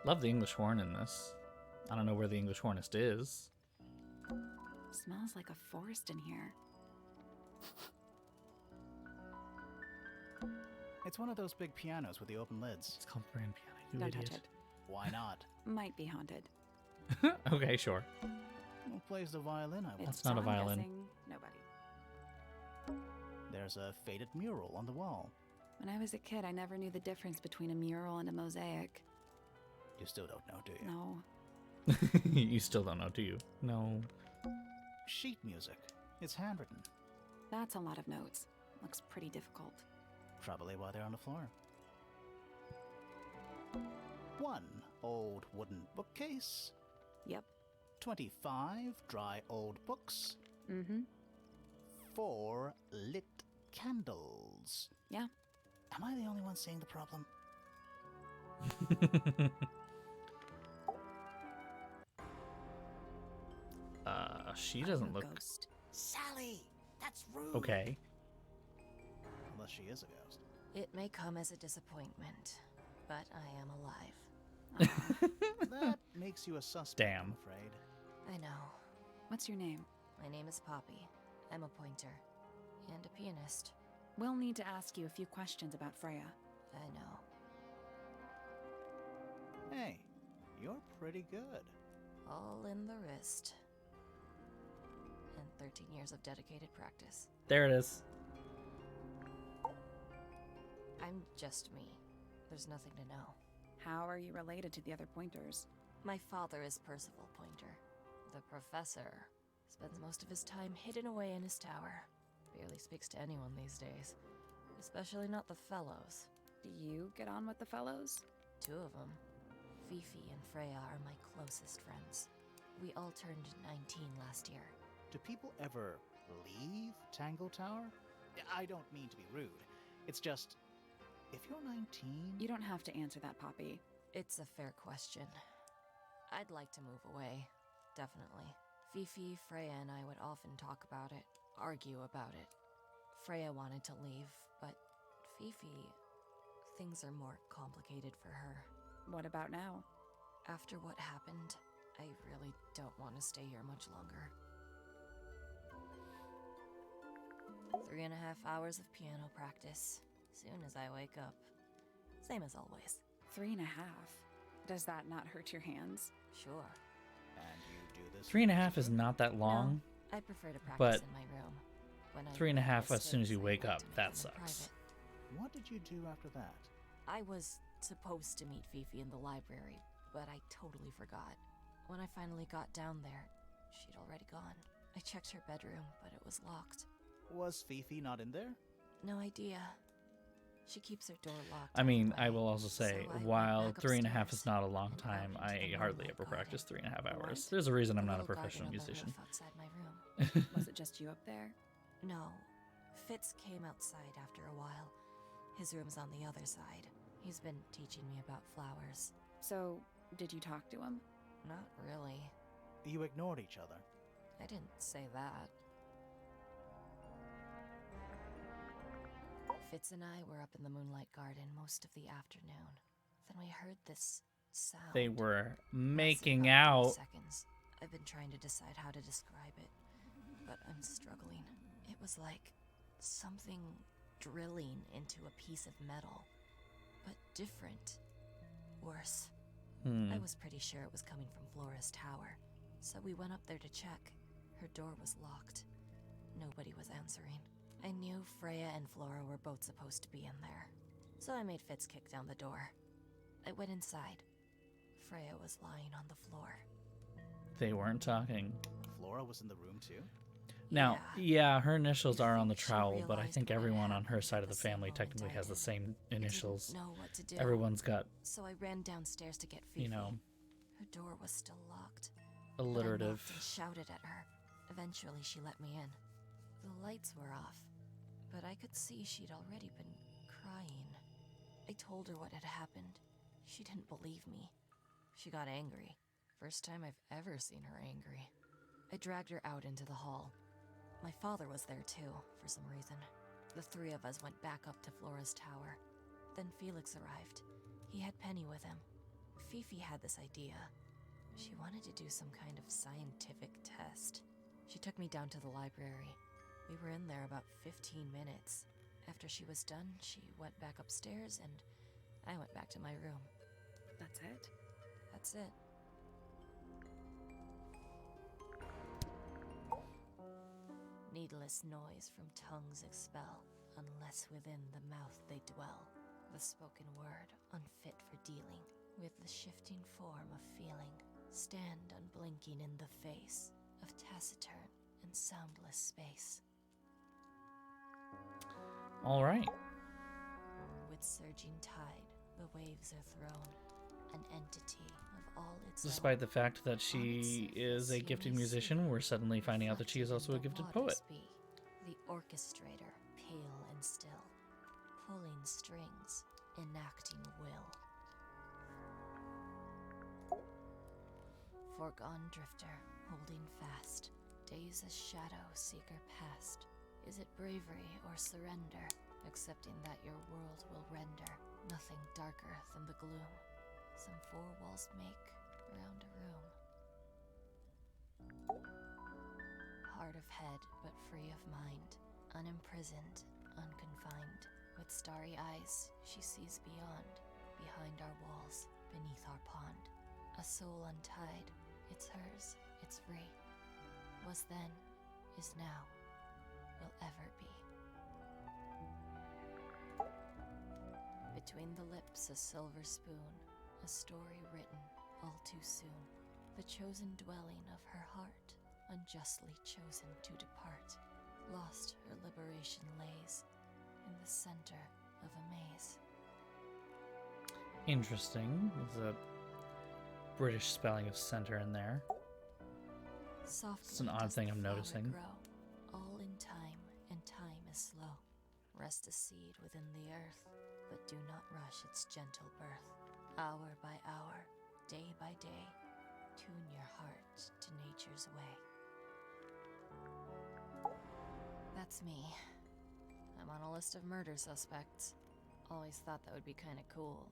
Love the English horn in this. I don't know where the English hornist is. Smells like a forest in here. It's one of those big pianos with the open lids. It's called grand piano, you Don't idiot. touch it. Why not? Might be haunted. Okay, sure. Who plays the violin, I wonder? That's not a I'm violin. guessing nobody. There's a faded mural on the wall. When I was a kid, I never knew the difference between a mural and a mosaic. You still don't know, do you? No. You still don't know, do you? No. Sheet music. It's handwritten. That's a lot of notes. Looks pretty difficult. Probably why they're on the floor. One old wooden bookcase. Yep. 25 dry old books. Mm-hmm. 4 lit candles. Yeah. Am I the only one seeing the problem? She doesn't look Ghost. Sally! That's rude! okay. Unless she is a ghost. It may come as a disappointment, but I am alive. That makes you a suspect, Damn. I'm afraid. I know. What's your name? My name is Poppy. I'm a pointer. And a pianist. We'll need to ask you a few questions about Freya. I know. Hey, you're pretty good. All in the wrist. And 13 years of dedicated practice. There it is. I'm just me. There's nothing to know. How are you related to the other pointers? My father is Percival Pointer. The professor spends most of his time hidden away in his tower. Barely speaks to anyone these days. Especially not the fellows. Do you get on with the fellows? 2 of them. Fifi and Freya are my closest friends. We all turned 19 last year. Do people ever leave Tangle Tower? I don't mean to be rude. It's just, if you're 19... You don't have to answer that, Poppy. It's a fair question. I'd like to move away. Definitely. Fifi, Freya, and I would often talk about it, argue about it. Freya wanted to leave, but Fifi... Things are more complicated for her. What about now? After what happened, I really don't want to stay here much longer. 3.5 hours of piano practice, soon as I wake up. Same as always. 3.5. Does that not hurt your hands? Sure. And you do this 3.5 is not that long. No, I prefer to practice but in my room. When I 3.5 make as soon as you mistakes, wake I like up, to make that them in sucks. private. What did you do after that? I was supposed to meet Fifi in the library, but I totally forgot. When I finally got down there, she'd already gone. I checked her bedroom, but it was locked. Was Fifi not in there? No idea. She keeps her door locked. I mean, anyway, I will also say, so I went while back 3.5 upstairs is not a long and out time, into the I hardly moonlit ever garden. practice 3.5 hours. What? There's a reason I'm The not a little professional garden on the musician. roof outside my room. Was it just you up there? No. Fitz came outside after a while. His room's on the other side. He's been teaching me about flowers. So, did you talk to him? Not really. You ignored each other. I didn't say that. Fitz and I were up in the moonlight garden most of the afternoon. Then we heard this sound. They were Lasted making about 30 out. seconds. I've been trying to decide how to describe it, but I'm struggling. It was like something drilling into a piece of metal, but different. Worse. I was pretty sure it was coming from Flora's tower, so we went up there to check. Her door was locked. Nobody was answering. I knew Freya and Flora were both supposed to be in there, so I made Fitz kick down the door. I went inside. Freya was lying on the floor. They weren't talking. Flora was in the room too? Now, yeah, her initials I are on the think she trowel, but I realized think what had everyone on happened her side of at the the same family moment technically I has the did. same I initials. didn't know what to do. Everyone's got So I ran downstairs to get Fifi. You know. Her door was still locked. But I alliterative. knocked and shouted at her. Eventually, she let me in. The lights were off, but I could see she'd already been crying. I told her what had happened. She didn't believe me. She got angry. First time I've ever seen her angry. I dragged her out into the hall. My father was there too, for some reason. The three of us went back up to Flora's tower. Then Felix arrived. He had Penny with him. Fifi had this idea. She wanted to do some kind of scientific test. She took me down to the library. We were in there about 15 minutes. After she was done, she went back upstairs and I went back to my room. That's it? That's it. Needless noise from tongues expel, unless within the mouth they dwell. The spoken word, unfit for dealing with the shifting form of feeling. Stand unblinking in the face of taciturn and soundless space. All right. With surging tide, the waves are thrown, an entity of all its Despite the own. fact that she is a gifted musician, we're suddenly finding out that she is also a gifted poet. The orchestrator, pale and still, pulling strings, enacting will. Foregone drifter, holding fast, days a shadow seeker past. Is it bravery or surrender, accepting that your world will render nothing darker than the gloom some four walls make around a room? Hard of head, but free of mind, unimprisoned, unconfined. With starry eyes, she sees behind our walls, beneath our pond. A soul untied, it's hers, it's free. Was then, is now, will ever be. Between the lips a silver spoon, a story written all too soon. The chosen dwelling of her heart, unjustly chosen to depart. Lost her liberation lays in the center of a maze. Interesting. There's a British spelling of center in there. Softly It's an odd does thing the I'm flower noticing. grow, all in time, and time is slow. Rest a seed within the earth, but do not rush its gentle birth. Hour by hour, day by day, tune your heart to nature's way. That's me. I'm on a list of murder suspects. Always thought that would be kinda cool,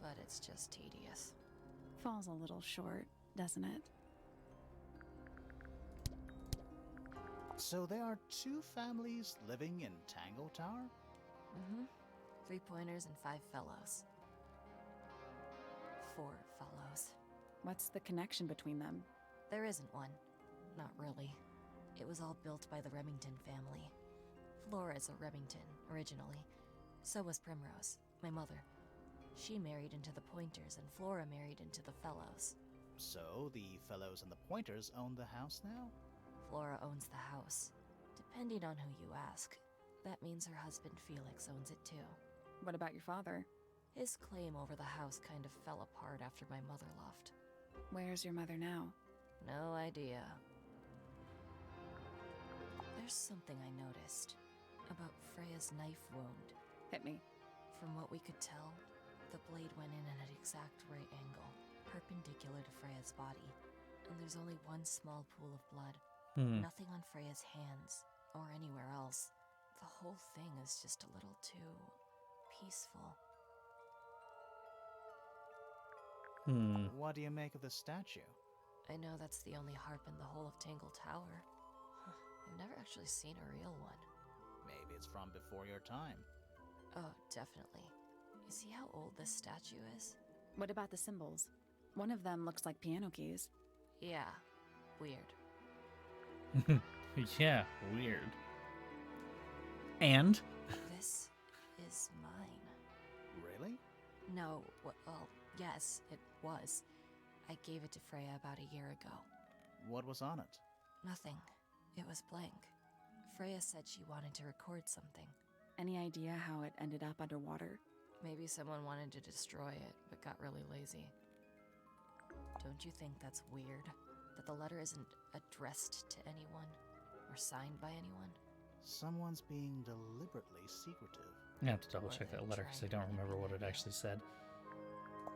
but it's just tedious. Falls a little short, doesn't it? So there are two families living in Tangle Tower? Mm-hmm. 3 pointers and 5 fellows. 4 fellows. What's the connection between them? There isn't one. Not really. It was all built by the Remington family. Flora's a Remington, originally. So was Primrose, my mother. She married into the Pointers, and Flora married into the Fellows. So, the Fellows and the Pointers own the house now? Flora owns the house. Depending on who you ask, that means her husband Felix owns it too. What about your father? His claim over the house kind of fell apart after my mother left. Where's your mother now? No idea. There's something I noticed about Freya's knife wound. Hit me. From what we could tell, the blade went in at an exact right angle, perpendicular to Freya's body, and there's only one small pool of blood. Nothing on Freya's hands, or anywhere else. The whole thing is just a little too peaceful. What do you make of the statue? I know that's the only harp in the whole of Tangle Tower. I've never actually seen a real one. Maybe it's from before your time. Oh, definitely. You see how old this statue is? What about the symbols? One of them looks like piano keys. Yeah, weird. Yeah, weird. And? This is mine. Really? No, well, yes, it was. I gave it to Freya about a year ago. What was on it? Nothing. It was blank. Freya said she wanted to record something. Any idea how it ended up underwater? Maybe someone wanted to destroy it, but got really lazy. Don't you think that's weird? That the letter isn't addressed to anyone? Or signed by anyone? Someone's being deliberately secretive. I have to double check that letter because I don't remember what it actually said.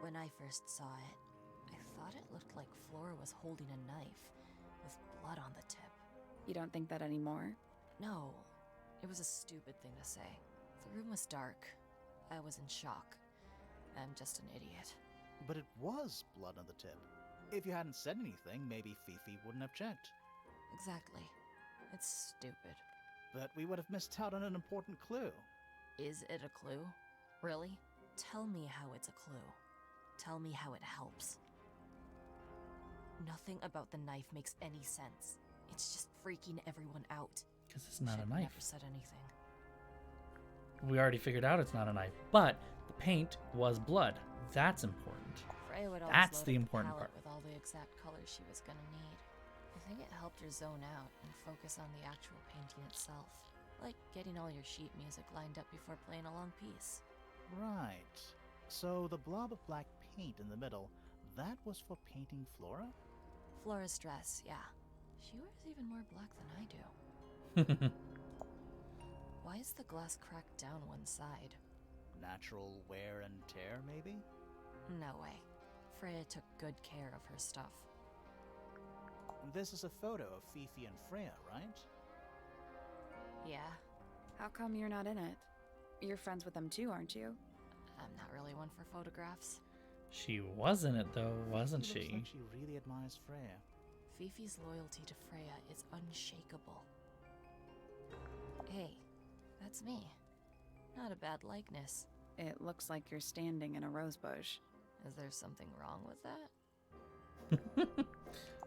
When I first saw it, I thought it looked like Flora was holding a knife, with blood on the tip. You don't think that anymore? No, it was a stupid thing to say. The room was dark. I was in shock. I'm just an idiot. But it was blood on the tip. If you hadn't said anything, maybe Fifi wouldn't have checked. Exactly. It's stupid. But we would have missed out on an important clue. Is it a clue? Really? Tell me how it's a clue. Tell me how it helps. Nothing about the knife makes any sense. It's just freaking everyone out. Because it's not a Should've knife. Never said anything. We already figured out it's not a knife, but the paint was blood. That's important. Freya would always That's load the up important palette part. with all the exact colors she was gonna need. I think it helped her zone out and focus on the actual painting itself. Like getting all your sheet music lined up before playing a long piece. Right. So the blob of black paint in the middle, that was for painting Flora? Flora's dress, yeah. She wears even more black than I do. Why is the glass cracked down one side? Natural wear and tear, maybe? No way. Freya took good care of her stuff. This is a photo of Fifi and Freya, right? Yeah, How come you're not in it? You're friends with them too, aren't you? I'm not really one for photographs. She was in it though, wasn't Looks she? like she really admires Freya. Fifi's loyalty to Freya is unshakable. Hey, that's me. Not a bad likeness. It looks like you're standing in a rose bush. Is there something wrong with that?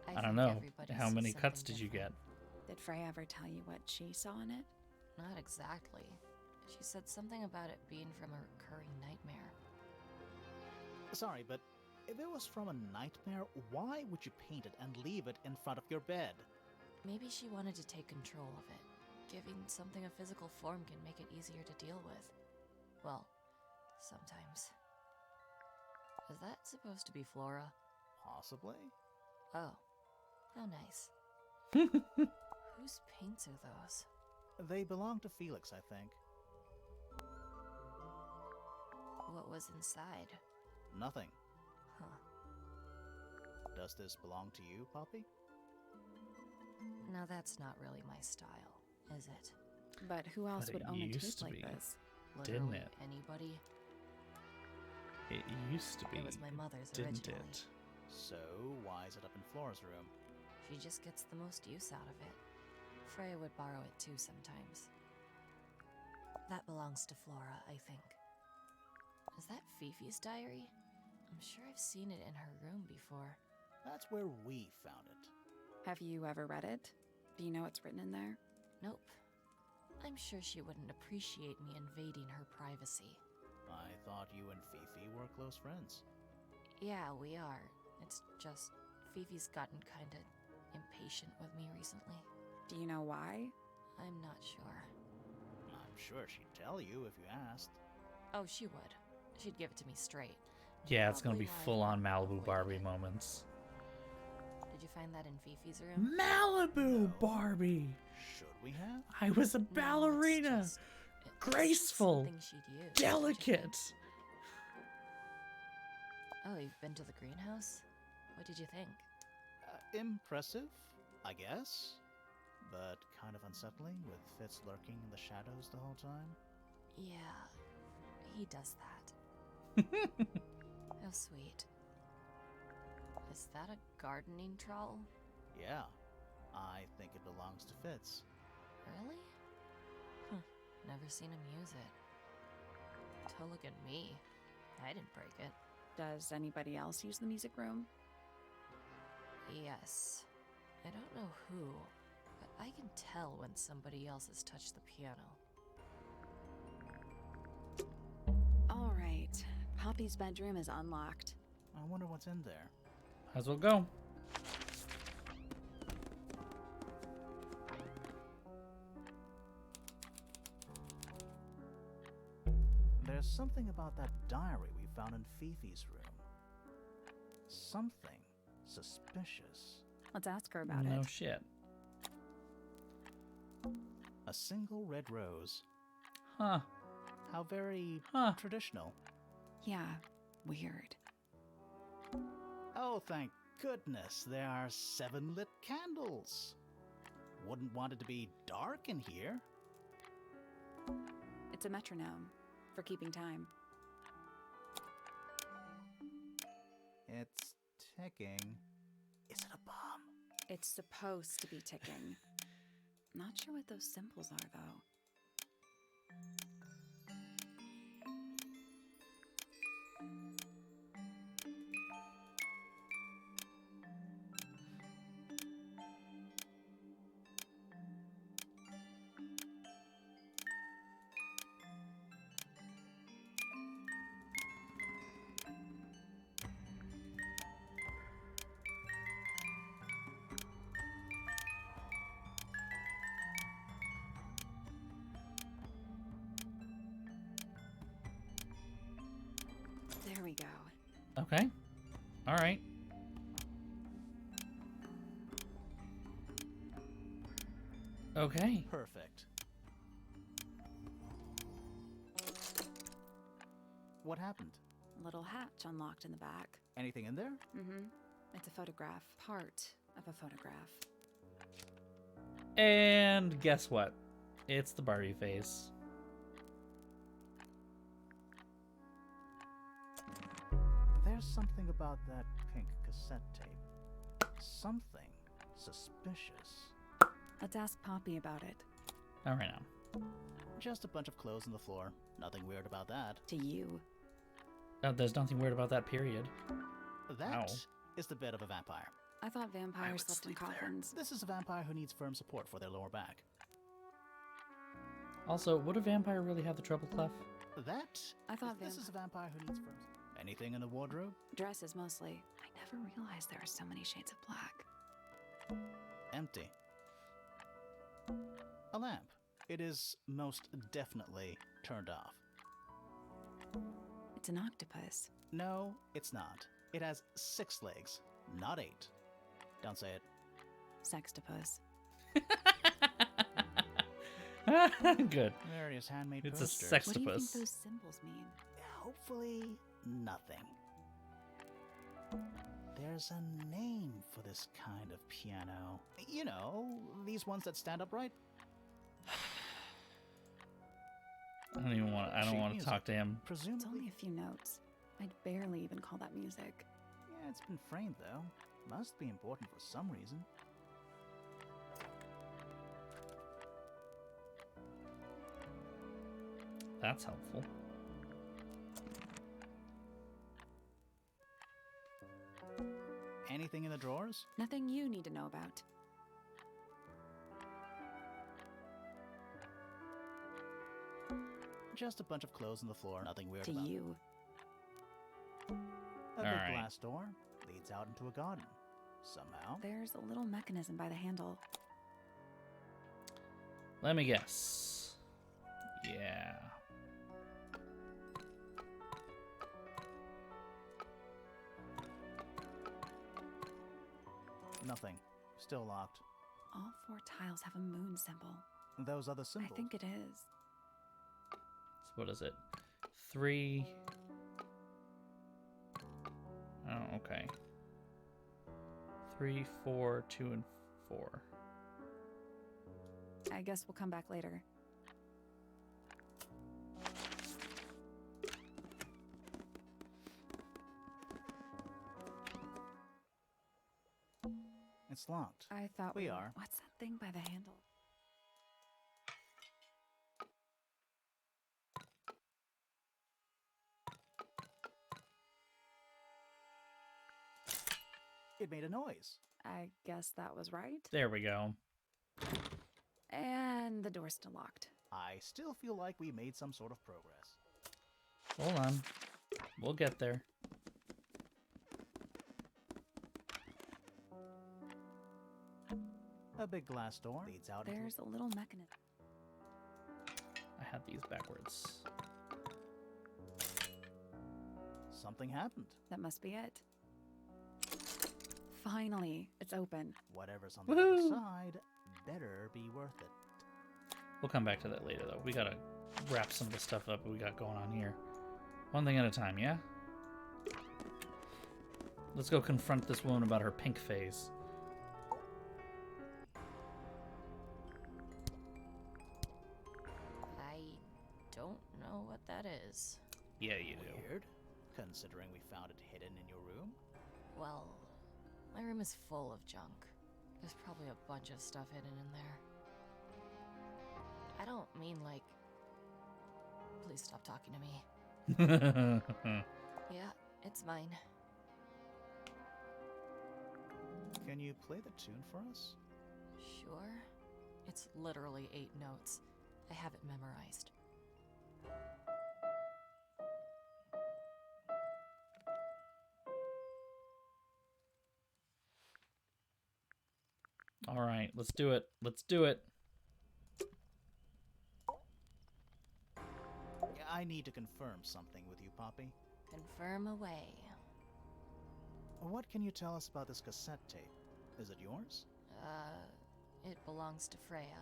I don't think know. everybody How sees many cuts something did you get? different. Did Freya ever tell you what she saw in it? Not exactly. She said something about it being from a recurring nightmare. Sorry, but if it was from a nightmare, why would you paint it and leave it in front of your bed? Maybe she wanted to take control of it. Giving something a physical form can make it easier to deal with. Well, sometimes. Is that supposed to be Flora? Possibly? Oh. How nice. Whose paints are those? They belong to Felix, I think. What was inside? Nothing. Huh. Does this belong to you, Poppy? Now that's not really my style, is it? But who else But would it own a used tape to like be. this? Didn't Literally it? Anybody? It used to be. It was my mother's didn't originally. it? So, why is it up in Flora's room? She just gets the most use out of it. Freya would borrow it too sometimes. That belongs to Flora, I think. Is that Fifi's diary? I'm sure I've seen it in her room before. That's where we found it. Have you ever read it? Do you know what's written in there? Nope. I'm sure she wouldn't appreciate me invading her privacy. I thought you and Fifi were close friends. Yeah, we are. It's just Fifi's gotten kinda impatient with me recently. Do you know why? I'm not sure. I'm sure she'd tell you if you asked. Oh, she would. She'd give it to me straight. Yeah, it's gonna be Probably why full-on I Malibu avoided Barbie it. moments. Did you find that in Fifi's room? Malibu Barbie! Should we have? I was a No, it's ballerina! just- it's Graceful! something she'd use. Delicate! Oh, you've been to the greenhouse? What did you think? Impressive, I guess. But kind of unsettling, with Fitz lurking in the shadows the whole time. Yeah, he does that. How sweet. Is that a gardening trowel? Yeah, I think it belongs to Fitz. Really? Never seen him use it. Don't look at me. I didn't break it. Does anybody else use the music room? Yes. I don't know who, but I can tell when somebody else has touched the piano. All right. Poppy's bedroom is unlocked. I wonder what's in there. Might as well go. There's something about that diary we found in Fifi's room. Something suspicious. Let's ask her about No it. shit. A single red rose. Huh. How very Huh. traditional. Yeah, weird. Oh, thank goodness, there are 7 lit candles. Wouldn't want it to be dark in here. It's a metronome for keeping time. It's ticking. Is it a bomb? It's supposed to be ticking. Not sure what those symbols are, though. There we go. Okay. Alright. Okay. Perfect. What happened? Little hatch unlocked in the back. Anything in there? Mm-hmm. It's a photograph. Part of a photograph. And guess what? It's the Barbie face. There's something about that pink cassette tape. Something suspicious. Let's ask Poppy about it. Alright now. Just a bunch of clothes on the floor. Nothing weird about that. To you. There's nothing weird about that, period. That Ow. is the bed of a vampire. I thought vampires would slept in sleep there. coffins. This is a vampire who needs firm support for their lower back. Also, would a vampire really have the treble clef? That I thought this is a vampire who needs firm support. Anything in the wardrobe? Dresses mostly. I never realized there are so many shades of black. Empty. A lamp. It is most definitely turned off. It's an octopus. No, it's not. It has 6 legs, not 8. Don't say it. Sextopus. Good. Various handmade It's a posters. What do you think sextopus. those symbols mean? Hopefully, nothing. There's a name for this kind of piano. You know, these ones that stand upright. I don't Sheet want to music. talk to him. It's Presumably. only a few notes. I'd barely even call that music. Yeah, it's been framed though. Must be important for some reason. That's helpful. Anything in the drawers? Nothing you need to know about. Just a bunch of clothes on the floor, nothing weird To about it. you. A big Alright. glass door leads out into a garden. Somehow. There's a little mechanism by the handle. Let me guess. Yeah. Nothing. Still locked. All 4 tiles have a moon symbol. Those other symbols. I think it is. So what is it? 3. Oh, okay. 3, 4, 2, and 4. I guess we'll come back later. It's locked. I thought We are. What's that thing by the handle? It made a noise. I guess that was right. There we go. And the door's still locked. I still feel like we made some sort of progress. Hold on. We'll get there. A big glass door leads out into There's a little mechanism. I had these backwards. something happened. That must be it. Finally, it's open. Whatever's on the other side better be worth it. We'll come back to that later, though. We gotta wrap some of the stuff up we got going on here. One thing at a time, yeah? Let's go confront this woman about her pink phase. I don't know what that is. Yeah, you do. Weird, considering we found it hidden in your room. Well, my room is full of junk. There's probably a bunch of stuff hidden in there. I don't mean like... Please stop talking to me. Yeah, it's mine. Can you play the tune for us? Sure. It's literally 8 notes. I have it memorized. All right, let's do it. Let's do it. I need to confirm something with you, Poppy. Confirm away. What can you tell us about this cassette tape? Is it yours? It belongs to Freya.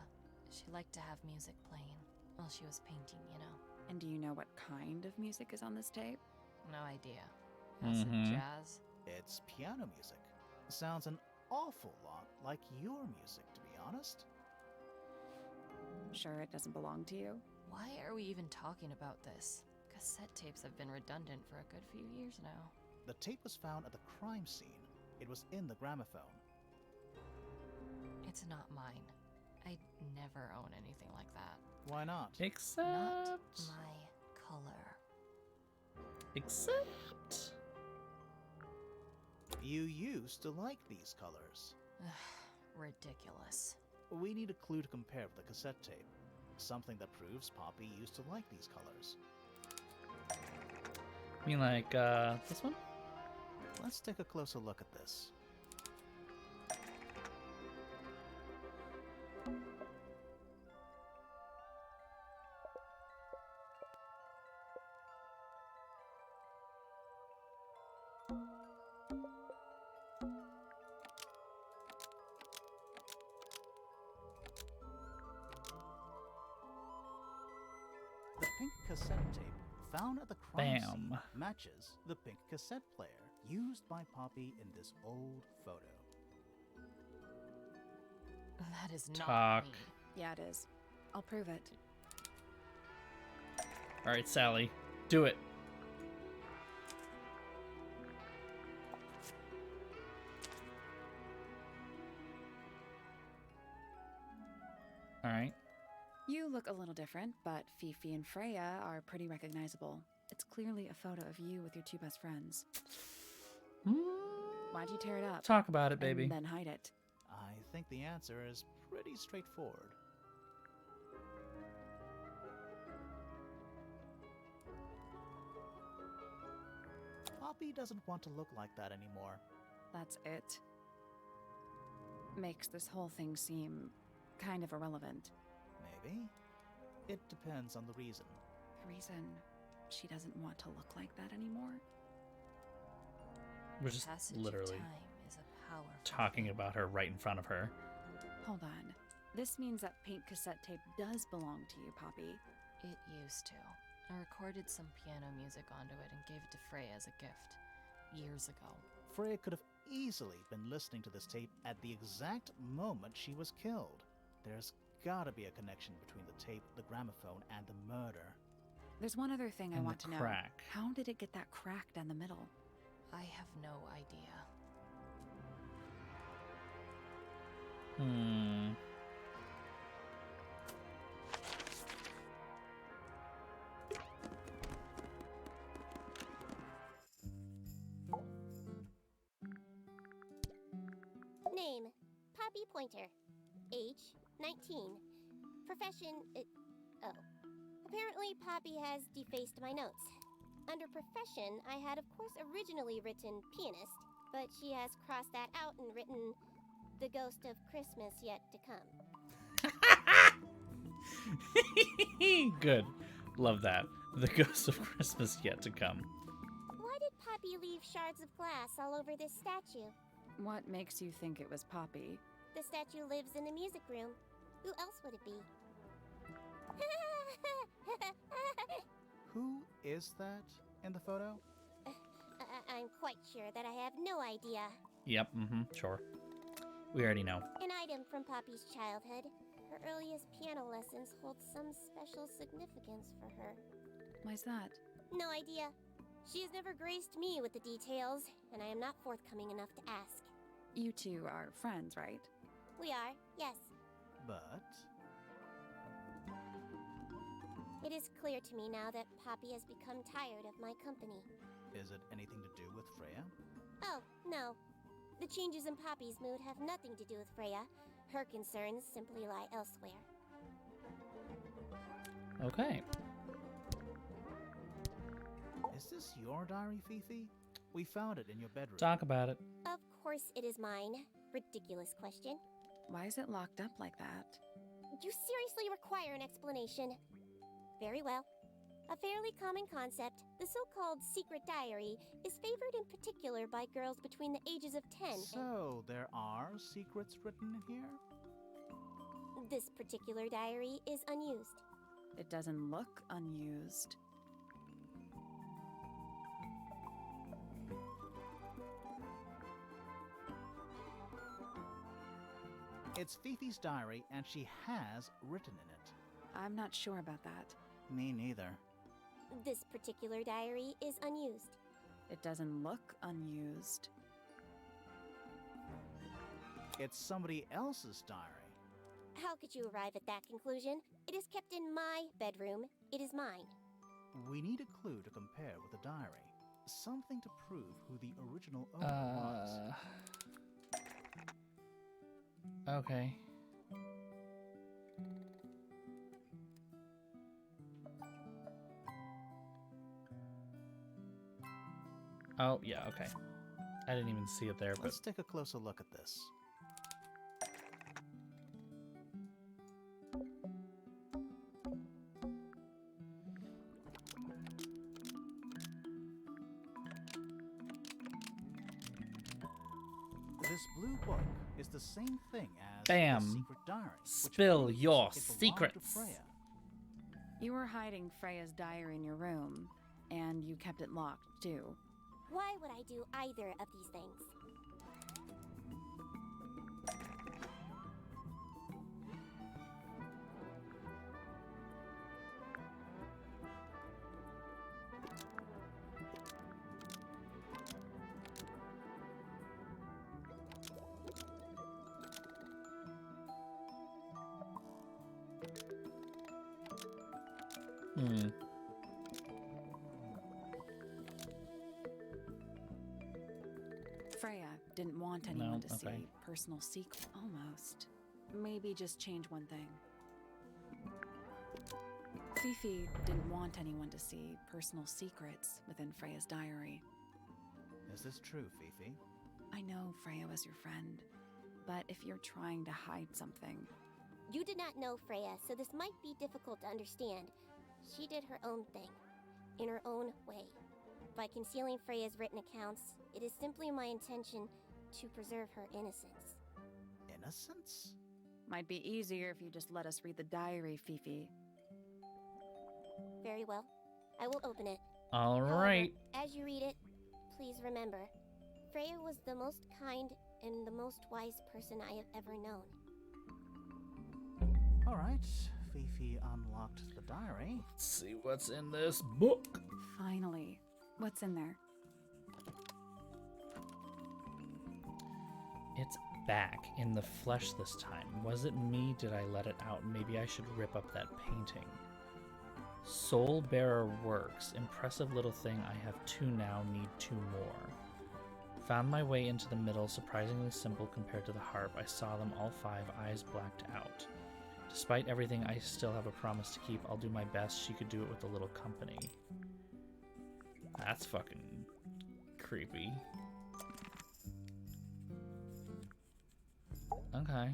She liked to have music playing while she was painting, you know. And do you know what kind of music is on this tape? No idea. Acid jazz? It's piano music. Sounds an awful lot like your music, to be honest. Sure it doesn't belong to you? Why are we even talking about this? Cassette tapes have been redundant for a good few years now. The tape was found at the crime scene. It was in the gramophone. It's not mine. I'd never own anything like that. Why not? Except... Not my color. Except... You used to like these colors. Ridiculous. We need a clue to compare with the cassette tape. Something that proves Poppy used to like these colors. I mean, like, this one? Let's take a closer look at this. The pink cassette tape found at the crime scene Bam. matches the pink cassette player used by Poppy in this old photo. That is not Talk. me. Yeah, it is. I'll prove it. All right, Sally. Do it. All right. You look a little different, but Fifi and Freya are pretty recognizable. It's clearly a photo of you with your 2 best friends. Why'd you tear it up? Talk about it, baby. And then hide it. I think the answer is pretty straightforward. Poppy doesn't want to look like that anymore. That's it. Makes this whole thing seem kind of irrelevant. Maybe. It depends on the reason. The reason she doesn't want to look like that anymore? We're just Passage of literally time is a powerful talking thing. about her right in front of her. Hold on. This means that pink cassette tape does belong to you, Poppy. It used to. I recorded some piano music onto it and gave it to Freya as a gift. Years ago. Freya could have easily been listening to this tape at the exact moment she was killed. There's gotta be a connection between the tape, the gramophone, and the murder. There's one other thing I And want the to know. crack. How did it get that crack down the middle? I have no idea. Name, Poppy Pointer. Age, 19. Profession, Apparently Poppy has defaced my notes. Under profession, I had of course originally written pianist, but she has crossed that out and written the ghost of Christmas yet to come. Good. Love that. The ghost of Christmas yet to come. Why did Poppy leave shards of glass all over this statue? What makes you think it was Poppy? The statue lives in the music room. Who else would it be? Who is that in the photo? I'm quite sure that I have no idea. Yep, sure. We already know. An item from Poppy's childhood. Her earliest piano lessons hold some special significance for her. Why's that? No idea. She has never graced me with the details, and I am not forthcoming enough to ask. You two are friends, right? We are, yes. But It is clear to me now that Poppy has become tired of my company. is it anything to do with Freya? Oh, no. The changes in Poppy's mood have nothing to do with Freya. Her concerns simply lie elsewhere. Okay. Is this your diary, Fifi? We found it in your bedroom. Talk about it. Of course it is mine. Ridiculous question. Why is it locked up like that? You seriously require an explanation. Very well. A fairly common concept, the so-called secret diary, is favored in particular by girls between the ages of 10 and... So, there are secrets written in here? This particular diary is unused. It doesn't look unused. It's Fifi's diary, and she has written in it. I'm not sure about that. Me neither. This particular diary is unused. It doesn't look unused. It's somebody else's diary. How could you arrive at that conclusion? It is kept in my bedroom. It is mine. We need a clue to compare with the diary. Something to prove who the original owner was. Okay. Oh, yeah, okay. I didn't even see it there, but Let's take a closer look at this. This blue book is the same thing as Bam. the secret diary. which Spill proves your it belonged to secrets. Freya. You were hiding Freya's diary in your room, and you kept it locked, too. Why would I do either of these things? Freya, want anyone to okay. see personal secret. Almost. Maybe just change one thing. Fifi didn't want anyone to see personal secrets within Freya's diary. Is this true, Fifi? I know Freya was your friend, but if you're trying to hide something... You did not know Freya, so this might be difficult to understand. She did her own thing, in her own way. By concealing Freya's written accounts, it is simply my intention to preserve her innocence. Innocence? Might be easier if you just let us read the diary, Fifi. Very well. I will open it. All However, right. as you read it, please remember, Freya was the most kind and the most wise person I have ever known. All right. Fifi unlocked the diary. Let's see what's in this book. Finally. What's in there? It's back in the flesh this time. Was it me? Did I let it out? Maybe I should rip up that painting. Soul Bearer works. Impressive little thing. I have 2 now, need 2 more. Found my way into the middle, surprisingly simple compared to the harp. I saw them all 5, eyes blacked out. Despite everything, I still have a promise to keep. I'll do my best. She could do it with a little company. That's fucking creepy. Okay.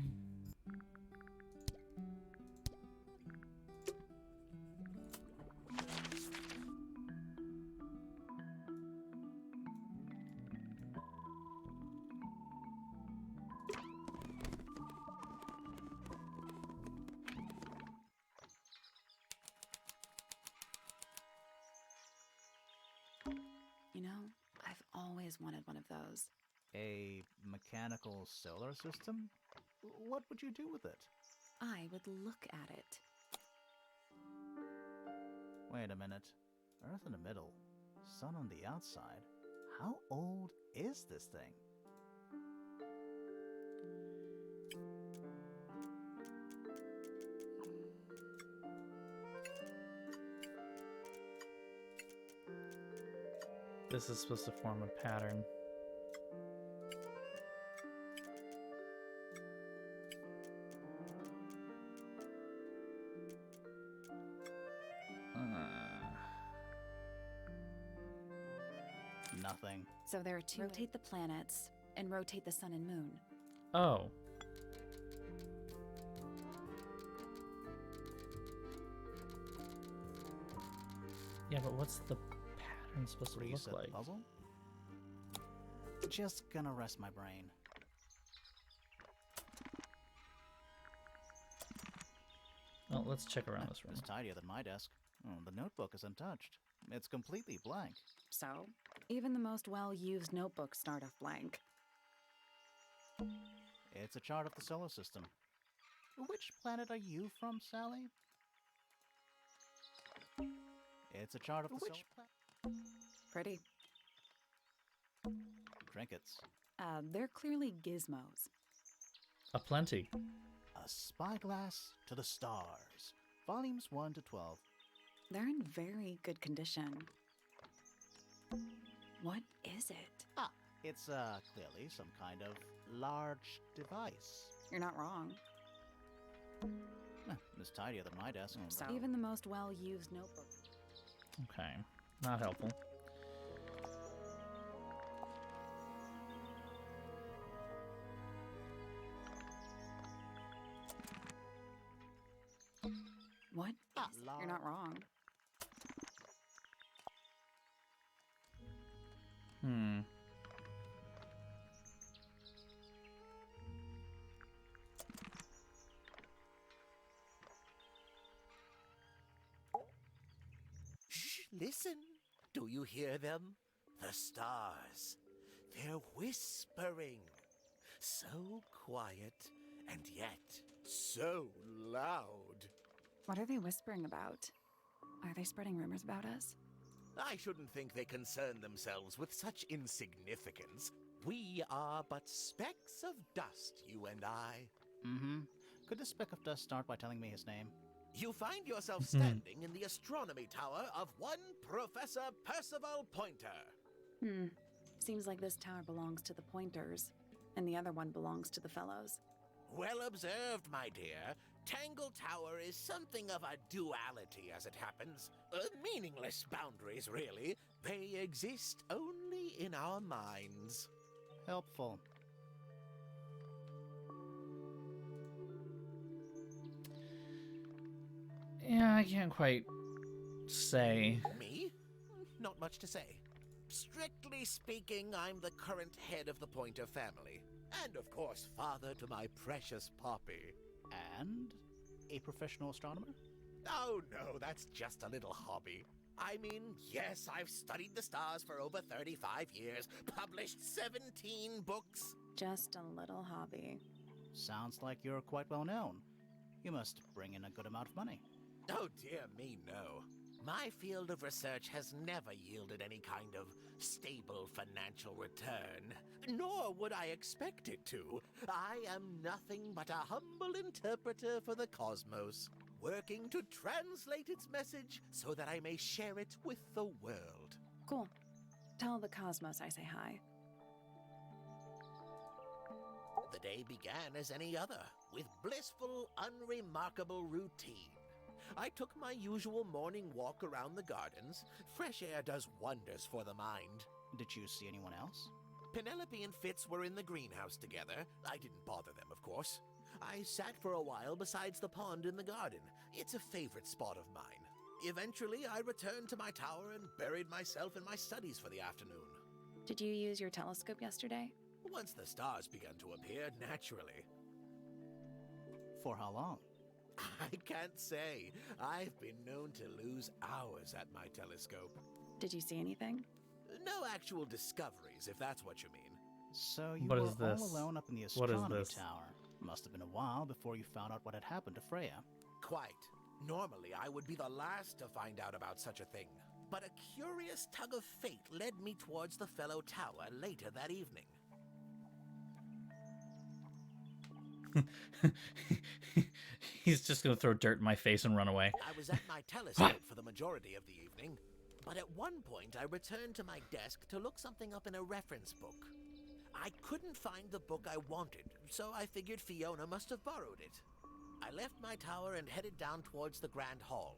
You know, I've always wanted one of those. A mechanical solar system? What would you do with it? I would look at it. Wait a minute. Earth in the middle, sun on the outside. How old is this thing? This is supposed to form a pattern. Nothing. So there are 2. Rotate the planets and rotate the sun and moon. Oh. Yeah, but what's the pattern supposed to Reset look like? the puzzle? Just gonna rest my brain. Well, let's check around this room. It's tidier than my desk. The notebook is untouched. It's completely blank. So, even the most well-used notebooks start off blank. It's a chart of the solar system. Which planet are you from, Sally? It's a chart of the solar... Pretty. Trinkets. They're clearly gizmos. Aplenty. A Spyglass to the Stars. Volumes 1 to 12. They're in very good condition. What is it? It's clearly some kind of large device. You're not wrong. It's tidier than my desk. So, even the most well-used notebook. Okay. Not helpful. What? You're not wrong. Shh, listen. Do you hear them? The stars. They're whispering. So quiet, and yet so loud. What are they whispering about? Are they spreading rumors about us? I shouldn't think they concern themselves with such insignificance. We are but specks of dust, you and I. Mm-hmm. Could this speck of dust start by telling me his name? You find yourself standing in the astronomy tower of one Professor Percival Pointer. Seems like this tower belongs to the Pointers. and the other one belongs to the fellows. Well observed, my dear. Tangle Tower is something of a duality, as it happens. Meaningless boundaries, really. They exist only in our minds. Helpful. Yeah, I can't quite say. Me? Not much to say. Strictly speaking, I'm the current head of the Pointer family. And of course, father to my precious Poppy. And a professional astronomer? Oh no, that's just a little hobby. I mean, yes, I've studied the stars for over 35 years, published 17 books. Just a little hobby. Sounds like you're quite well known. You must bring in a good amount of money. Oh dear me, no. My field of research has never yielded any kind of stable financial return, nor would I expect it to. I am nothing but a humble interpreter for the cosmos, working to translate its message so that I may share it with the world. Cool. Tell the cosmos I say hi. The day began as any other, with blissful, unremarkable routine. I took my usual morning walk around the gardens. Fresh air does wonders for the mind. Did you see anyone else? Penelope and Fitz were in the greenhouse together. I didn't bother them, of course. I sat for a while besides the pond in the garden. It's a favorite spot of mine. Eventually, I returned to my tower and buried myself in my studies for the afternoon. Did you use your telescope yesterday? Once the stars began to appear, naturally. For how long? I can't say. I've been known to lose hours at my telescope. Did you see anything? No actual discoveries, if that's what you mean. So you What were is this? all alone up in the What is astronomy this? tower. Must have been a while before you found out what had happened to Freya. Quite. Normally, I would be the last to find out about such a thing. But a curious tug of fate led me towards the fellow tower later that evening. He's just gonna throw dirt in my face and run away. I was at my telescope for the majority of the evening, but at one point I returned to my desk to look something up in a reference book. I couldn't find the book I wanted, so I figured Fiona must have borrowed it. I left my tower and headed down towards the Grand Hall.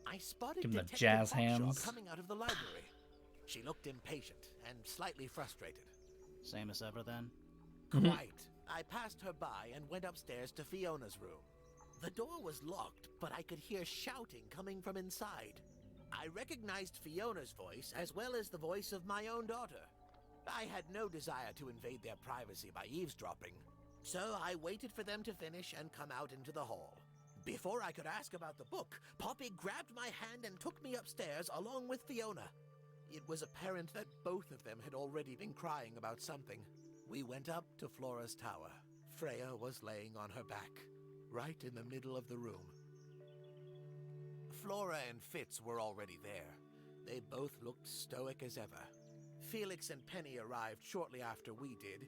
I spotted Give him the Detective jazz Hawkshaw hands. coming out of the library. She looked impatient and slightly frustrated. Same as ever then? Quite. I passed her by and went upstairs to Fiona's room. The door was locked, but I could hear shouting coming from inside. I recognized Fiona's voice as well as the voice of my own daughter. I had no desire to invade their privacy by eavesdropping, so I waited for them to finish and come out into the hall. Before I could ask about the book, Poppy grabbed my hand and took me upstairs along with Fiona. It was apparent that both of them had already been crying about something. We went up to Flora's tower. Freya was laying on her back, right in the middle of the room. Flora and Fitz were already there. They both looked stoic as ever. Felix and Penny arrived shortly after we did,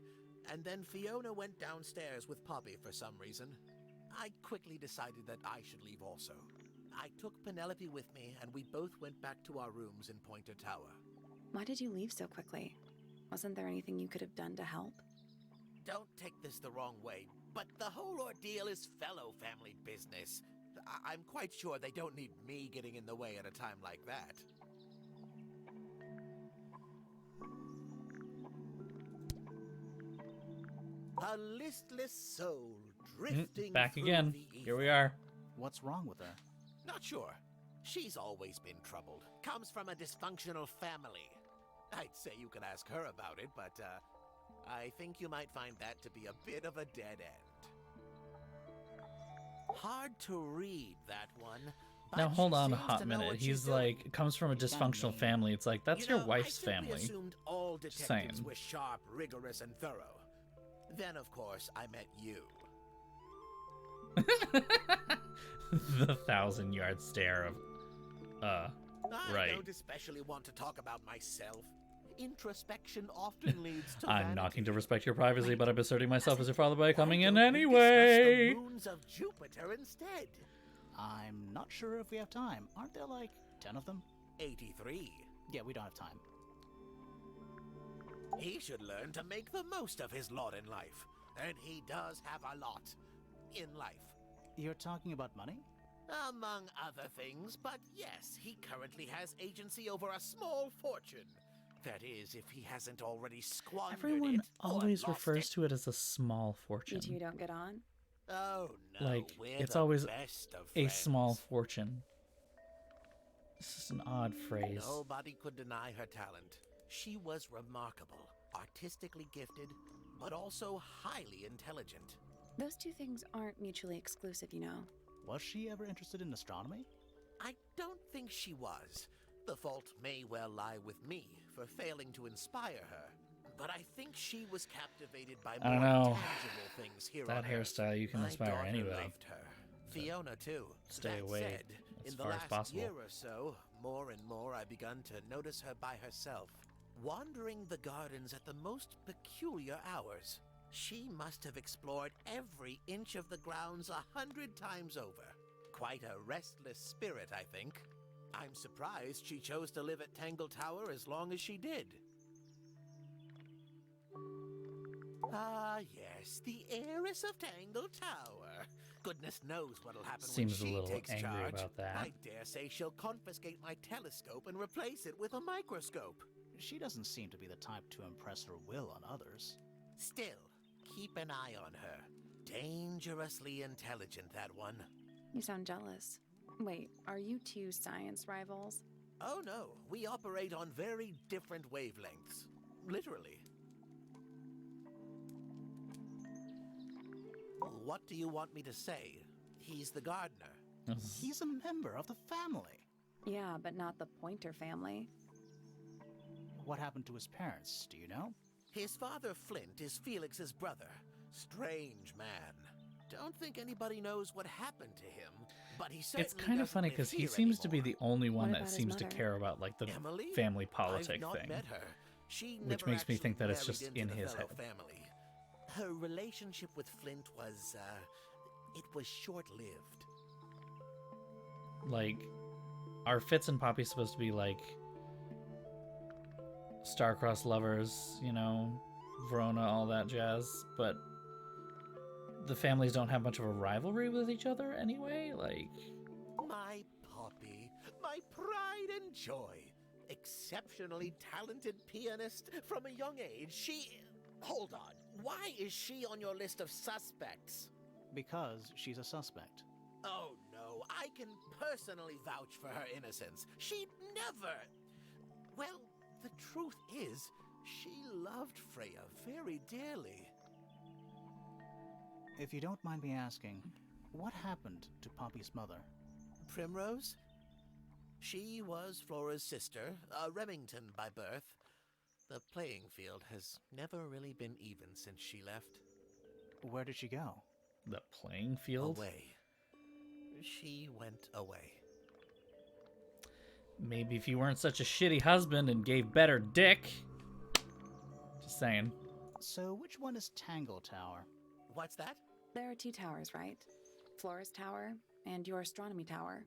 and then Fiona went downstairs with Poppy for some reason. I quickly decided that I should leave also. I took Penelope with me, and we both went back to our rooms in Pointer Tower. Why did you leave so quickly? Wasn't there anything you could have done to help? Don't take this the wrong way, but the whole ordeal is fellow family business. I'm quite sure they don't need me getting in the way at a time like that. A listless soul drifting Back through again. the Here we ether. are. What's wrong with her? Not sure. She's always been troubled. Comes from a dysfunctional family. I'd say you could ask her about it, but I think you might find that to be a bit of a dead end. Hard to read, that one. but Now hold she on a seems hot to know minute. what she's He's doing. like comes from a dysfunctional family. It's like that's You your know, wife's I simply family. assumed all Just detectives saying. were sharp, rigorous, and thorough. Then, of course, I met you. The 1,000-yard stare of I right. don't especially want to talk about myself. Introspection often leads to I'm vanity. not going to respect your privacy, but I'm asserting myself as your father by Why coming in don't we discuss anyway. the moons of Jupiter instead? I'm not sure if we have time. Aren't there like 10 of them? 83. Yeah, we don't have time. He should learn to make the most of his lot in life. And he does have a lot in life. You're talking about money? Among other things, but yes, he currently has agency over a small fortune. That is, if he hasn't already squandered Everyone it or always lost refers it. to it as a small fortune. You two don't get on? Oh no, Like, we're it's the always best of a friends. small fortune. This is an odd phrase. Nobody could deny her talent. She was remarkable, artistically gifted, but also highly intelligent. Those two things aren't mutually exclusive, you know. Was she ever interested in astronomy? I don't think she was. The fault may well lie with me for failing to inspire her. But I think she was captivated by I more don't know. tangible things here That on Earth. hairstyle, you can My inspire daughter anybody. loved her. Fiona too. Stay That away said, as in the far as last possible. year or so, more and more I begun to notice her by herself, wandering the gardens at the most peculiar hours. She must have explored every inch of the grounds 100 times over. Quite a restless spirit, I think. I'm surprised she chose to live at Tangle Tower as long as she did. Ah, yes, the heiress of Tangle Tower. Goodness knows what'll happen Seems a when she little takes angry charge. about that. I dare say she'll confiscate my telescope and replace it with a microscope. She doesn't seem to be the type to impress her will on others. Still, keep an eye on her. Dangerously intelligent, that one. You sound jealous. Wait, are you two science rivals? Oh no, we operate on very different wavelengths. Literally. What do you want me to say? He's the gardener. He's a member of the family. Yeah, but not the Pointer family. What happened to his parents, do you know? His father, Flint, is Felix's brother. Strange man. Don't think anybody knows what happened to him, but he certainly It's kind of doesn't funny live because he here seems to be anymore. the only one What that about his seems to mother? care about like the Emily? family I've politic not thing. met her. She Which never makes me think actually that it's just married in into the his fellow head. family. Her relationship with Flint was, it was short-lived. Like, are Fitz and Poppy supposed to be like star-crossed lovers, you know, Verona, all that jazz, but the families don't have much of a rivalry with each other anyway? Like, My Poppy, my pride and joy. Exceptionally talented pianist from a young age. Hold on. Why is she on your list of suspects? Because she's a suspect. Oh no, I can personally vouch for her innocence. She'd never... Well, the truth is, she loved Freya very dearly. If you don't mind me asking, what happened to Poppy's mother? Primrose? She was Flora's sister, a Remington by birth. The playing field has never really been even since she left. Where did she go? the playing field? Away. She went away. Maybe if you weren't such a shitty husband and gave better dick. Just saying. So which one is Tangle Tower? What's that? There are two towers, right? Flora's tower and your astronomy tower.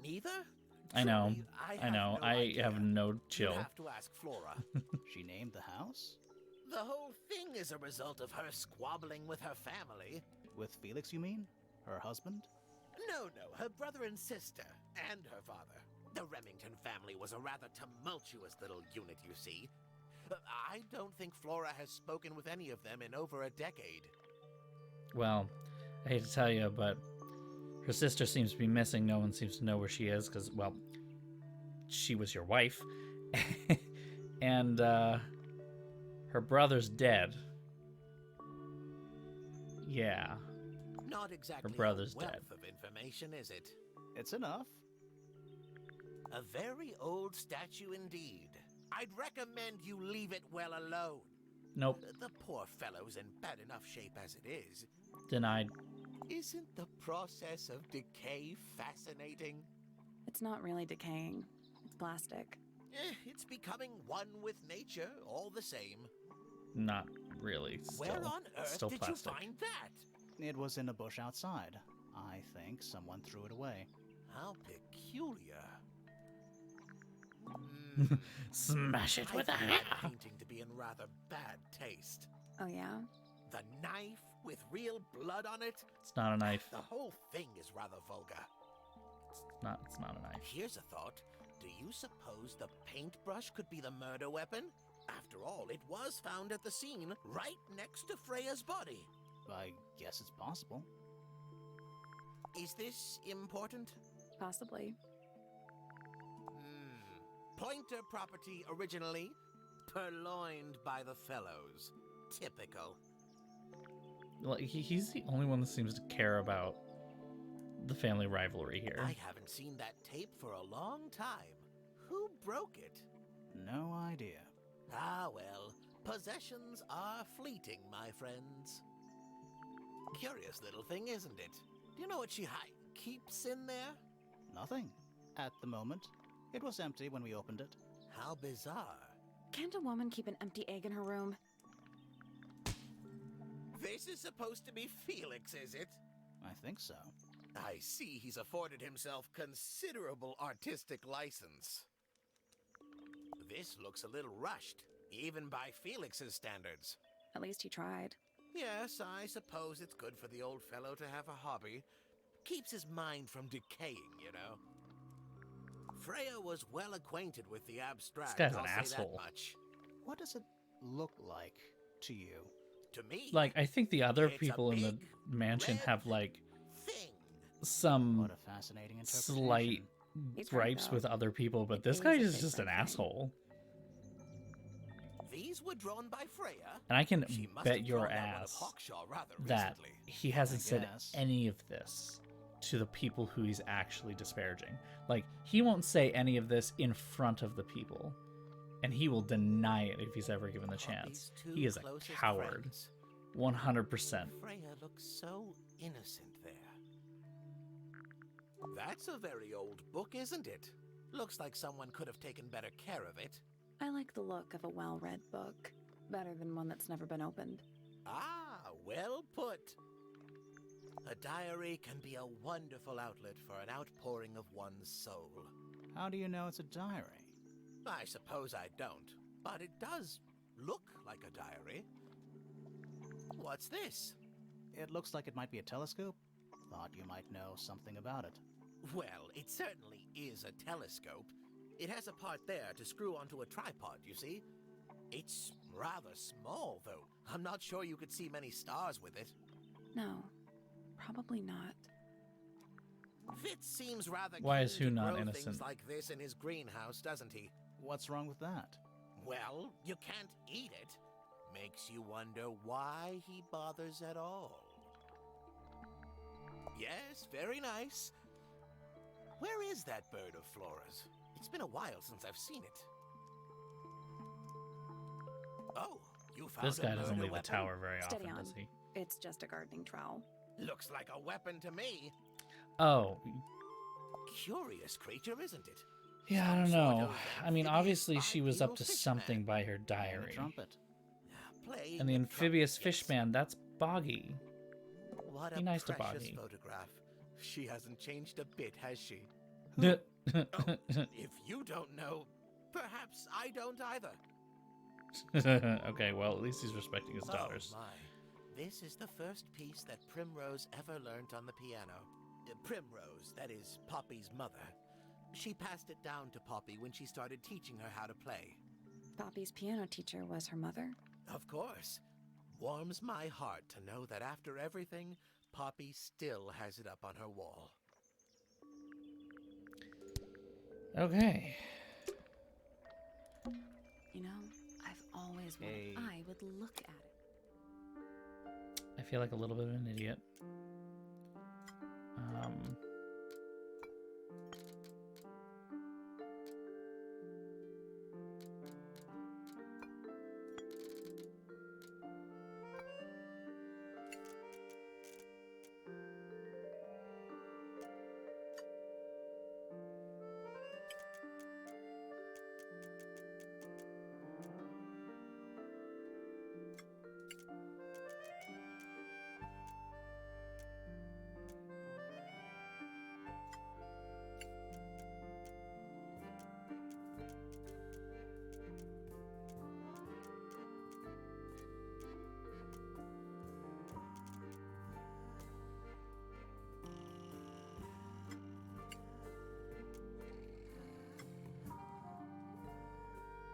Neither? I know. Truly, I know. no I idea. have no You'll chill. have to ask Flora. She named the house? The whole thing is a result of her squabbling with her family. With Felix, you mean? Her husband? No, her brother and sister, and her father. The Remington family was a rather tumultuous little unit, you see. I don't think Flora has spoken with any of them in over a decade. Well, I hate to tell you, but her sister seems to be missing. No one seems to know where she is because, well, she was your wife. And her brother's dead. Yeah. Not exactly brother's a wealth dead. of information, is it? It's enough. A very old statue indeed. I'd recommend you leave it well alone. Nope. The poor fellow's in bad enough shape as it is. Denied. Isn't the process of decay fascinating? It's not really decaying. It's plastic. It's becoming one with nature, all the same. Not really. Still, Where on earth still did plastic. you find that? It was in a bush outside. I think someone threw it away. How peculiar. Smash it with a I find hammer. that painting to be in rather bad taste. Oh, yeah? The knife with real blood on it? It's not a knife. The whole thing is rather vulgar. It's not a knife. Here's a thought. Do you suppose the paintbrush could be the murder weapon? After all, it was found at the scene, right next to Freya's body. I guess it's possible. Is this important? Possibly. Pointer property originally, purloined by the fellows. Typical. Like, he's the only one that seems to care about the family rivalry here. I haven't seen that tape for a long time. Who broke it? No idea. Ah, well, possessions are fleeting, my friends. Curious little thing, isn't it? Do you know what she keeps in there? Nothing. At the moment. It was empty when we opened it. How bizarre. Can't a woman keep an empty egg in her room? This is supposed to be Felix, is it? I think so. I see he's afforded himself considerable artistic license. This looks a little rushed, even by Felix's standards. At least he tried. Yes, I suppose it's good for the old fellow to have a hobby. Keeps his mind from decaying, you know. Freya was well acquainted with the abstract. This guy's an I'll say asshole. that much. What does it look like to you? To me, Like, I think the other it's a people in the big, mansion red have, like, thing. some What a fascinating interpretation. slight He's right, gripes though. with other people, but It this is guy a is big just an red thing. asshole. These were drawn by Freya. And I can She must bet have your drawn that one of ass Hawkshaw rather that recently. he hasn't said guess. any of this to the people who he's actually disparaging. Like, he won't say any of this in front of the people, and he will deny it if he's ever given the chance. Poppy's two He is a closest coward. friends. 100%. Freya looks so innocent there. That's a very old book, isn't it? Looks like someone could have taken better care of it. I like the look of a well-read book. Better than one that's never been opened. Ah, well put. A diary can be a wonderful outlet for an outpouring of one's soul. How do you know it's a diary? I suppose I don't, but it does look like a diary. What's this? It looks like it might be a telescope. Thought you might know something about it. Well, it certainly is a telescope. It has a part there to screw onto a tripod, you see? It's rather small, though. I'm not sure you could see many stars with it. No, probably not. Fitz seems rather Why is keen who to not grow innocent? things like this in his greenhouse, doesn't he? What's wrong with that? Well, you can't eat it. Makes you wonder why he bothers at all. Yes, very nice. Where is that bird of Flora's? It's been a while since I've seen it. Oh, you found This guy a doesn't murder leave the weapon? tower very Steady often, on. does he? It's just a gardening trowel. Looks like a weapon to me. Oh, Curious creature, isn't it? yeah, I don't Some sort know. of I mean, amphibious obviously she was up to bipedal fish something man. by her And a diary. trumpet. Playing And the a amphibious trumpet, fish yes. man, that's Boggy. What Be a nice to precious Boggy. photograph. She hasn't changed a bit, has she? Okay, If you don't know, perhaps I don't either. well, at least he's respecting his daughters. Oh my. This is the first piece that Primrose ever learnt on the piano. Primrose, that is Poppy's mother. She passed it down to Poppy when she started teaching her how to play. Poppy's piano teacher was her mother. Of course. Warms my heart to know that after everything, Poppy still has it up on her wall. Okay. You know, I've always wanted Hey. I would look at it. I feel like a little bit of an idiot.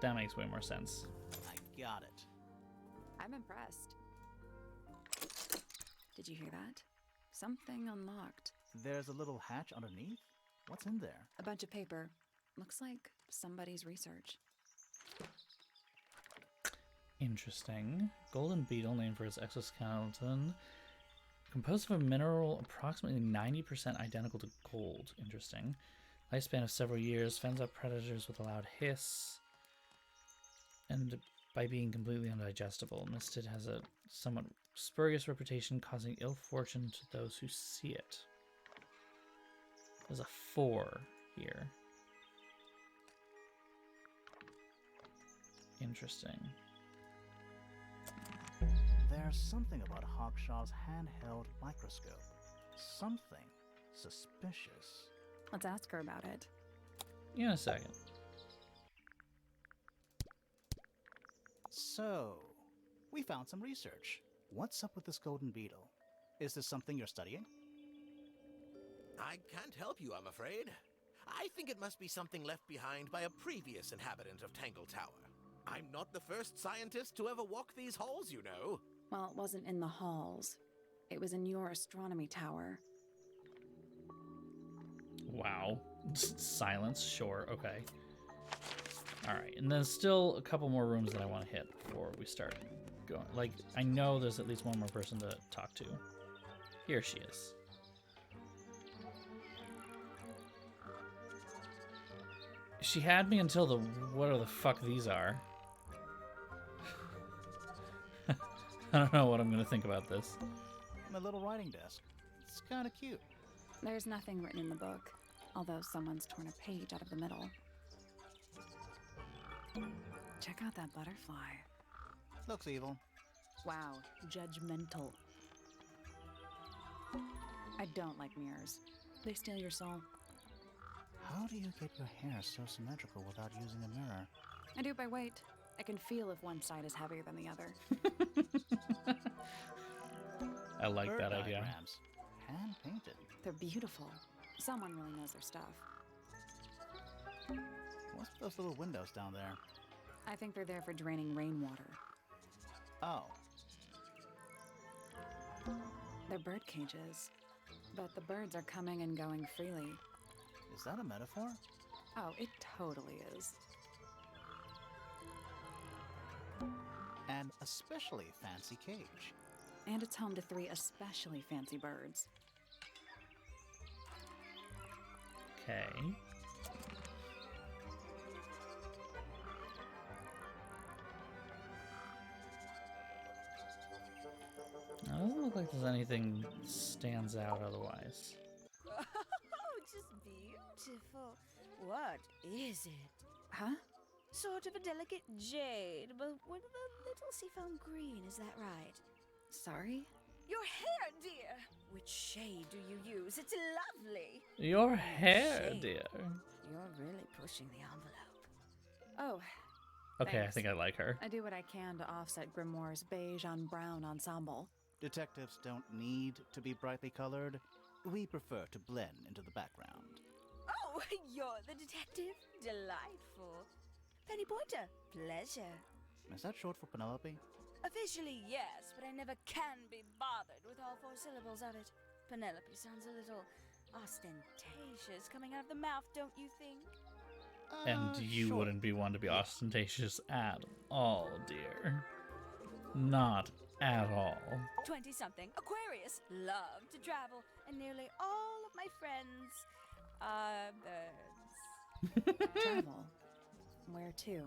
That makes way more sense. I got it. I'm impressed. Did you hear that? Something unlocked. There's a little hatch underneath? What's in there? A bunch of paper. Looks like somebody's research. Interesting. Golden beetle, named for its exoskeleton. Composed of a mineral approximately 90% identical to gold. Interesting. Lifespan of several years. Fends off predators with a loud hiss. And by being completely undigestible. Misted has a somewhat spurious reputation, causing ill fortune to those who see it. There's a 4 here. Interesting. There's something about Hawkshaw's handheld microscope. Something suspicious. Let's ask her about it. In a second. So, we found some research. What's up with this golden beetle? Is this something you're studying? I can't help you, I'm afraid. I think it must be something left behind by a previous inhabitant of Tangle Tower. I'm not the first scientist to ever walk these halls, you know. Well, it wasn't in the halls. It was in your astronomy tower. Wow. Silence, sure, okay. Alright, and there's still a couple more rooms that I want to hit before we start going. Like, I know there's at least one more person to talk to. Here she is. She had me until the whatever the fuck these are. I don't know what I'm gonna think about this. My little writing desk. It's kind of cute. There's nothing written in the book, although someone's torn a page out of the middle. Check out that butterfly. Looks evil. Wow, judgmental. I don't like mirrors. They steal your soul. How do you get your hair so symmetrical without using a mirror? I do it by weight. I can feel if one side is heavier than the other. I like Bird that idea. diagrams. Hand painted. They're beautiful. Someone really knows their stuff. What's with those little windows down there? I think they're there for draining rainwater. Oh, They're bird cages. But the birds are coming and going freely. is that a metaphor? Oh, it totally is. An especially fancy cage. And it's home to 3 especially fancy birds. Okay. Now, it doesn't look like there's anything that stands out otherwise. Oh, just beautiful. What is it? Huh? Sort of a delicate jade, but with a little seafoam green, is that right? Sorry? Your hair, dear! Which shade do you use? It's lovely! Your hair, Shame. dear. You're really pushing the envelope. Oh, Okay, Thanks. I think I like her. I do what I can to offset Grimoire's beige on brown ensemble. Detectives don't need to be brightly colored. We prefer to blend into the background. Oh, you're the detective? Delightful. Penny Pointer, pleasure. Is that short for Penelope? Officially, yes, but I never can be bothered with all 4 syllables of it. Penelope sounds a little ostentatious coming out of the mouth, don't you think? And you Sure. wouldn't be one to be ostentatious at all, dear. Not at all. 20-something, Aquarius, love to travel, and nearly all of my friends are birds. Travel. Where to?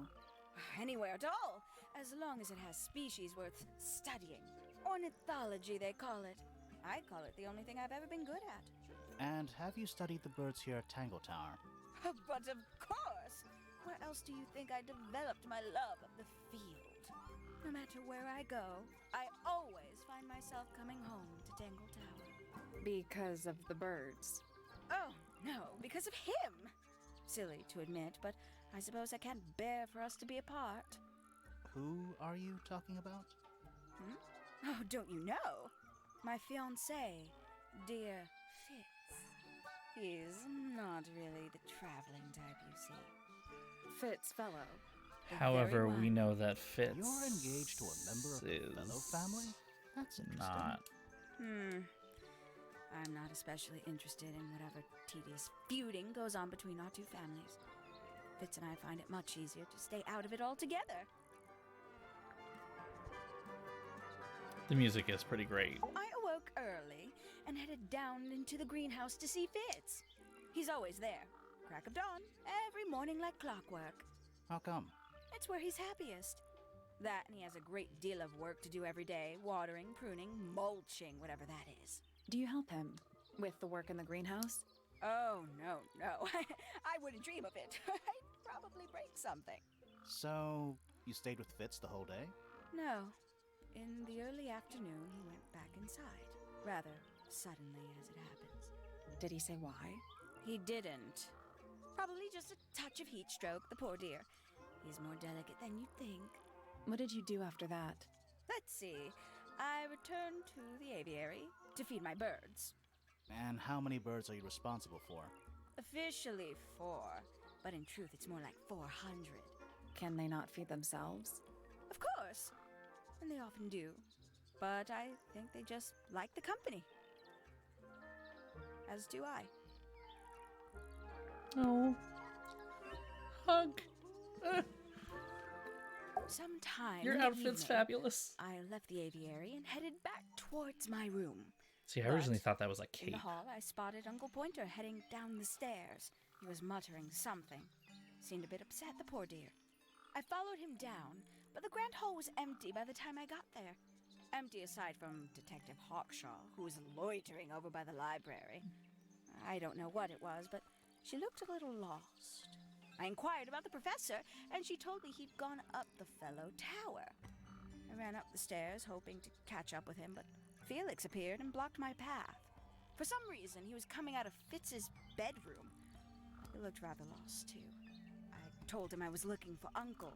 Anywhere at all, as long as it has species worth studying. Ornithology, they call it. I call it the only thing I've ever been good at. And have you studied the birds here at Tangle Tower? But of course! Where else do you think I developed my love of the field? No matter where I go, I always find myself coming home to Tangle Tower. Because of the birds. Oh, no, because of him! Silly to admit, but I suppose I can't bear for us to be apart. Who are you talking about? Oh, don't you know? My fiancé, dear Fitz. He's not really the traveling type, you see. Fitz fellow. The However, very we one. know that Fitz You're engaged to a member of the fellow is family? That's interesting. not. I'm not especially interested in whatever tedious feuding goes on between our two families. Fitz and I find it much easier to stay out of it altogether. The music is pretty great. I awoke early and headed down into the greenhouse to see Fitz. He's always there, crack of dawn, every morning like clockwork. How come? It's where he's happiest. That and he has a great deal of work to do every day, watering, pruning, mulching, whatever that is. Do you help him with the work in the greenhouse? Oh, no. I wouldn't dream of it. I'd probably break something. So, you stayed with Fitz the whole day? No. In the early afternoon, he went back inside. Rather suddenly, as it happens. Did he say why? He didn't. Probably just a touch of heat stroke, the poor dear. He's more delicate than you'd think. What did you do after that? Let's see. I returned to the aviary to feed my birds. And how many birds are you responsible for? Officially 4, but in truth it's more like 400. Can they not feed themselves? Of course, and they often do. But I think they just like the company. As do I. Oh. Hug. Sometime Your in the outfit's evening, fabulous. I left the aviary and headed back towards my room. See, I originally But thought that was a In the cape. hall, I spotted Uncle Pointer heading down the stairs. He was muttering something. Seemed a bit upset, the poor dear. I followed him down, but the grand hall was empty by the time I got there. Empty aside from Detective Hawkshaw, who was loitering over by the library. I don't know what it was, but she looked a little lost. I inquired about the professor, and she told me he'd gone up the fellow tower. I ran up the stairs, hoping to catch up with him, but Felix appeared and blocked my path. For some reason, he was coming out of Fitz's bedroom. He looked rather lost, too. I told him I was looking for Uncle.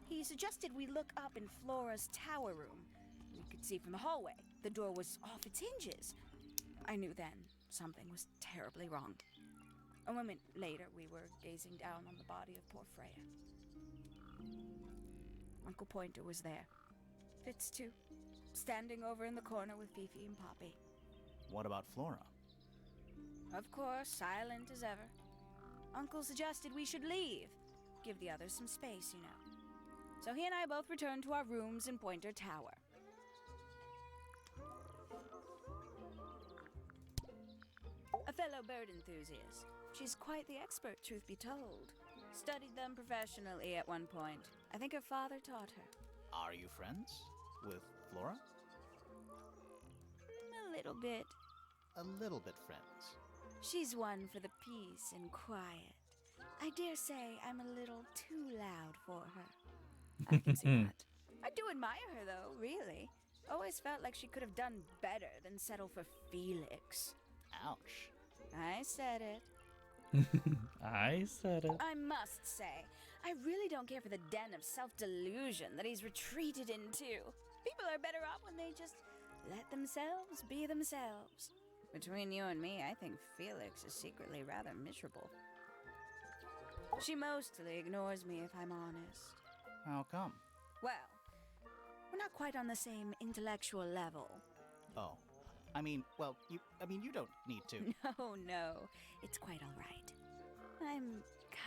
He suggested we look up in Flora's tower room. We could see from the hallway. The door was off its hinges. I knew then something was terribly wrong. A moment later, we were gazing down on the body of poor Freya. Uncle Pointer was there. Fitz, too, standing over in the corner with Fifi and Poppy. What about Flora? Of course, silent as ever. Uncle suggested we should leave. Give the others some space, you know. So he and I both returned to our rooms in Pointer Tower. A fellow bird enthusiast. She's quite the expert, truth be told. Studied them professionally at one point. I think her father taught her. Are you friends with Flora? A little bit. A little bit friends. She's one for the peace and quiet. I dare say I'm a little too loud for her. I can see that. I do admire her, though, really. Always felt like she could have done better than settle for Felix. Ouch. I said it. I said it. I must say, I really don't care for the den of self-delusion that he's retreated into. People are better off when they just let themselves be themselves. Between you and me, I think Felix is secretly rather miserable. She mostly ignores me, if I'm honest. How come? Well, we're not quite on the same intellectual level. Oh. You don't need to. No, it's quite all right. I'm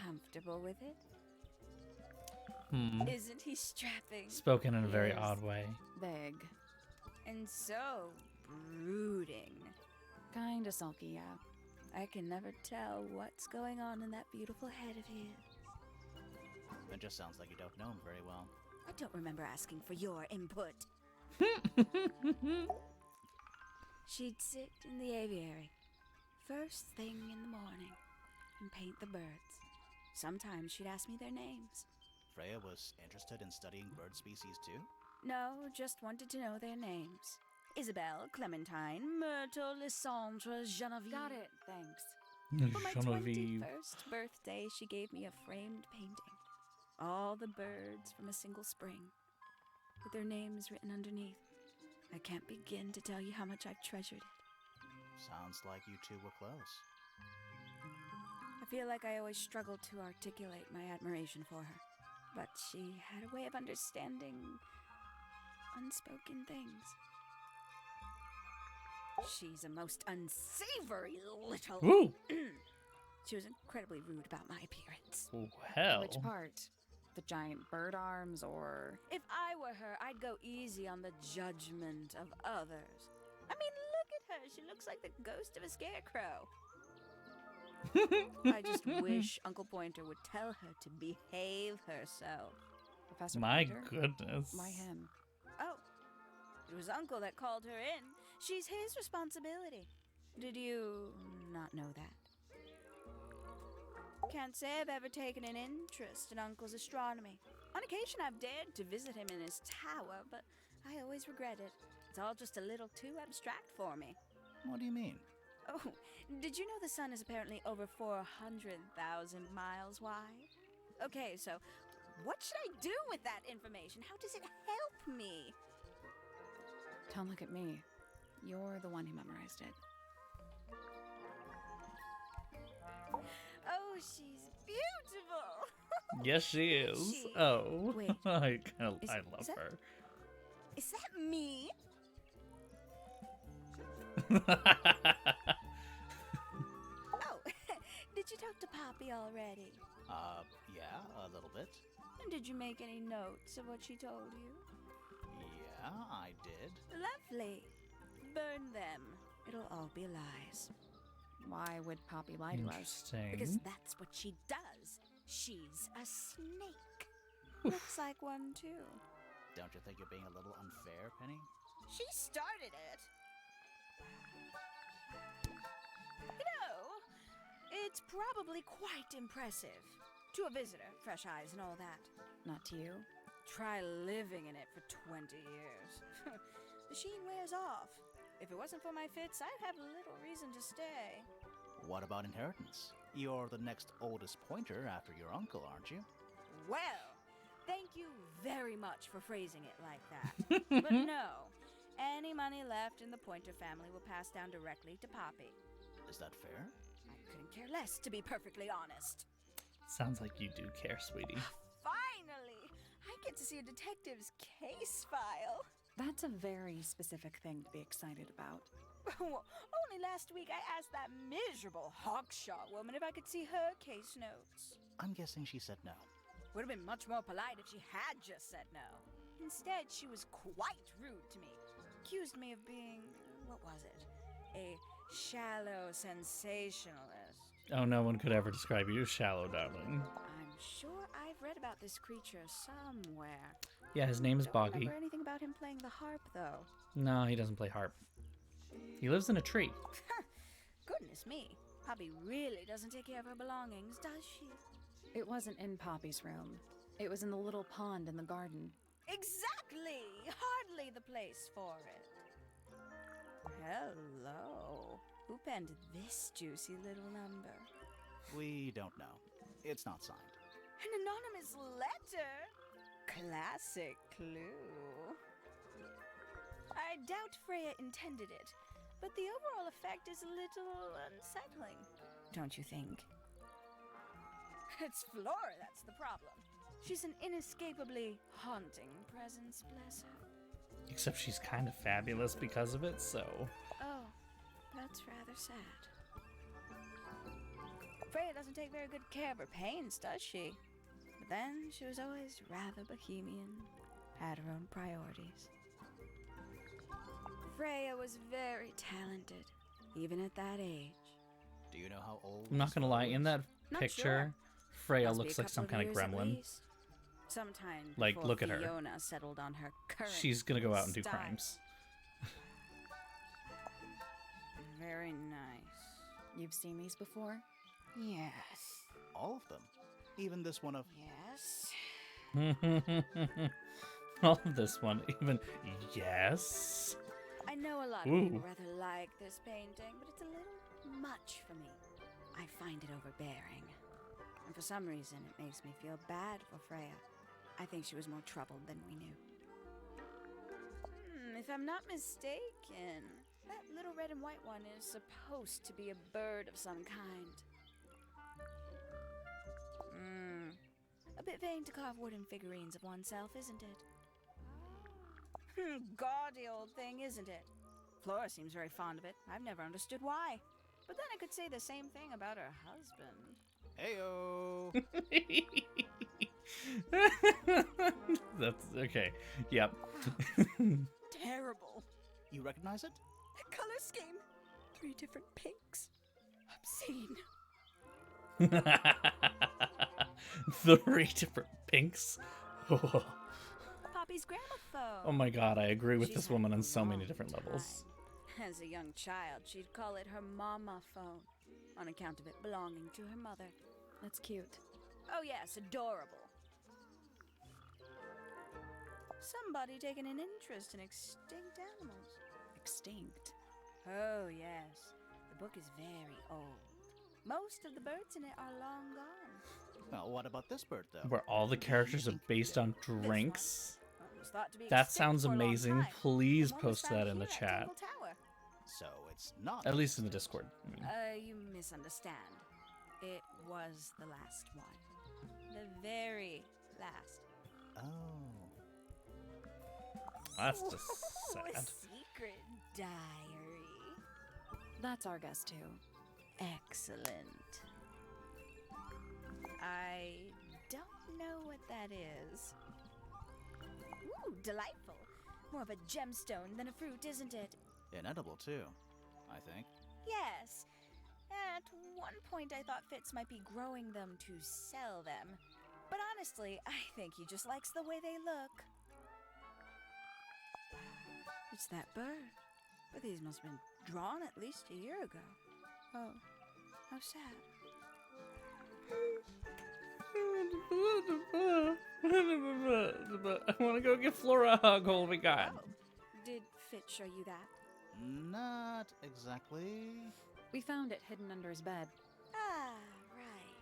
comfortable with it. Isn't he strapping? Spoken in a very Yes. odd way. Big. And so brooding. Kinda sulky, yeah. I can never tell what's going on in that beautiful head of his. It just sounds like you don't know him very well. I don't remember asking for your input. She'd sit in the aviary, first thing in the morning, and paint the birds. Sometimes she'd ask me their names. Freya was interested in studying bird species too? No, just wanted to know their names. Isabelle, Clementine, Myrtle, Lysandre, Genevieve. Got it, thanks. For my Genevieve. 21st birthday, she gave me a framed painting. All the birds from a single spring, with their names written underneath. I can't begin to tell you how much I've treasured it. Sounds like you two were close. I feel like I always struggle to articulate my admiration for her. but she had a way of understanding unspoken things. She's a most unsavory little... Woo! She was incredibly rude about my appearance. Oh, hell. Which part? The giant bird arms, or... If I were her, I'd go easy on the judgment of others. I mean, look at her. She looks like the ghost of a scarecrow. I just wish Uncle Pointer would tell her to behave herself. Professor My Pointer? goodness. Why him? Oh, it was Uncle that called her in. She's his responsibility. Did you not know that? Can't say I've ever taken an interest in Uncle's astronomy. On occasion, I've dared to visit him in his tower, but I always regret it. It's all just a little too abstract for me. What do you mean? Oh, did you know the sun is apparently over 400,000 miles wide? Okay, so what should I do with that information? How does it help me? Don't look at me. You're the one who memorized it. Oh, she's beautiful. Yes, she is. She- Oh. Wait. I Is- love is that- her. Is that me? Oh, did you talk to Poppy already? Yeah, a little bit. And did you make any notes of what she told you? Yeah, I did. Lovely. Burn them. It'll all be lies. Why would Poppy lie to us? Interesting. Because that's what she does. She's a snake. Looks like one, too. Don't you think you're being a little unfair, Penny? She started it. You know, it's probably quite impressive. To a visitor, fresh eyes and all that. Not to you? Try living in it for 20 years. The sheen wears off. If it wasn't for my fits, I'd have little reason to stay. What about inheritance? You're the next oldest pointer after your uncle, aren't you? Well, thank you very much for phrasing it like that. But no, any money left in the Pointer family will pass down directly to Poppy. Is that fair? I couldn't care less, to be perfectly honest. Sounds like you do care, sweetie. Finally, I get to see a detective's case file. That's a very specific thing to be excited about. Only last week I asked that miserable hawkshaw woman if I could see her case notes. I'm guessing she said no. Would have been much more polite if she had just said no. Instead, she was quite rude to me. Accused me of being, what was it? A shallow sensationalist. Oh, no one could ever describe you as shallow, darling. I'm sure I've read about this creature somewhere. Yeah, his name is Don't Boggy. remember anything about him playing the harp, though. No, he doesn't play harp. He lives in a tree. Goodness me. Poppy really doesn't take care of her belongings, does she? It wasn't in Poppy's room. It was in the little pond in the garden. Exactly! Hardly the place for it. Hello. Who penned this juicy little number? We don't know. It's not signed. An anonymous letter? Classic clue. I doubt Freya intended it, but the overall effect is a little unsettling, don't you think? It's Flora that's the problem. She's an inescapably haunting presence, bless her. Except she's kind of fabulous because of it, so... Oh, that's rather sad. Freya doesn't take very good care of her pains, does she? But then she was always rather bohemian, had her own priorities. Freya was very talented, even at that age. Do you know how old? I'm not gonna lie, in that Not picture, sure. Freya Must be looks a like some couple kind of years at gremlin. least. Sometime Like, before look at her. Fiona settled on her current She's gonna go out and do style. crimes. Very nice. You've seen these before? Yes. All of them. Even this one of... Yes. All of this one, even... Yes? I know a lot of Ooh. people rather like this painting, but it's a little much for me. I find it overbearing. And for some reason, it makes me feel bad for Freya. I think she was more troubled than we knew. If I'm not mistaken, that little red and white one is supposed to be a bird of some kind. A bit vain to carve wooden figurines of oneself, isn't it? Gaudy old thing, isn't it? Flora seems very fond of it. I've never understood why. But then I could say the same thing about her husband. Heyo. That's okay. Yep. Terrible. You recognize it? The color scheme. 3 different pinks. Obscene. 3 different pinks. Poppy's gramophone. Oh my god, I agree with She's this had woman it on a so many long different levels. time. As a young child, she'd call it her mama phone, on account of it belonging to her mother. That's cute. Oh yes, adorable. Somebody taking an interest in extinct animals. Extinct. Oh yes, the book is very old. Most of the birds in it are long gone. Well, what about this bird, though? Where all the characters are based on drinks. It was thought to be That extinct sounds for a long amazing. time. Please And one was post found that in the here at chat. Tangle Tower. So it's not. At least in the Discord. I mean. You misunderstand. It was the last one. The very last. Oh. That's just Ooh, a sad. secret diary. That's our guess too. Excellent. I don't know what that is. Ooh, delightful. More of a gemstone than a fruit, isn't it? Inedible, too, I think. Yes. At one point, I thought Fitz might be growing them to sell them. But honestly, I think he just likes the way they look. It's that bird. But these must have been drawn at least a year ago. Oh, how sad. I want to go give Flora a hug. Oh my god. Oh, did Fitz show you that? Not exactly. We found it hidden under his bed. Ah, right.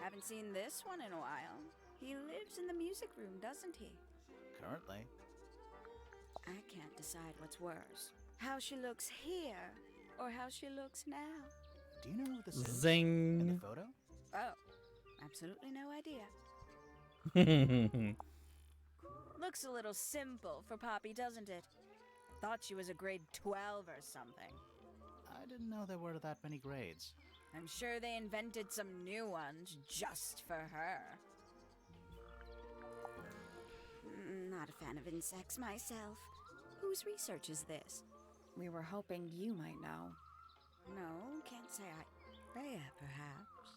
Haven't seen this one in a while. He lives in the music room, doesn't he? Currently. I can't decide what's worse. How she looks here, or how she looks now. Do you know who this is? Zing. In the photo? Oh, absolutely no idea. Looks a little simple for Poppy, doesn't it? Thought she was a grade 12 or something. I didn't know there were that many grades. I'm sure they invented some new ones just for her. Not a fan of insects myself. Whose research is this? We were hoping you might know. No, can't say I... Freya, perhaps.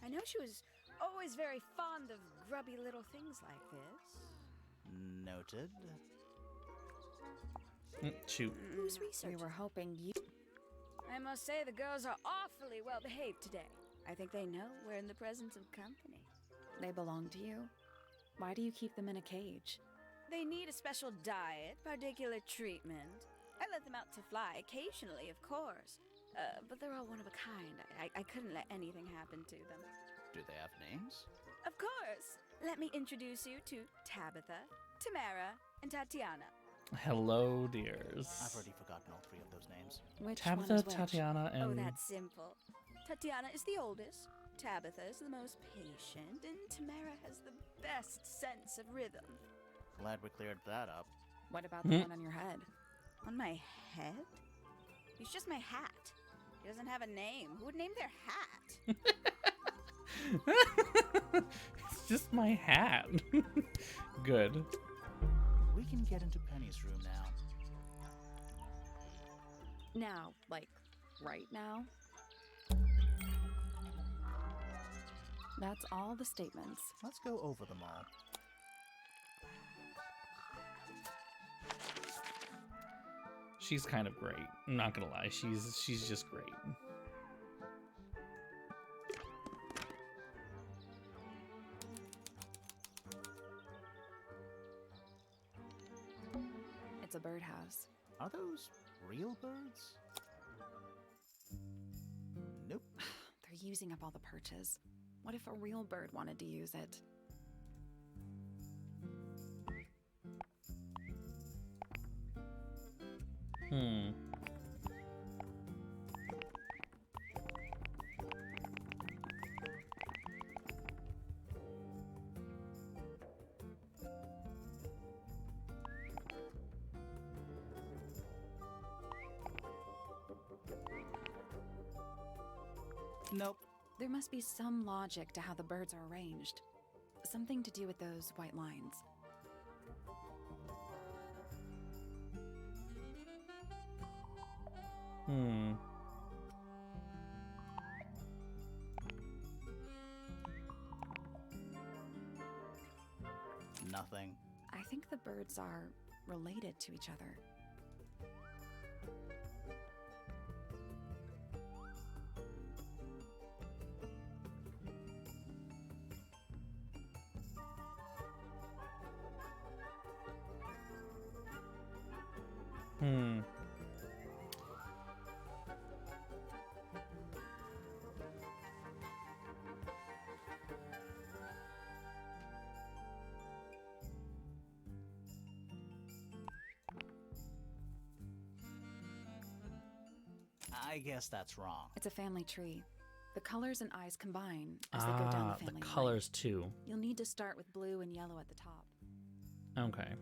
I know she was always very fond of grubby little things like this. Noted. Shoot. Whose research? We were hoping you... I must say the girls are awfully well behaved today. I think they know we're in the presence of company. They belong to you. Why do you keep them in a cage? They need a special diet, particular treatment. I let them out to fly occasionally, of course. But they're all one of a kind. I couldn't let anything happen to them. Do they have names? Of course. Let me introduce you to Tabitha, Tamara, and Tatiana. Hello, dears. I've already forgotten all 3 of those names. Which Tabitha, one is which? Tatiana, and... Oh, that's simple. Tatiana is the oldest, Tabitha is the most patient, and Tamara has the best sense of rhythm. Glad we cleared that up. What about the one on your head? On my head? He's just my hat. He doesn't have a name. Who would name their hat? It's just my hat. Good. We can get into Penny's room now. Now, like, right now? That's all the statements. Let's go over them all. She's kind of great. I'm not gonna lie. She's just great. It's a birdhouse. Are those real birds? Nope. They're using up all the perches. What if a real bird wanted to use it? Nope. There must be some logic to how the birds are arranged. Something to do with those white lines. Nothing. I think the birds are related to each other. I guess that's wrong. It's a family tree. The colors and eyes combine as they go down the family the line. colors too. You'll need to start with blue and yellow at the top. Okay.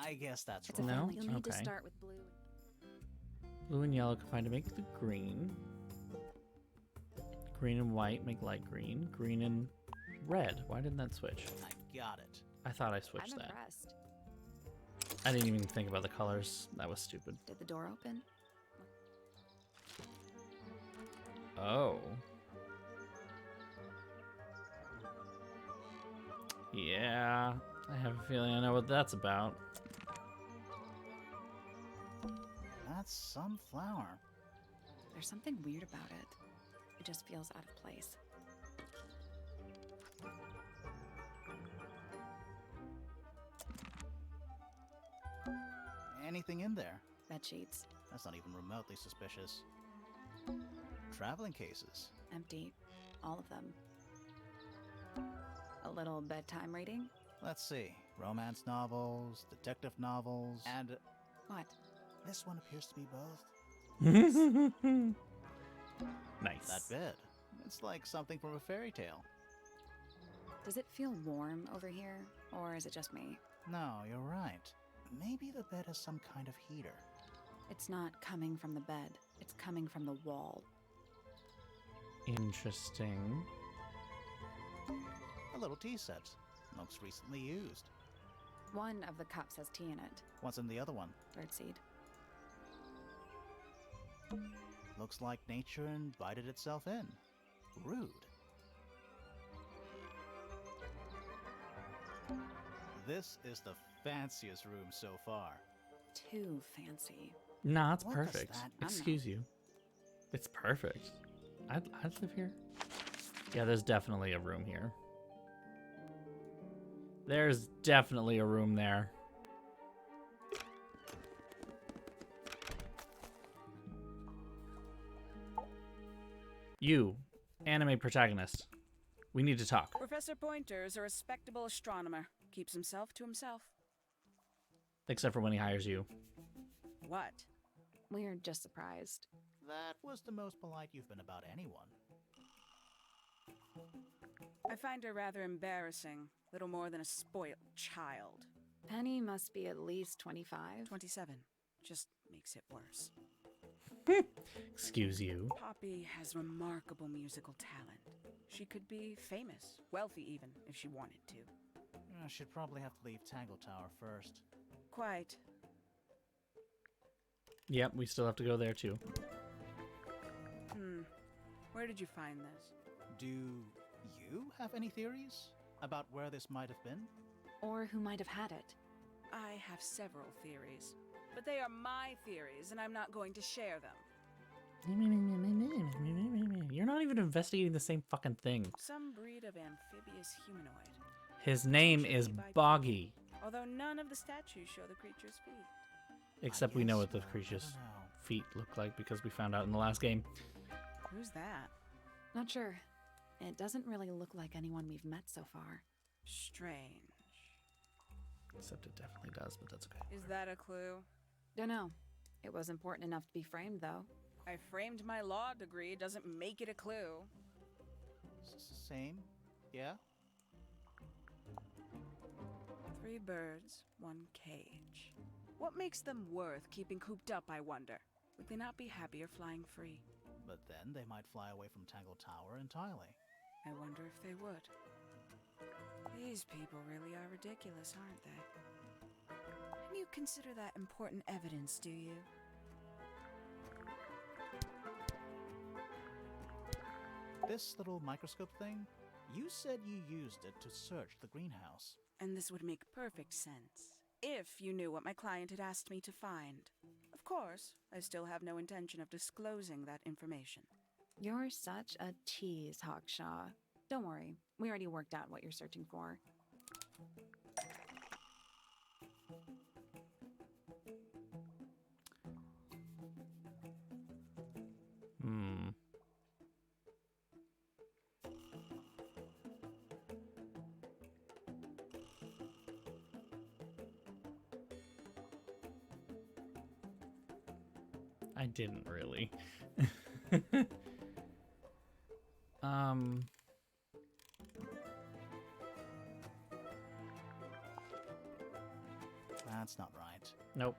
I guess that's It's a wrong. family. You'll need to Okay. start with blue. Blue and yellow combine to make the green. Green and white make light green. Green and red. Why didn't that switch? I got it. I thought I switched I'm that. impressed. I didn't even think about the colors. That was stupid. Did the door open? Oh. Yeah. I have a feeling I know what that's about. That's some flower. There's something weird about it. It just feels out of place. Anything in there? Bed sheets. That's not even remotely suspicious. Traveling cases. Empty. All of them. A little bedtime reading? Let's see. Romance novels, detective novels, and What? this one appears to be both. Nice. That bed. It's like something from a fairy tale. Does it feel warm over here? Or is it just me? No, you're right. Maybe the bed has some kind of heater. It's not coming from the bed. It's coming from the wall. Interesting. A little tea set. Looks recently used. One of the cups has tea in it. What's in the other one? Birdseed. Looks like nature invited itself in. Rude. This is the fanciest room so far. Too fancy. Nah, it's What does perfect. that- Excuse you. It's perfect. I'd live here. Yeah, there's definitely a room here. There's definitely a room there. You, anime protagonist. We need to talk. Professor Pointer is a respectable astronomer. Keeps himself to himself. Except for when he hires you. What? We're just surprised. That was the most polite you've been about anyone. I find her rather embarrassing. Little more than a spoiled child. Penny must be at least 25. 27. Just makes it worse. Excuse you. Poppy has remarkable musical talent. She could be famous, wealthy even, if she wanted to. She'd probably have to leave Tangle Tower first. Quite. Yep, we still have to go there too. Where did you find this? Do you have any theories about where this might have been? Or who might have had it. I have several theories. But they are my theories, and I'm not going to share them. You're not even investigating the same fucking thing. Some breed of amphibious humanoid. His name is Boggy. Although none of the statues show the creature's feet. Except we know what the I creature's don't know. feet look like because we found out in the last game. Who's that? Not sure. It doesn't really look like anyone we've met so far. Strange. Except it definitely does, but that's okay. Is that a clue? Don't know. It was important enough to be framed, though. I framed my law degree, doesn't make it a clue. Same? Yeah? 3 birds, 1 cage. What makes them worth keeping cooped up, I wonder? Would they not be happier flying free? But then they might fly away from Tangle Tower entirely. I wonder if they would. These people really are ridiculous, aren't they? And you consider that important evidence, do you? This little microscope thing, you said you used it to search the greenhouse. And this would make perfect sense, if you knew what my client had asked me to find. Of course, I still have no intention of disclosing that information. You're such a tease, Hawkshaw. Don't worry, we already worked out what you're searching for. I didn't really. That's not right. Nope.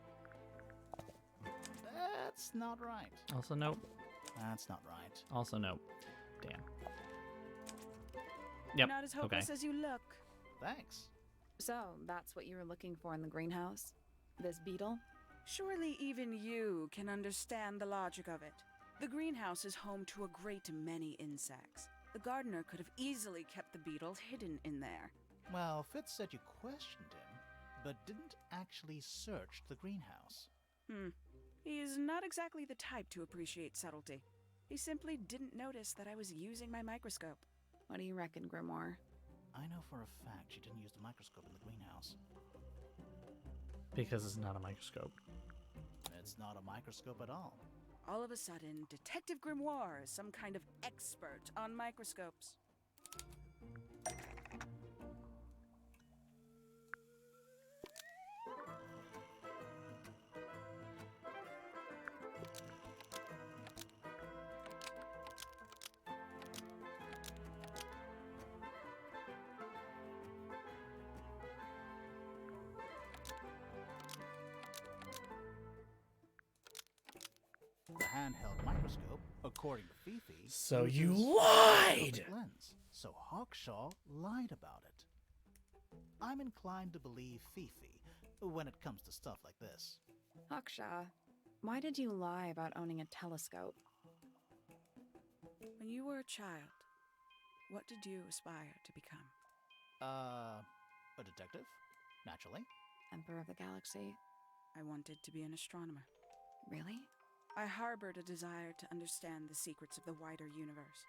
That's not right. Also nope. That's not right. Also nope. Damn. Yep. Not as hopeless as you look. Thanks. So, that's what you were looking for in the greenhouse? This beetle? Surely even you can understand the logic of it. The greenhouse is home to a great many insects. The gardener could have easily kept the beetle hidden in there. Well, Fitz said you questioned him, but didn't actually search the greenhouse. He's not exactly the type to appreciate subtlety. He simply didn't notice that I was using my microscope. What do you reckon, Grimoire? I know for a fact she didn't use the microscope in the greenhouse. Because it's not a microscope. It's not a microscope at all. All of a sudden, Detective Grimoire is some kind of expert on microscopes. The handheld microscope, according to Fifi, So you uses a lied! microscopic lens. So Hawkshaw lied about it. I'm inclined to believe Fifi when it comes to stuff like this. Hawkshaw, why did you lie about owning a telescope? When you were a child, what did you aspire to become? A detective? Naturally. Emperor of the Galaxy? I wanted to be an astronomer. Really? I harbored a desire to understand the secrets of the wider universe.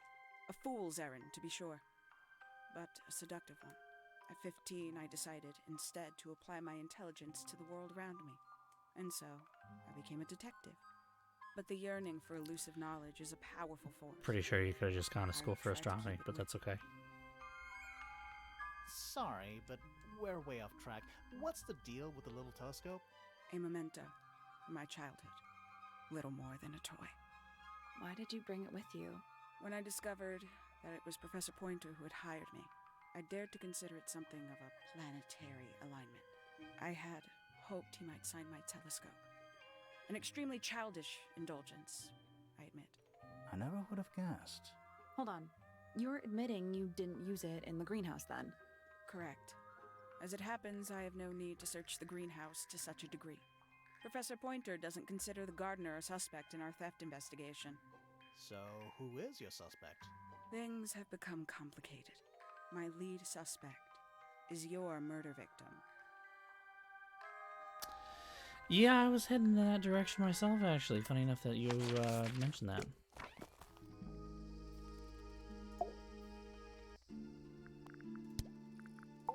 A fool's errand, to be sure, but a seductive one. At 15, I decided instead to apply my intelligence to the world around me. And so, I became a detective. But the yearning for elusive knowledge is a powerful force. Pretty sure you could have just gone to school for tried to astronomy, keep it but that's okay. Sorry, but we're way off track. What's the deal with the little telescope? A memento from my childhood. Little more than a toy. Why did you bring it with you? When I discovered that it was Professor Pointer who had hired me, I dared to consider it something of a planetary alignment. I had hoped he might sign my telescope. An extremely childish indulgence, I admit. I never would have guessed. Hold on. You're admitting you didn't use it in the greenhouse then? Correct. As it happens, I have no need to search the greenhouse to such a degree. Professor Pointer doesn't consider the gardener a suspect in our theft investigation. So, who is your suspect? Things have become complicated. My lead suspect is your murder victim. Yeah, I was heading in that direction myself, actually. Funny enough that you mentioned that.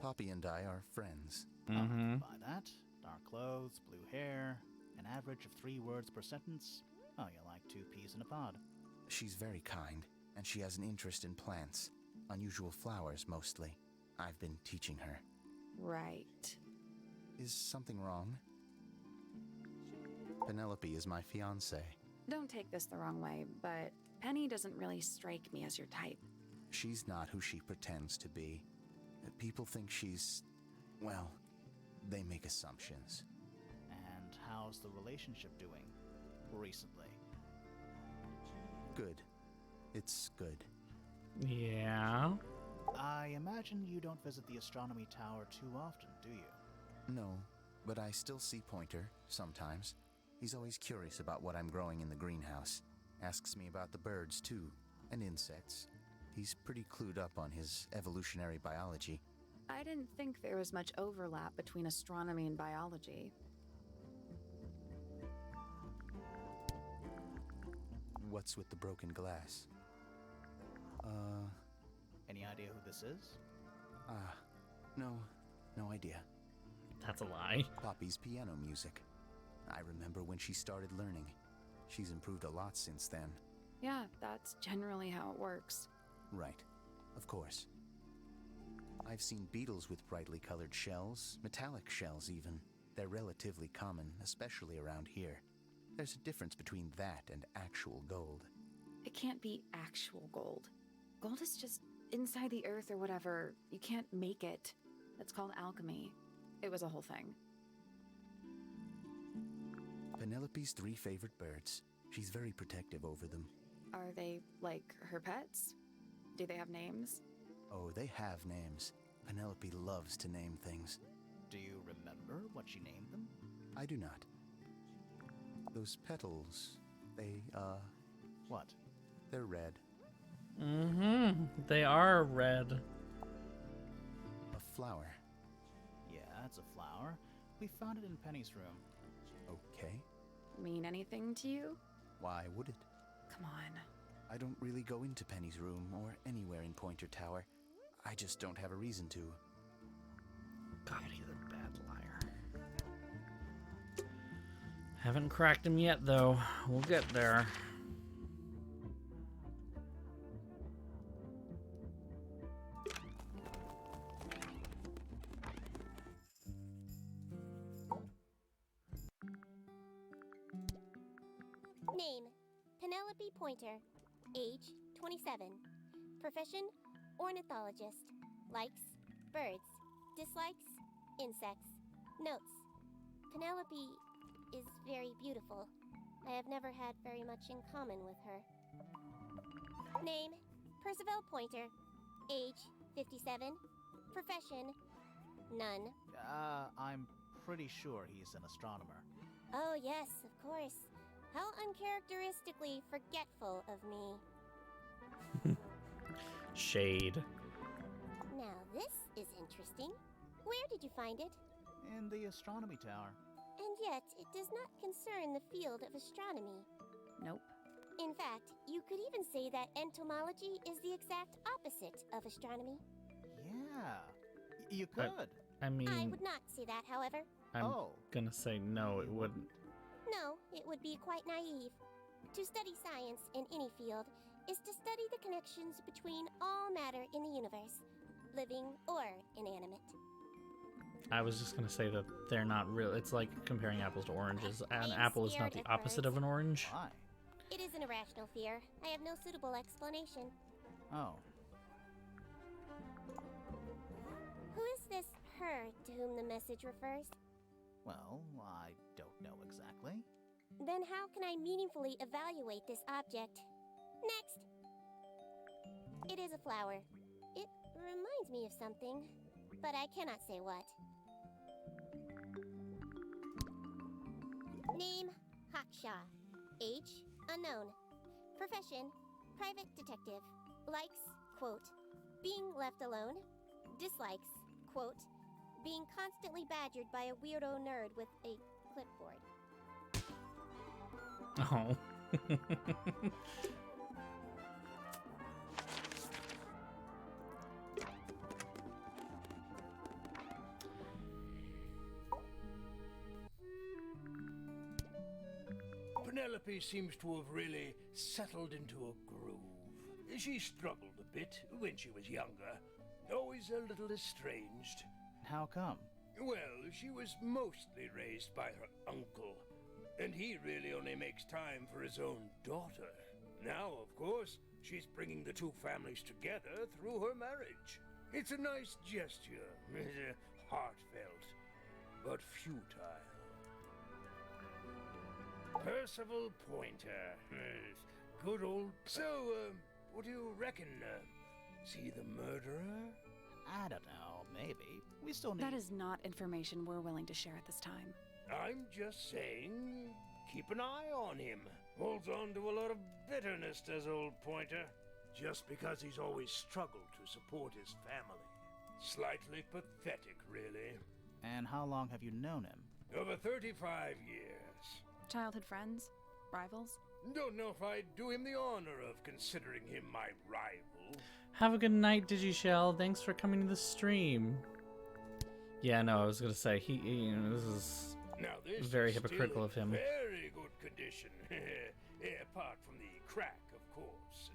Poppy and I are friends. Mm-hmm. By that, dark clothes, blue hair, an average of 3 words per sentence. Oh, you're like 2 peas in a pod. She's very kind, and she has an interest in plants. Unusual flowers, mostly. I've been teaching her. Right. Is something wrong? Penelope is my fiancée. Don't take this the wrong way, but Penny doesn't really strike me as your type. She's not who she pretends to be. People think she's... well, they make assumptions. And how's the relationship doing? recently. Good. It's good. Yeah. I imagine you don't visit the astronomy tower too often, do you? No, but I still see Pointer, sometimes. He's always curious about what I'm growing in the greenhouse. Asks me about the birds, too, and insects. He's pretty clued up on his evolutionary biology. I didn't think there was much overlap between astronomy and biology. What's with the broken glass? Any idea who this is? No idea. That's a lie. Poppy's piano music. I remember when she started learning. She's improved a lot since then. Yeah, that's generally how it works. Right. Of course. I've seen beetles with brightly colored shells, metallic shells even. They're relatively common, especially around here. There's a difference between that and actual gold. It can't be actual gold. Gold is just inside the earth or whatever. You can't make it. That's called alchemy. It was a whole thing. Penelope's 3 favorite birds. She's very protective over them. Are they, like, her pets? Do they have names? Oh, they have names. Penelope loves to name things. Do you remember what she named them? I do not. Those petals, they, What? they're red. Mm-hmm. They are red. A flower. Yeah, it's a flower. We found it in Penny's room. Okay. Mean anything to you? Why would it? Come on. I don't really go into Penny's room or anywhere in Pointer Tower. I just don't have a reason to. God, he's a bad liar. Haven't cracked him yet, though. We'll get there. Name: Penelope Pointer. Age: 27. Profession: ornithologist. Likes: birds. Dislikes: insects. Notes: Penelope is very beautiful. I have never had very much in common with her. Name: Percival Pointer. Age: 57. Profession: none. I'm pretty sure he's an astronomer. Oh, yes, of course. How uncharacteristically forgetful of me. Shade. Now, this is interesting. Where did you find it? In the astronomy tower. And yet, it does not concern the field of astronomy. Nope. In fact, you could even say that entomology is the exact opposite of astronomy. Yeah, you could. I mean, I would not say that, however. I'm gonna say no, it wouldn't. No, it would be quite naive. To study science in any field is to study the connections between all matter in the universe, living or inanimate. I was just gonna say that they're not real. It's like comparing apples to oranges. An am apple is not scared the of opposite birds. of an orange. Why? It is an irrational fear. I have no suitable explanation. Oh, Who is this her to whom the message refers? well, I don't know exactly. Then how can I meaningfully evaluate this object? Next! It is a flower. It reminds me of something, but I cannot say what. Name: Hawkshaw. Age: unknown. Profession: private detective. Likes, quote, being left alone. Dislikes, quote, being constantly badgered by a weirdo nerd with a clipboard. Oh. Penelope seems to have really settled into a groove. She struggled a bit when she was younger, always a little estranged. How come? Well, she was mostly raised by her uncle, and he really only makes time for his own daughter. Now, of course, she's bringing the two families together through her marriage. It's a nice gesture, heartfelt, but futile. Percival Pointer. Good old... So, what do you reckon? Is he the murderer? I don't know, maybe. We still need... That is not information we're willing to share at this time. I'm just saying, keep an eye on him. Holds on to a lot of bitterness, does old Pointer. Just because he's always struggled to support his family. Slightly pathetic, really. And how long have you known him? Over 35 years. Childhood friends? Rivals? Don't know if I'd do him the honor of considering him my rival. Have a good night, DigiShell. Thanks for coming to the stream. Yeah, no, I was gonna say this is Now this very is hypocritical still of him. in very good condition. Apart from the crack, of course.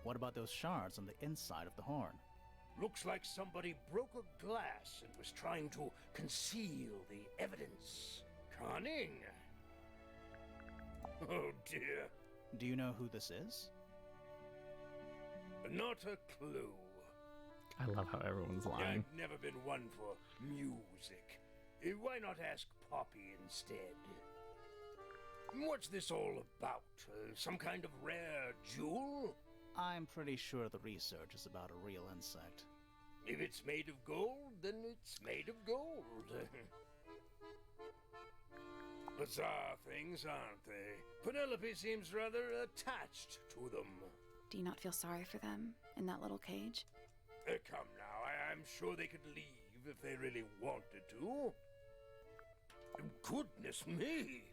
What about those shards on the inside of the horn? Looks like somebody broke a glass and was trying to conceal the evidence. Cunning. Oh dear. Do you know who this is? Not a clue. I love how everyone's lying. I've never been one for music. Why not ask Poppy instead? What's this all about? Some kind of rare jewel? I'm pretty sure the research is about a real insect. If it's made of gold, then it's made of gold. Bizarre things, aren't they? Penelope seems rather attached to them. Do you not feel sorry for them in that little cage? Come now, I'm sure they could leave if they really wanted to. Goodness me!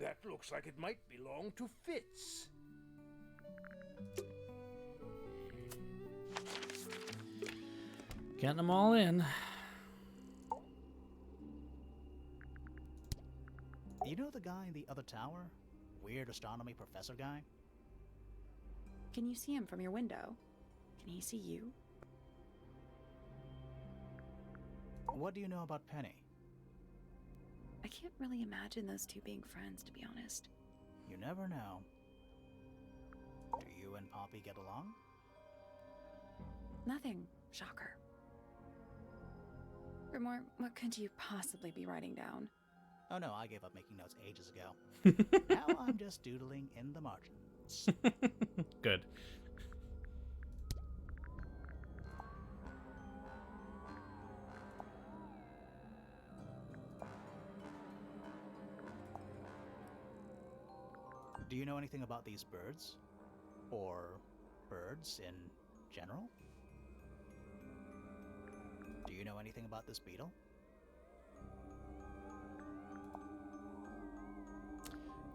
That looks like it might belong to Fitz. Getting them all in. You know the guy in the other tower? Weird astronomy professor guy? Can you see him from your window? Can he see you? What do you know about Penny? I can't really imagine those two being friends, to be honest. You never know. Do you and Poppy get along? Nothing. Shocker. Grimoire, what could you possibly be writing down? Oh no, I gave up making notes ages ago. Now I'm just doodling in the margins. Good. Do you know anything about these birds? Or birds in general? Do you know anything about this beetle?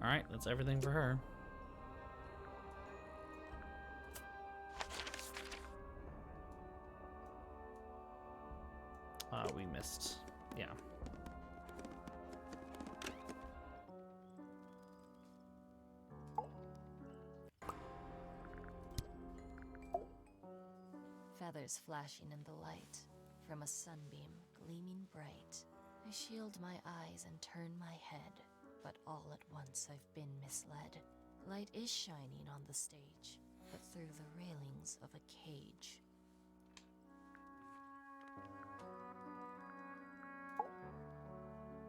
Alright, that's everything for her. We missed. Yeah. Feathers flashing in the light from a sunbeam gleaming bright. I shield my eyes and turn my head, but all at once I've been misled. Light is shining on the stage, but through the railings of a cage.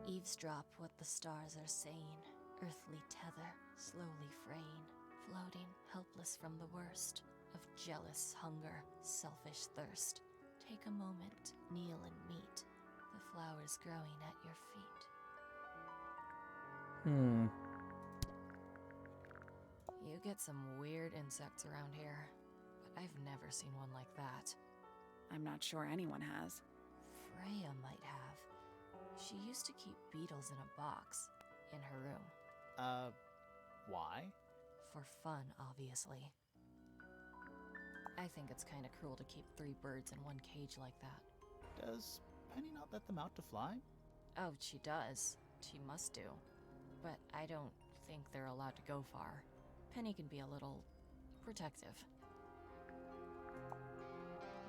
Eavesdrop what the stars are saying, earthly tether, slowly fraying, floating helpless from the worst of jealous hunger, selfish thirst. Take a moment, kneel and meet the flowers growing at your feet. You get some weird insects around here, but I've never seen one like that. I'm not sure anyone has. Freya might have. She used to keep beetles in a box in her room. Why? For fun, obviously. I think it's kind of cruel to keep 3 birds in one cage like that. Does Penny not let them out to fly? Oh, she does. She must do. But I don't think they're allowed to go far. Penny can be a little protective.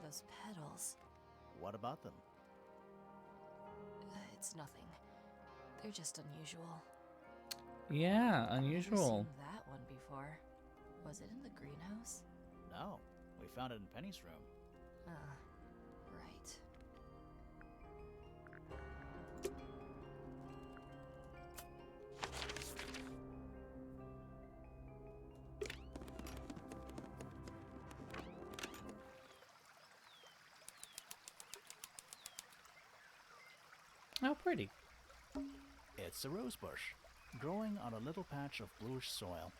Those petals. What about them? It's nothing. They're just unusual. Yeah, Never unusual. seen that one before. Was it in the greenhouse? No, we found it in Penny's room. Right. How pretty. It's a rose bush, growing on a little patch of bluish soil.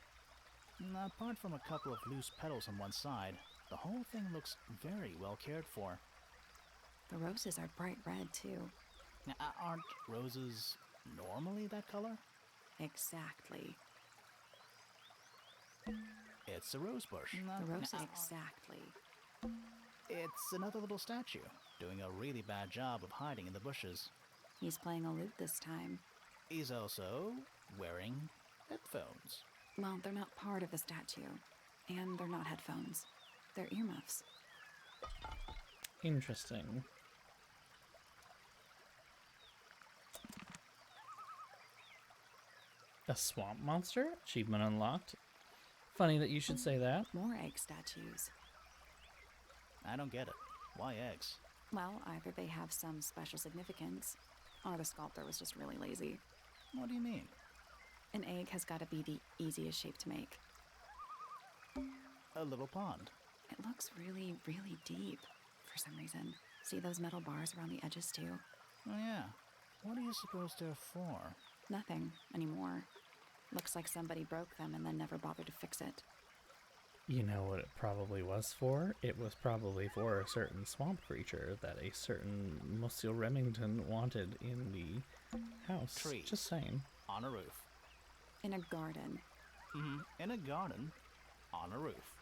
Apart from a couple of loose petals on one side, the whole thing looks very well cared for. The roses are bright red, too. Now, aren't roses normally that color? Exactly. It's a rose bush. The roses. Exactly. It's another little statue, doing a really bad job of hiding in the bushes. He's playing a lute this time. He's also wearing headphones. Well, they're not part of the statue. And they're not headphones. They're earmuffs. Interesting. A swamp monster? Achievement unlocked. Funny that you should say that. More egg statues. I don't get it. Why eggs? Well, either they have some special significance, or the sculptor was just really lazy. What do you mean? An egg has got to be the easiest shape to make. A little pond. It looks really, really deep, for some reason. See those metal bars around the edges, too? Oh yeah. What do you suppose they're for? Nothing anymore. Looks like somebody broke them and then never bothered to fix it. You know what it probably was for? It was probably for a certain swamp creature that a certain Monsieur Remington wanted in the house. Tree. Just saying. On a roof. In a garden. In a garden. On a roof.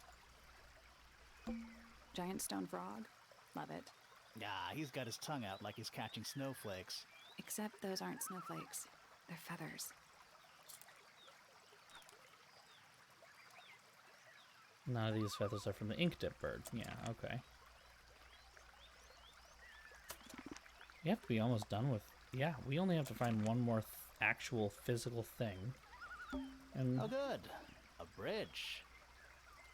Giant stone frog. Love it. Ah, he's got his tongue out like he's catching snowflakes. Except those aren't snowflakes. They're feathers. None of these feathers are from the ink dip bird. Yeah, okay. You have to be almost done with... Yeah, we only have to find one more actual physical thing. And Oh good. A bridge.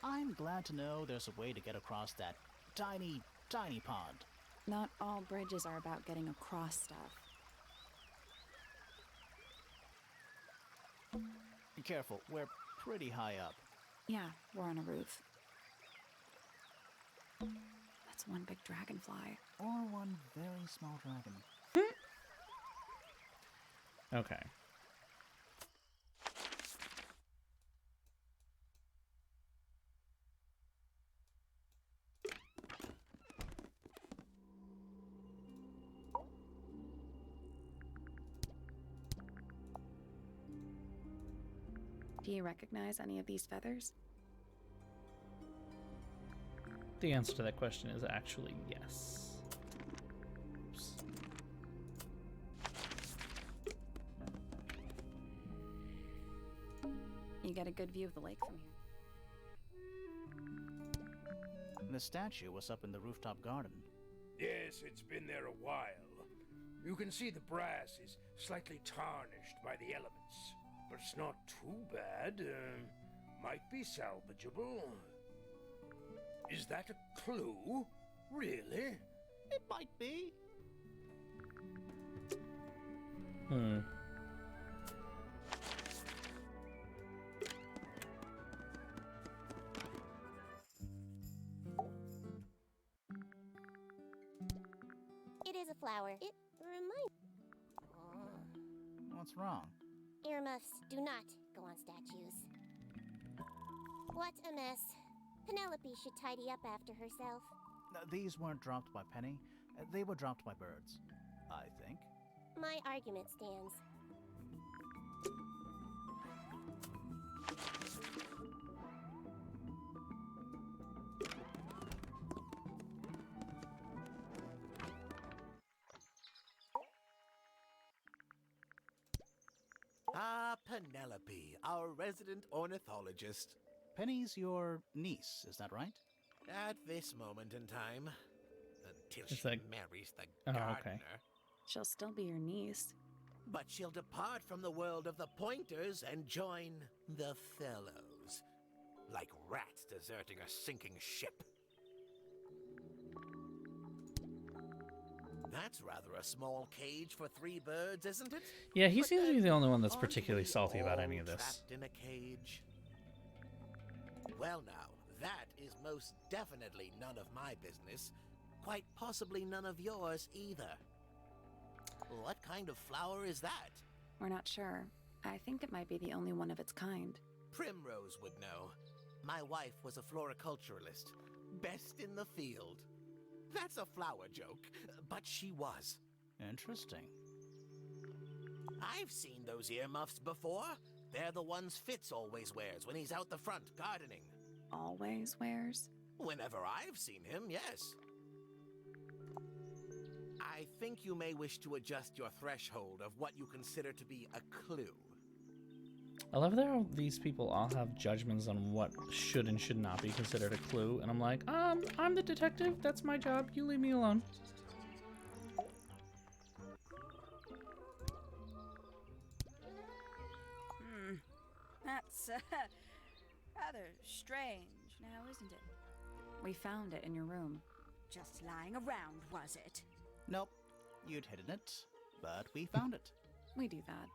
I'm glad to know there's a way to get across that tiny, tiny pond. Not all bridges are about getting across stuff. Be careful, we're pretty high up. Yeah, we're on a roof. That's one big dragonfly. Or one very small dragon. okay. Do you recognize any of these feathers? The answer to that question is actually yes. Oops. You get a good view of the lake from here. The statue was up in the rooftop garden. Yes, it's been there a while. You can see the brass is slightly tarnished by the elements, but it's not too bad. Might be salvageable. Is that a clue? Really? It might be. It is a flower. It reminds... What's wrong? Earmuffs do not go on statues. What a mess. Penelope should tidy up after herself. These weren't dropped by Penny. They were dropped by birds, I think. My argument stands. Ah, Penelope, our resident ornithologist. Penny's your niece, is that right? At this moment in time. Until It's she like- marries the Oh, gardener. okay. She'll still be your niece. But she'll depart from the world of the pointers and join the fellows. Like rats deserting a sinking ship. That's rather a small cage for 3 birds, isn't it? Yeah, he But seems to be then, the only one that's aren't particularly we salty about all any of this. trapped in a cage? Well now, that is most definitely none of my business. Quite possibly none of yours either. What kind of flower is that? We're not sure. I think it might be the only one of its kind. Primrose would know. My wife was a floriculturalist. Best in the field. That's a flower joke, but she was. Interesting. I've seen those earmuffs before. They're the ones Fitz always wears when he's out the front gardening. Always wears? Whenever I've seen him, yes. I think you may wish to adjust your threshold of what you consider to be a clue. I love that these people all have judgments on what should and should not be considered a clue, and I'm like, I'm the detective. That's my job. You leave me alone. That's rather strange now, isn't it? We found it in your room. Just lying around, was it? Nope. You'd hidden it, but we found it. We do that.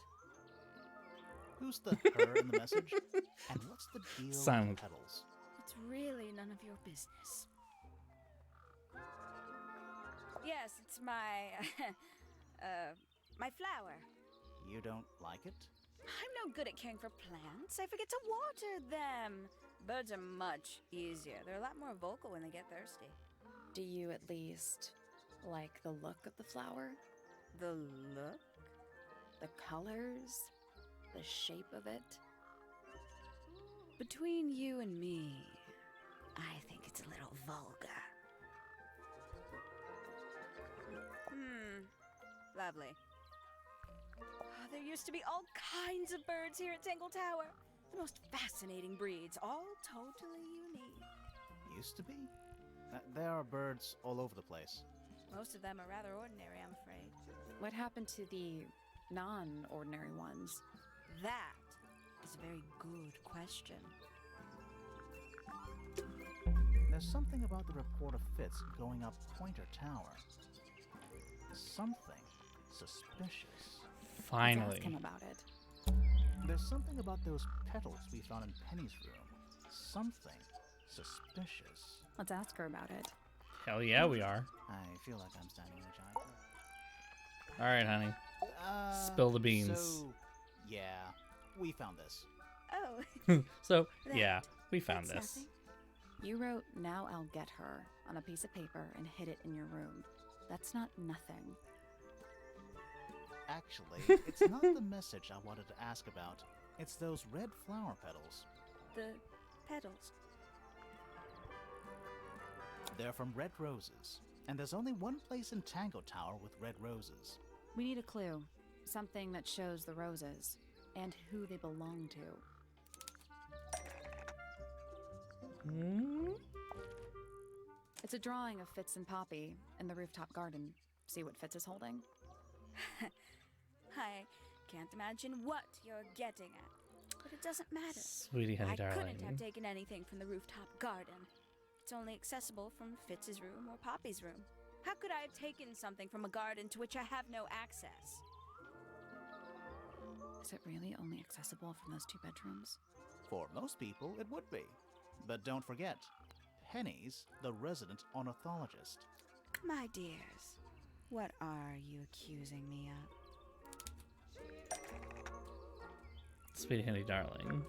Who's the her in the message? And what's the deal Silent. with the petals? It's really none of your business. Yes, it's my my flower. You don't like it? I'm no good at caring for plants. I forget to water them. Birds are much easier. They're a lot more vocal when they get thirsty. Do you at least like the look of the flower? The look? The colors? The shape of it? Between you and me, I think it's a little vulgar. Lovely. Oh, there used to be all kinds of birds here at Tangle Tower. The most fascinating breeds, all totally unique. Used to be? There are birds all over the place. Most of them are rather ordinary, I'm afraid. What happened to the non-ordinary ones? That is a very good question. There's something about the report of Fitz going up Pointer Tower. Something suspicious. Finally. Let's ask him about it. There's something about those petals we found in Penny's room. Something suspicious. Let's ask her about it. Hell yeah, we are. I feel like I'm standing in a giant book. All right, honey. Spill the beans. So, yeah, we found this. Oh. So, yeah, we found That's this. nothing. You wrote, "Now I'll get her," on a piece of paper and hid it in your room. That's not nothing. Actually, it's not the message I wanted to ask about. It's those red flower petals. The petals. They're from red roses. And there's only one place in Tangle Tower with red roses. We need a clue. Something that shows the roses and who they belong to. It's a drawing of Fitz and Poppy in the rooftop garden. See what Fitz is holding? I can't imagine what you're getting at, but it doesn't matter. Sweetie honey I darling. couldn't have taken anything from the rooftop garden. It's only accessible from Fitz's room or Poppy's room. How could I have taken something from a garden to which I have no access? Is it really only accessible from those two bedrooms? For most people, it would be. But don't forget, Penny's the resident ornithologist. My dears, what are you accusing me of? Sweetie honey darling.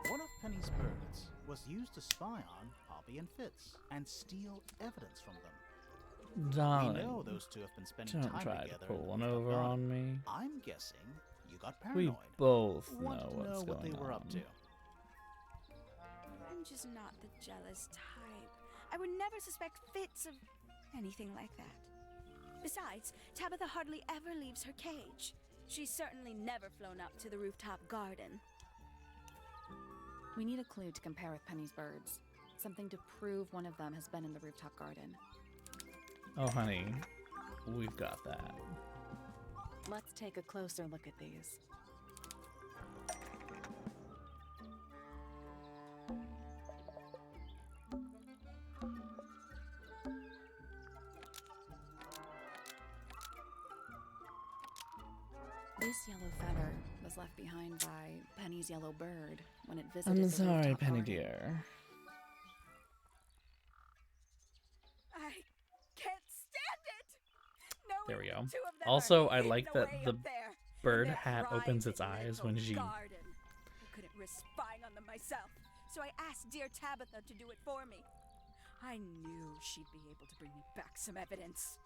One of Penny's birds was used to spy on Poppy and Fitz and steal evidence from them. Darling, We know those two have been spending don't time try together. to pull in one the over garden. on me. I'm guessing you got We paranoid. both Want know to what's know what going they were on. up to. I'm just not the jealous type. I would never suspect Fitz of anything like that. Besides, Tabitha hardly ever leaves her cage. She's certainly never flown up to the rooftop garden. We need a clue to compare with Penny's birds. Something to prove one of them has been in the rooftop garden. Oh, honey, we've got that. Let's take a closer look at these. This yellow feather was left behind by Penny's yellow bird when it visited I'm the sorry, rooftop Penny garden. dear. I can't stand it. Knowing There we go. the two of them Also, are I hidden like that away the up there in bird their hat opens its private eyes little when she... garden. I couldn't risk spying on them myself, so I asked dear Tabitha to do it for me. I knew she'd be able to bring me back some evidence.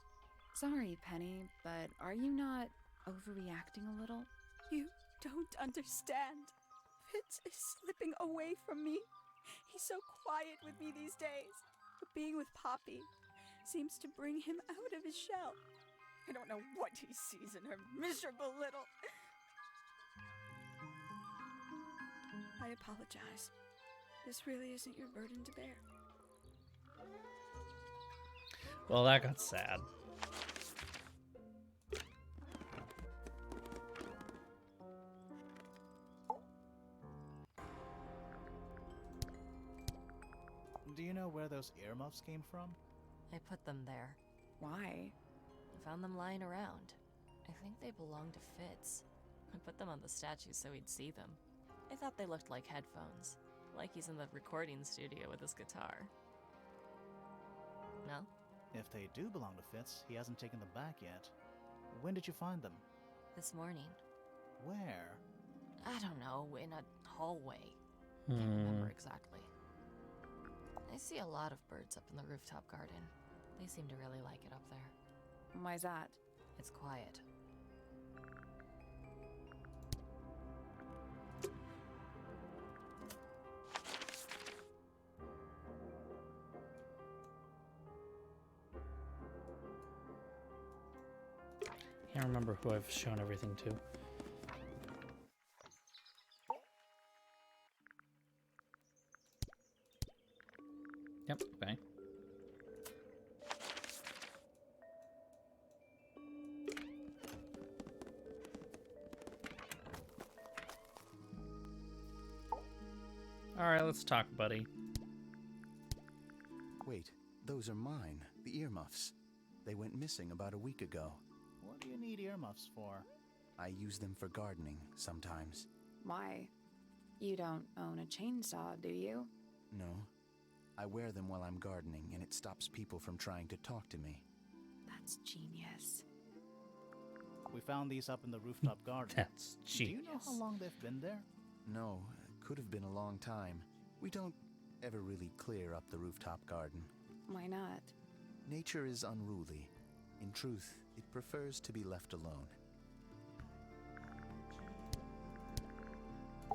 Sorry, Penny, but are you not overreacting a little? You don't understand. Fitz is slipping away from me. He's so quiet with me these days, but being with Poppy seems to bring him out of his shell. I don't know what he sees in her miserable little... I apologize. This really isn't your burden to bear. Well, that got sad. Do you know where those earmuffs came from? I put them there. Why? I found them lying around. I think they belong to Fitz. I put them on the statue so he'd see them. I thought they looked like headphones, like he's in the recording studio with his guitar. No? If they do belong to Fitz, he hasn't taken them back yet. When did you find them? This morning. Where? I don't know, in a hallway. Can't remember exactly. I see a lot of birds up in the rooftop garden. They seem to really like it up there. Why's that? It's quiet. Can't remember who I've shown everything to. Yep, okay. Alright, let's talk, buddy. Wait, those are mine, the earmuffs. They went missing about a week ago. What do you need earmuffs for? I use them for gardening sometimes. Why? You don't own a chainsaw, do you? No. I wear them while I'm gardening, and it stops people from trying to talk to me. That's genius. We found these up in the rooftop garden. That's Do you know genius. how long they've been there? No, could have been a long time. We don't ever really clear up the rooftop garden. Why not? Nature is unruly. In truth, it prefers to be left alone.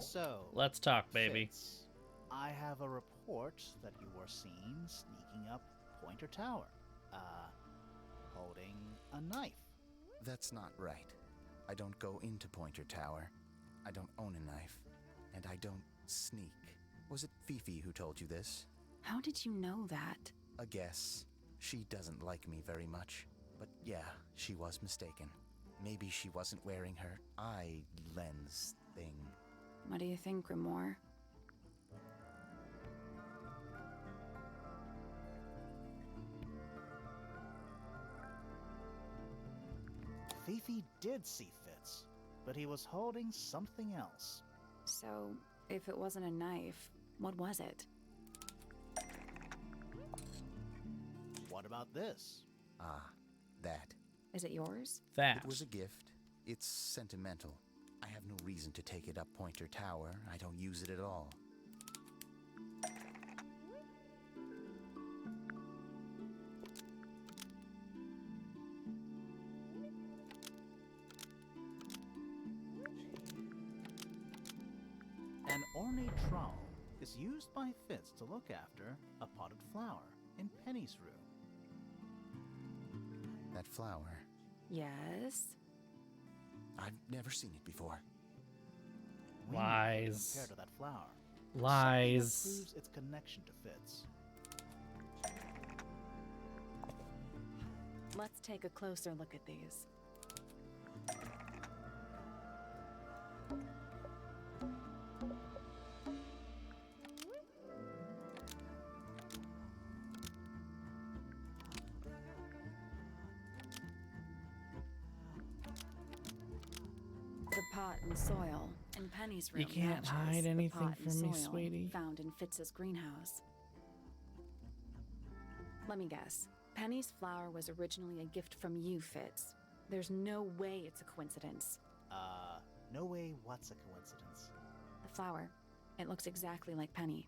So, Let's talk, baby. Fitz, I have a report that you were seen sneaking up Pointer Tower. Holding a knife. That's not right. I don't go into Pointer Tower. I don't own a knife. And I don't sneak. Was it Fifi who told you this? How did you know that? A guess. She doesn't like me very much. But yeah, she was mistaken. Maybe she wasn't wearing her eye lens thing. What do you think, Grimoire? Fifi did see Fitz, but he was holding something else. So, if it wasn't a knife, what was it? What about this? Ah, that. Is it yours? That. It was a gift. It's sentimental. I have no reason to take it up Pointer Tower. I don't use it at all. An ornate trowel is used by Fitz to look after a potted flower in Penny's room. That flower. Yes. I've never seen it before. We need Lies. compared to that flower. Lies. Something that proves its connection to Fitz. Let's take a closer look at these. The pot and soil. In Penny's room You can't matches hide the anything pot and from me, soil sweetie. found in Fitz's greenhouse. Let me guess. Penny's flower was originally a gift from you, Fitz. There's no way it's a coincidence. No way what's a coincidence. The flower. It looks exactly like Penny.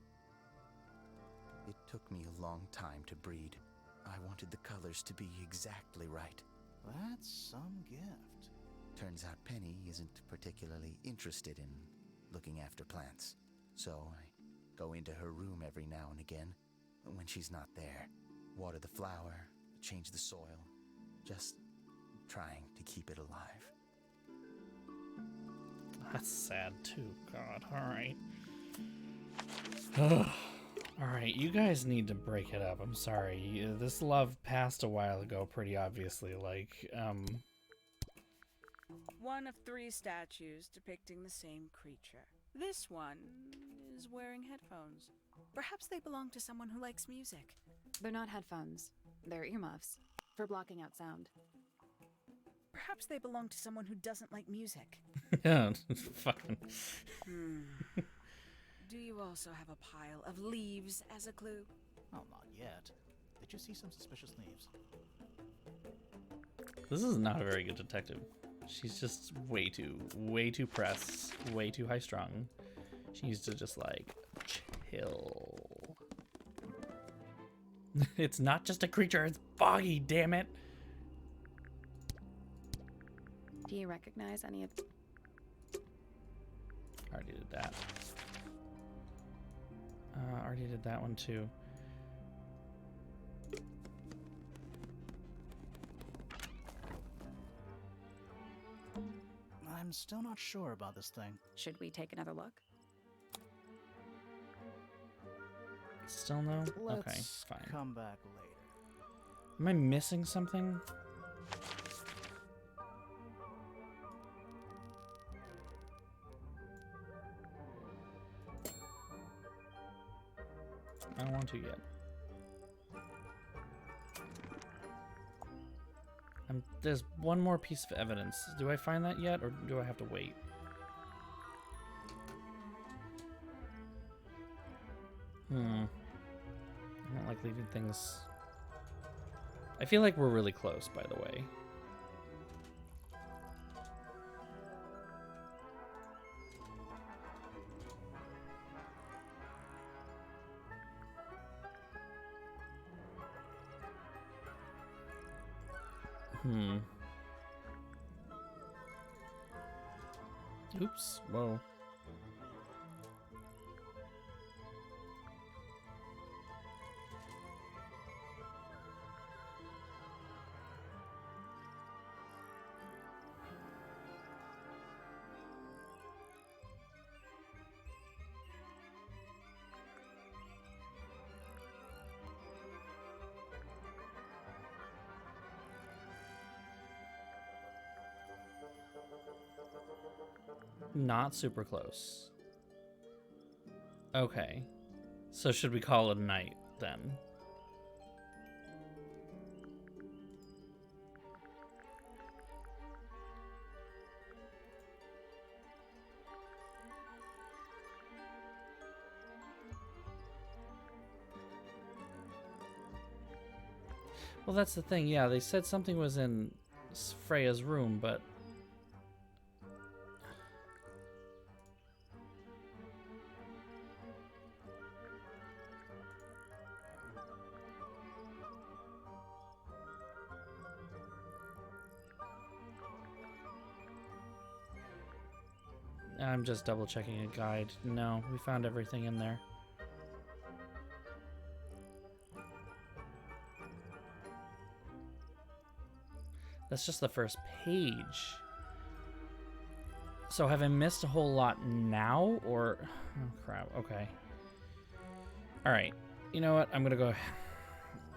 It took me a long time to breed. I wanted the colors to be exactly right. That's some gift. Turns out Penny isn't particularly interested in looking after plants. So I go into her room every now and again when she's not there. Water the flower, change the soil, just trying to keep it alive. That's sad too. God. All right. All right, you guys need to break it up. I'm sorry. This love passed a while ago, pretty obviously. Like, One of 3 statues depicting the same creature. This one is wearing headphones. Perhaps they belong to someone who likes music. They're not headphones. They're earmuffs. For blocking out sound. Perhaps they belong to someone who doesn't like music. yeah, fucking. Do you also have a pile of leaves as a clue? Oh, not yet. Did you see some suspicious leaves? This is not a very good detective. She's just way too pressed, way too high strung. She needs to just like chill. It's not just a creature, it's foggy, damn it. Do you recognize any of... Already did that. Already did that one too. I'm still not sure about this thing. Should we take another look? Still no? Let's Okay, fine. come back later. Am I missing something? I don't want to yet. There's one more piece of evidence. Do I find that yet, or do I have to wait? I don't like leaving things... I feel like we're really close, by the way. Oops. Whoa. Not super close. Okay. So should we call it a night then? Well, that's the thing. Yeah, they said something was in Freya's room, but... I'm just double checking a guide. No, we found everything in there. That's just the first page. So have I missed a whole lot now, or... Oh, crap. Okay. Alright. You know what? I'm gonna go...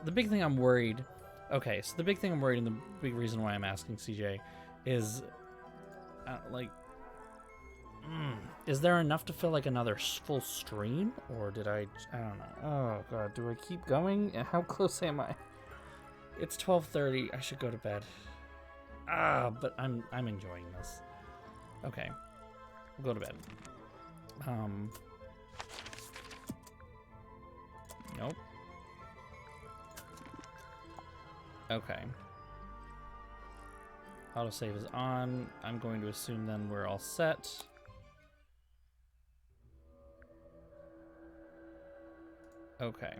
The big thing I'm worried... Okay, so the big thing I'm worried, and the big reason why I'm asking CJ is... like... Is there enough to fill like another full stream, or did I don't know. Oh god, do I keep going? How close am I? It's 12:30. I should go to bed. But I'm enjoying this. Okay. We'll go to bed. Nope. Okay. Autosave is on. I'm going to assume then we're all set. Okay.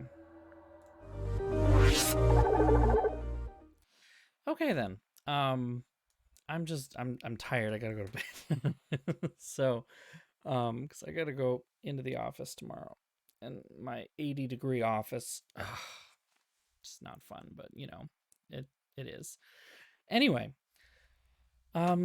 Okay then. I'm tired. I gotta go to bed. So, because I gotta go into the office tomorrow, and my 80-degree office. It's not fun, but you know, it is. Anyway,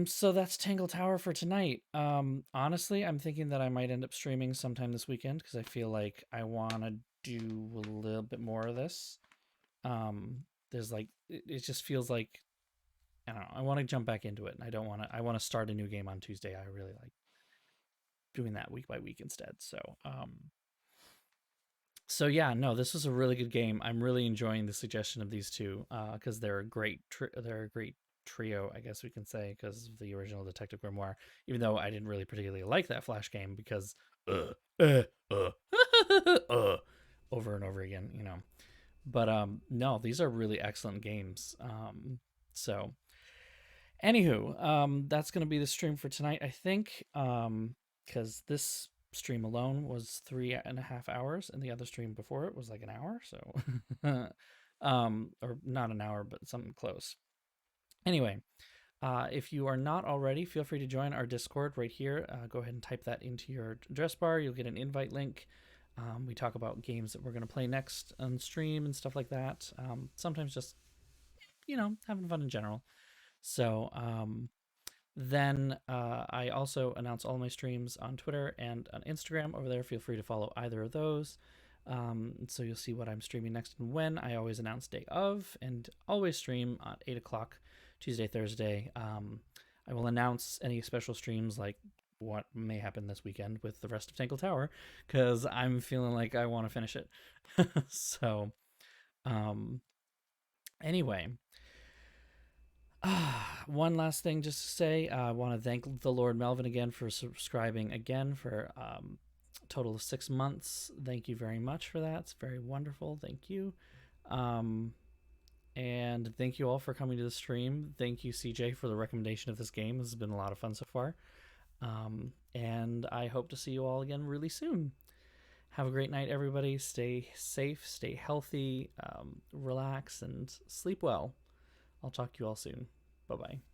so that's Tangle Tower for tonight. Honestly, I'm thinking that I might end up streaming sometime this weekend because I feel like I want to do a little bit more of this. There's like it just feels like I don't know. I want to jump back into it, and I don't want to. I want to start a new game on Tuesday. I really like doing that week by week instead. So yeah, no, this was a really good game. I'm really enjoying the suggestion of these two because they're a great trio, I guess we can say, because of the original Detective Grimoire. Even though I didn't really particularly like that Flash game because over and over again, you know. But no, these are really excellent games. So anywho, that's gonna be the stream for tonight, I think. Because this stream alone was 3.5 hours, and the other stream before it was like an hour. So, or not an hour, but something close. Anyway, if you are not already, feel free to join our Discord right here. Go ahead and type that into your address bar. You'll get an invite link. We talk about games that we're going to play next on stream and stuff like that. Sometimes just, you know, having fun in general. So then I also announce all my streams on Twitter and on Instagram over there. Feel free to follow either of those. So you'll see what I'm streaming next and when. I always announce day of and always stream at 8 o'clock Tuesday, Thursday. I will announce any special streams like what may happen this weekend with the rest of Tangle Tower because I'm feeling like I want to finish it. So anyway, one last thing just to say, I want to thank the Lord Melvin again for subscribing again for a total of 6 months. Thank you very much for that. It's very wonderful. Thank you. And thank you all for coming to the stream. Thank you, CJ, for the recommendation of this game. This has been a lot of fun so far. And I hope to see you all again really soon. Have a great night, everybody. Stay safe, stay healthy, relax, and sleep well. I'll talk to you all soon. Bye-bye.